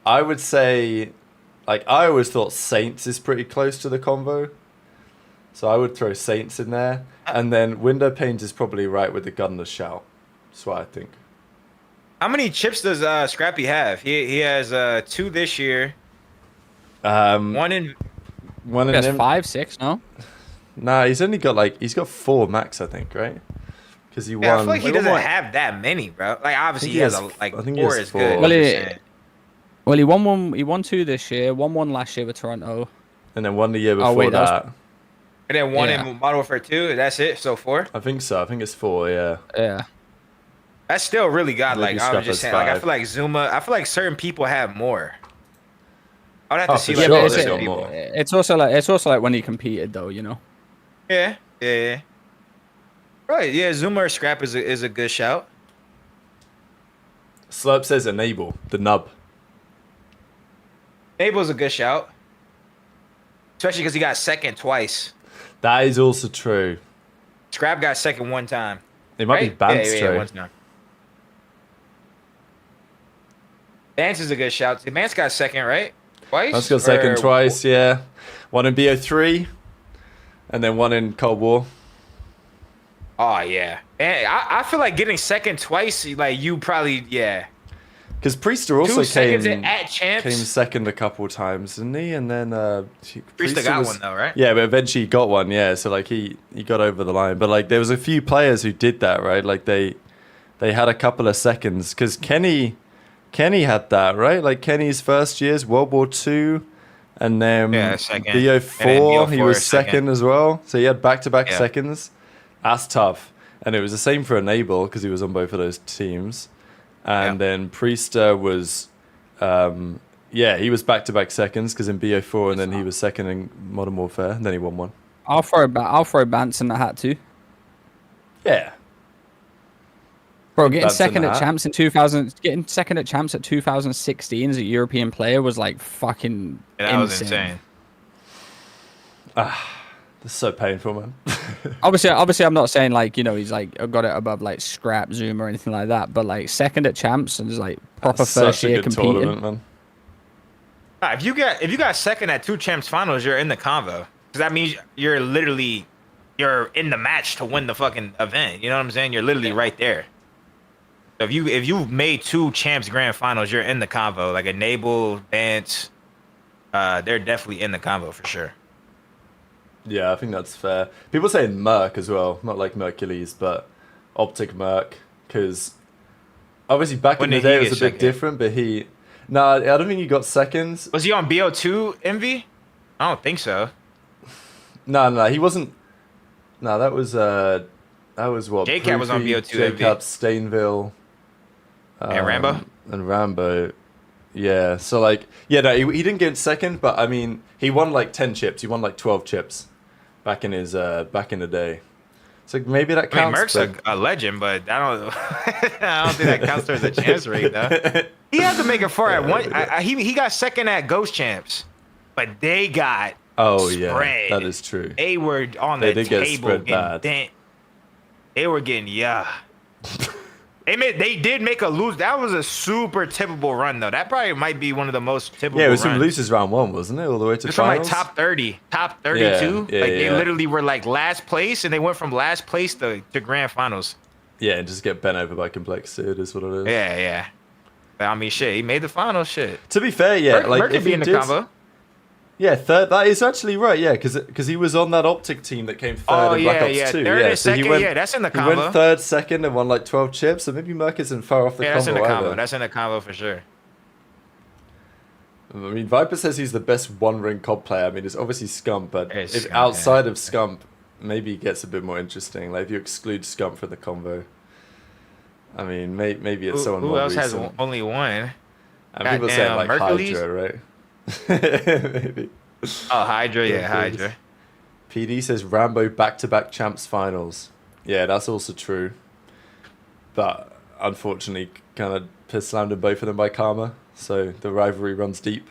I would say, like, I always thought Saints is pretty close to the combo, so I would throw Saints in there, and then Window Panes is probably right with the Gunner's Shout. That's what I think. How many chips does Scrappy have? He has 2 this year. One in. He has 5, 6, no? Nah, he's got 4 max, I think, right? Because he won. I feel like he doesn't have that many, bro. Like obviously he has I think 4 is good. Well, he won one. He won 2 this year. Won last year with Toronto. And then won the year before that. And then 1 in Modern Warfare 2. That's it. So 4. I think so. I think it's 4. Yeah. Yeah. That's still really god. Like I was just saying. Like I 5. feel like Zuma. I feel like certain people have more. I'd have to see for like sure, other it's got people. more. It's also like when he competed though, you know. Yeah. Right. Yeah. Zuma or Scrap is a good shout. Slurp says enable the nub. Abel's a good shout. Especially because he got second twice. That is also true. Scrap got second 1 time. It might be Bance yeah, true. 1 time. Bance is a good shout. Bance got second, right? Twice? Bance got second twice, yeah. 1 in BO3, and then 1 in Cold War. Oh, yeah. And I feel like getting second twice, like, you probably, yeah. Because Priester also 2 seconds came at champs. second a couple times, didn't he? And then Priester got one, though, right? Yeah, but eventually he got one, yeah. So, like, he got over the line. But, like, there was a few players who did that, right? Like, they had a couple of seconds. Because Kenny had that, right? Like, Kenny's first year's World War II. And then second. BO4, he was second second as well. So he had back-to-back Yeah. seconds. That's tough. And it was the same for Enable because he was on both of those teams. And then Priester was, he was back-to-back seconds because in BO4 and then he was second in Modern Warfare and then he won one. I'll throw Bance in the hat too. Yeah. Bro, getting Bance in second the at hat. champs at 2016 as a European player was like fucking That was insane. That's so painful, man. Obviously, I'm not saying like, you know, he's like got it above like Scrap, Zoom or anything like that, but like second at champs and just like proper That's first such a year good competing. tournament, man. If you got second at 2 champs finals, you're in the convo. Because that means you're in the match to win the fucking event. You know what I'm saying? You're literally right there. So if you've made 2 champs grand finals, you're in the convo. Like Enable, Bance, they're definitely in the convo for sure. Yeah, I think that's fair. People say Merc as well, not like Mercules, but OpTic Merc, because obviously back in the day it was a bit different, but I don't think he got seconds. Was he on BO2 Envy? I don't think so. No, he wasn't. No, that was what? JCat was on Proofy, BO2 Envy. JCat, Stainville, And Rambo? And Rambo. Yeah, so like, yeah, no, he didn't get second, but I mean, he won like 10 chips. He won like 12 chips back in the day. So maybe that counts. I mean, Merc's a legend, but I don't think that counts towards a chance rate, though. He had to make it far at one. He got second at Ghost Champs, but they got spread. That is true. They were on the did table get spread bad. They were getting They did make a lose. That was a super tippable run, though. That probably might be one of the most tippable. Yeah, it was runs. from losers round 1, wasn't it? All the way to It's from like finals. top 30, top 32. Yeah, They literally were like last place, and they went from last place to grand finals. Yeah, and just get bent over by complexity. It is what it is. Yeah. But I mean, shit, he made the finals. Shit. To be fair, yeah, Merc like could if be he in the did, combo. yeah, third. That is actually right. Yeah, because he was on that OpTic team that came third in Black Ops 2. Third Yeah, and so he second. went. Yeah, that's in the He combo. went third, second, and won like 12 chips. So maybe Merc isn't far off the Yeah, combo that's in the combo. either. That's in the combo for sure. I mean, Viper says he's the best one-ring COD player. I mean, it's obviously Scump, but It's if Scump, outside of Scump, maybe it gets a bit more interesting. Like if you exclude Scump from the combo, I mean, maybe it's someone Who more else recent. has only one? And people say like Mercules? Hydra, right? Maybe. Oh, Hydra. Yeah, Hydra. PD says Rambo back-to-back champs finals. Yeah, that's also true. But unfortunately, kind of slammed in both of them by Karma. So the rivalry runs deep.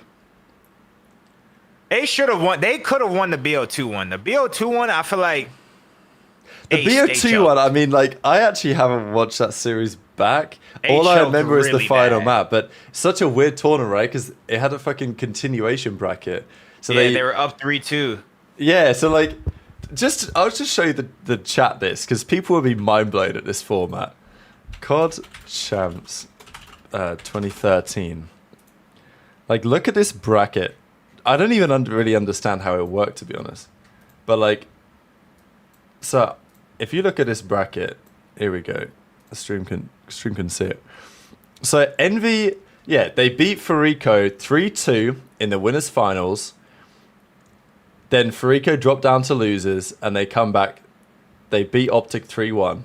They should have won. They could have won the BO2 one. The BO2 one, I feel like The BO2 one, I mean, like, I actually haven't watched that series back. All I remember is the final map, but such a weird tournament, right? Because it had a fucking continuation bracket. So they were up 3-2. Yeah, so like, I'll just show you the chat this, because people will be mind blown at this format. COD Champs 2013. Like, look at this bracket. I don't even really understand how it worked, to be honest. But like, so if you look at this bracket, here we go. The stream can see it. So Envy, yeah, they beat Farico 3-2 in the winners finals. Then Farico dropped down to losers, and they come back. They beat OpTic 3-1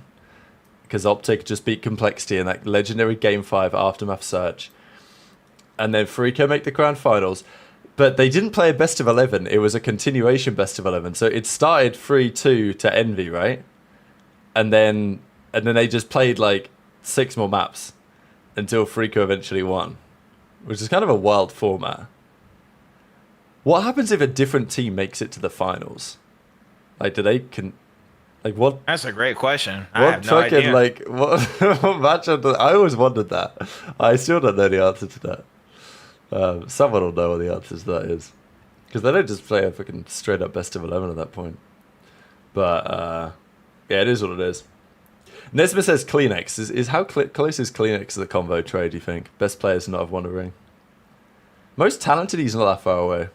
because OpTic just beat Complexity in that legendary Game 5 Aftermath Search. And then Farico make the grand finals. But they didn't play a best of 11. It was a continuation best of 11. So it started 3-2 to Envy, right? And then they just played like 6 more maps until Farico eventually won, which is kind of a wild format. What happens if a different team makes it to the finals? Like, do they like what? That's a great question. What I have no fucking idea. like what matchup? I always wondered that. I still don't know the answer to that. Someone will know what the answer to that is, because they don't just play a fucking straight up best of 11 at that point. But yeah, it is what it is. Nesma says Kleenex is how close is Kleenex to the combo trade? Do you think best players not have won a ring? Most talented, he's not that far away.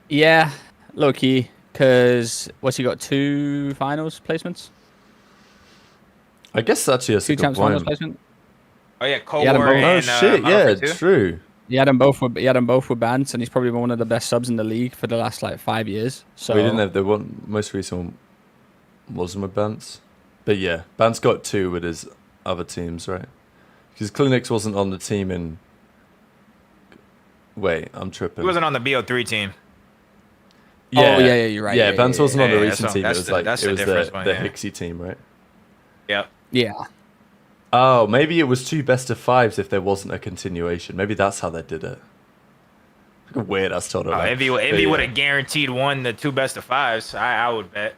Yeah, low key. Because what's he got? 2 finals placements. I guess actually that's 2 a good champs finals point. placement. Oh yeah, Cold Yeah, War oh, and shit, Modern yeah, Warfare 2. true. He had them both with Bants, and he's probably been one of the best subs in the league for the last like 5 years. So We didn't have the one most recent one wasn't with Bance, but yeah, Bance got 2 with his other teams, right? Because Kleenex wasn't on the team in. Wait, I'm tripping. He wasn't on the BO3 team. Yeah, you're right. Yeah, Bance wasn't on the yeah, recent so team. It that's was the- like that's it the was difference the one, yeah. Hixie team, right? Yep. Yeah. Oh, maybe it was 2 best of 5s if there wasn't a continuation. Maybe that's how they did it. Like a weird ass tournament. Envy would have guaranteed won the 2 best of 5s. I would bet.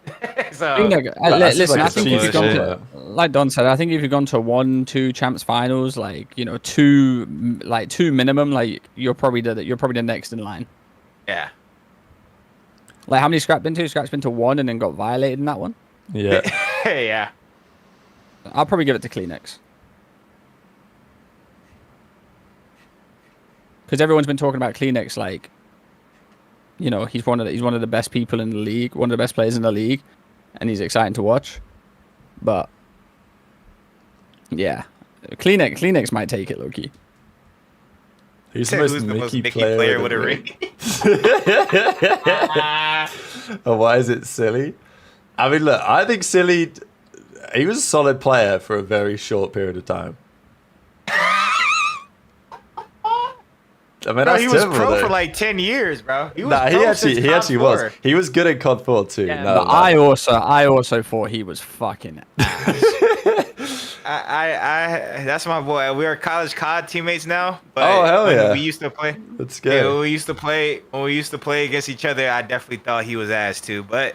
So That's Listen, like I a think if you've gone cheat to, like Don said, I think if you've gone to 1-2 champs finals, like 2 minimum, like you're probably the next in line. yeah. Like how many Scrap been to? Scrap's been to 1 and then got violated in that one. Yeah. Yeah. I'll probably give it to Kleenex. Because everyone's been talking about Kleenex, like, he's one of the best people in the league, one of the best players in the league, and he's exciting to watch. But yeah, Kleenex might take it, low-key. He's the Who's most the most Mickey Mickey player player with with a a ring. ring? Oh, why is it Silly? I mean, look, I think Silly, he was a solid player for a very short period of time. I mean, Bro, that's he was terrible, pro though. for like 10 years, bro. He was Nah, he pro actually since top was. 4. He was good at COD 4 too. Yeah, No, but no. I also thought he was fucking ass. I that's my boy. We are college COD teammates now. But Oh, hell when yeah. we used to play. That's Yeah, good. when we used to play against each other, I definitely thought he was ass too. But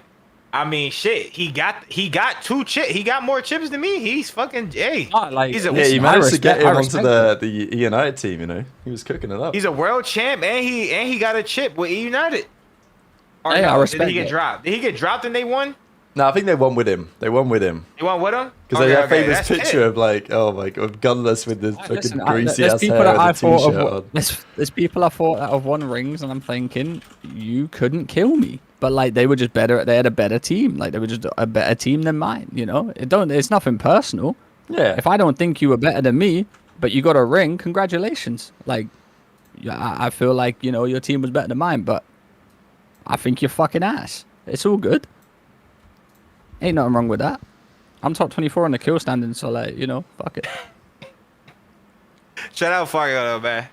I mean, shit, he got 2 chips. He got more chips than me. He's fucking he's a Yeah, you managed to get him onto respect the E United team. He was cooking it up. He's a world champ, and he got a chip with E United. Or Hey, I no, respect did he get it. dropped? Did he get dropped and they won? No, I think they won with him. You want with him? Because they have famous picture of like, oh my god, gunless with this fucking Listen, greasy there's ass people hair that and I a thought t-shirt of. on. There's people I thought that have won rings, and I'm thinking you couldn't kill me. But like they were just better. They had a better team. Like they were just a better team than mine. It's nothing personal. Yeah. If I don't think you were better than me, but you got a ring, congratulations. Like, I feel like your team was better than mine, but I think you're fucking ass. It's all good. Ain't nothing wrong with that. I'm top 24 on the kill standing, so like, fuck it. Shout out Fargo though, man.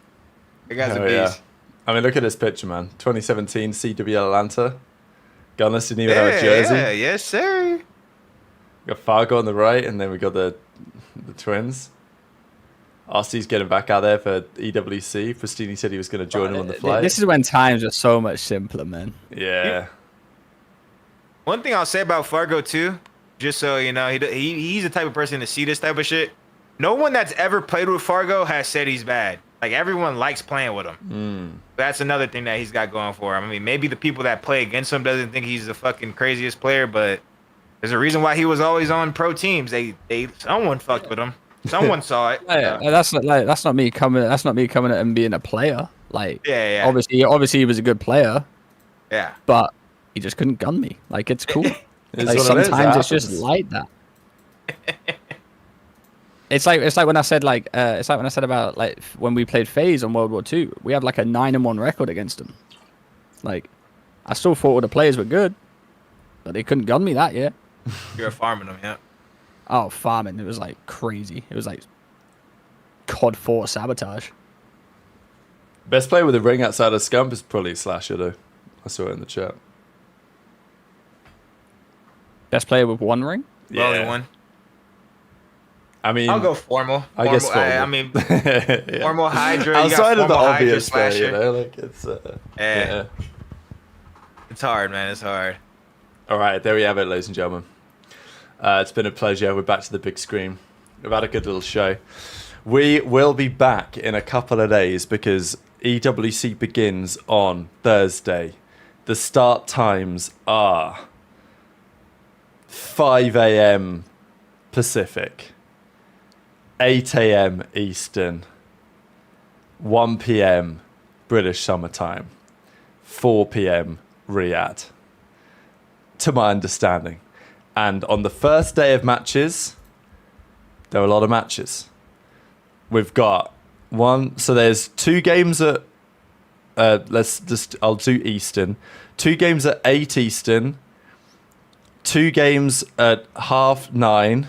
You guys Oh, are yeah. beast. I mean, look at this picture, man. 2017 CWL Atlanta. Gunless didn't even have a jersey. Yeah, yes, sir. We got Fargo on the right, and then we got the twins. RC's getting back out there for EWC. Fustini said he was going to join him on the flight. This is when times are so much simpler, man. Yeah. One thing I'll say about Fargo too, just so you know, he's the type of person to see this type of shit. No one that's ever played with Fargo has said he's bad. Like everyone likes playing with him. That's another thing that he's got going for him. I mean, maybe the people that play against him doesn't think he's the fucking craziest player, but there's a reason why he was always on pro teams. Someone fucked with him. Someone saw it. That's not me coming. That's not me coming at him being a player. Like, Yeah. Obviously, he was a good player. Yeah. But he just couldn't gun me. Like, it's cool. Like, sometimes it's just like that. It's like when I said about like when we played FaZe on World War II, we had like a 9-1 record against them. Like, I still thought all the players were good, but they couldn't gun me that year. You're farming them, yeah. Oh, farming! It was like crazy. It was like COD 4 sabotage. Best player with a ring outside of Scump is probably Slasher, though. I saw it in the chat. Best player with one ring? Yeah. Only one. I mean, I'll go formal. I guess formal. I mean, formal Hydra. Outside of the Hydra obvious play, Slasher. you know, like it's. Yeah. It's hard, man. It's hard. All right, there we have it, ladies and gentlemen. It's been a pleasure. We're back to the big screen. We've had a good little show. We will be back in a couple of days because EWC begins on Thursday. The start times are 5 a.m. Pacific, 8 a.m. Eastern, 1 p.m. British summertime, 4 p.m. Riyadh, to my understanding. And on the first day of matches, there are a lot of matches. We've got so there's 2 games at, I'll do Eastern. 2 games at 8 Eastern, 2 games at 9:30,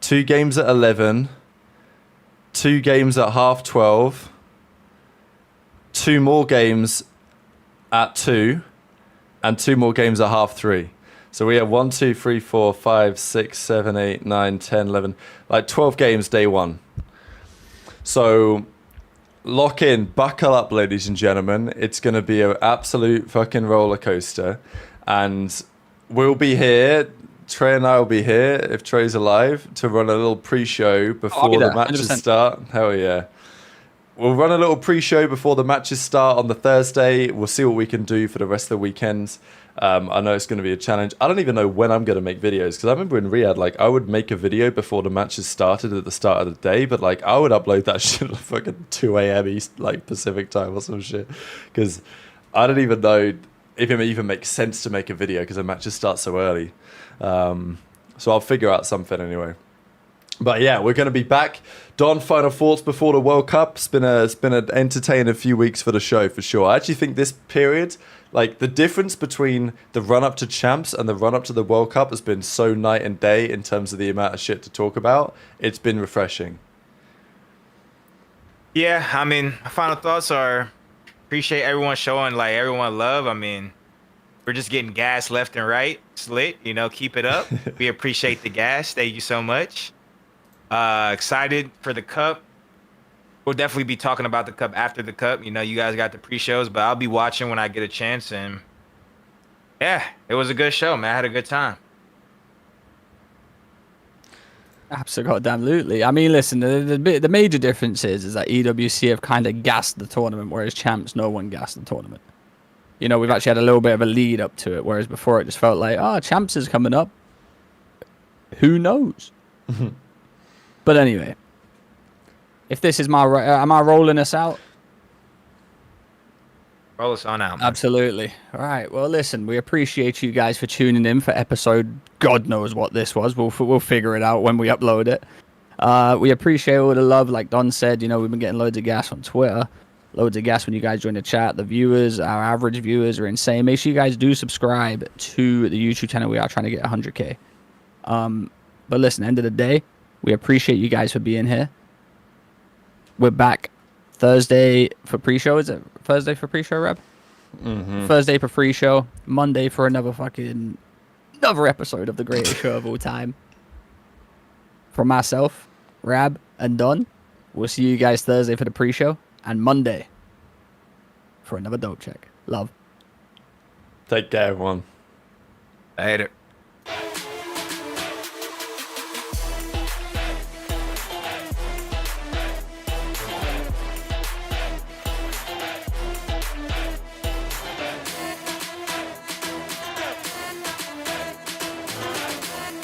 2 games at 11, 2 games at 12:30, 2 more games at 2, and 2 more games at 3:30. So we have 1, 2, 3, 4, 5, 6, 7, 8, 9, 10, 11, like 12 games day 1. So lock in, buckle up, ladies and gentlemen. It's going to be an absolute fucking roller coaster. And we'll be here, Trey and I will be here, if Trey's alive, to run a little pre-show before the matches 100%. start. Hell yeah. We'll run a little pre-show before the matches start on the Thursday. We'll see what we can do for the rest of the weekends. I know it's going to be a challenge. I don't even know when I'm going to make videos, because I remember in Riyadh, like, I would make a video before the matches started at the start of the day, but like I would upload that shit at fucking 2 a.m. East, like Pacific time or some shit, because I don't even know if it even makes sense to make a video because the matches start so early. So I'll figure out something anyway. But yeah, we're going to be back. Don, final thoughts before the World Cup. It's been an entertaining few weeks for the show, for sure. I actually think this period, like the difference between the run-up to Champs and the run-up to the World Cup has been so night and day in terms of the amount of shit to talk about. It's been refreshing. Yeah, I mean, my final thoughts are appreciate everyone showing like everyone love. I mean, we're just getting gas left and right. It's lit, you know, keep it up. We appreciate the gas. Thank you so much. Excited for the Cup. We'll definitely be talking about the Cup after the Cup. You know, you guys got the pre-shows, but I'll be watching when I get a chance. And yeah, it was a good show, man. I had a good time. Absolutely. I mean, listen, the major difference is that EWC have kind of gassed the tournament, whereas Champs, no one gassed the tournament. You know, we've actually had a little bit of a lead up to it, whereas before it just felt like, oh, Champs is coming up. Who knows? But anyway, if this is am I rolling us out? Roll us on out, man. Absolutely. All right. Well, listen, we appreciate you guys for tuning in for episode. God knows what this was. We'll figure it out when we upload it. We appreciate all the love. Like Don said, you know, we've been getting loads of gas on Twitter. Loads of gas when you guys join the chat. The viewers, our average viewers are insane. Make sure you guys do subscribe to the YouTube channel. We are trying to get 100K. But listen, end of the day, we appreciate you guys for being here. We're back Thursday for pre-show. Is it Thursday for pre-show, Reb? Mm-hmm. Thursday for pre-show. Monday for another episode of the greatest show of all time. From myself, Rab, and Don, we'll see you guys Thursday for the pre-show. And Monday for another dope check. Love. Take care, everyone. Later.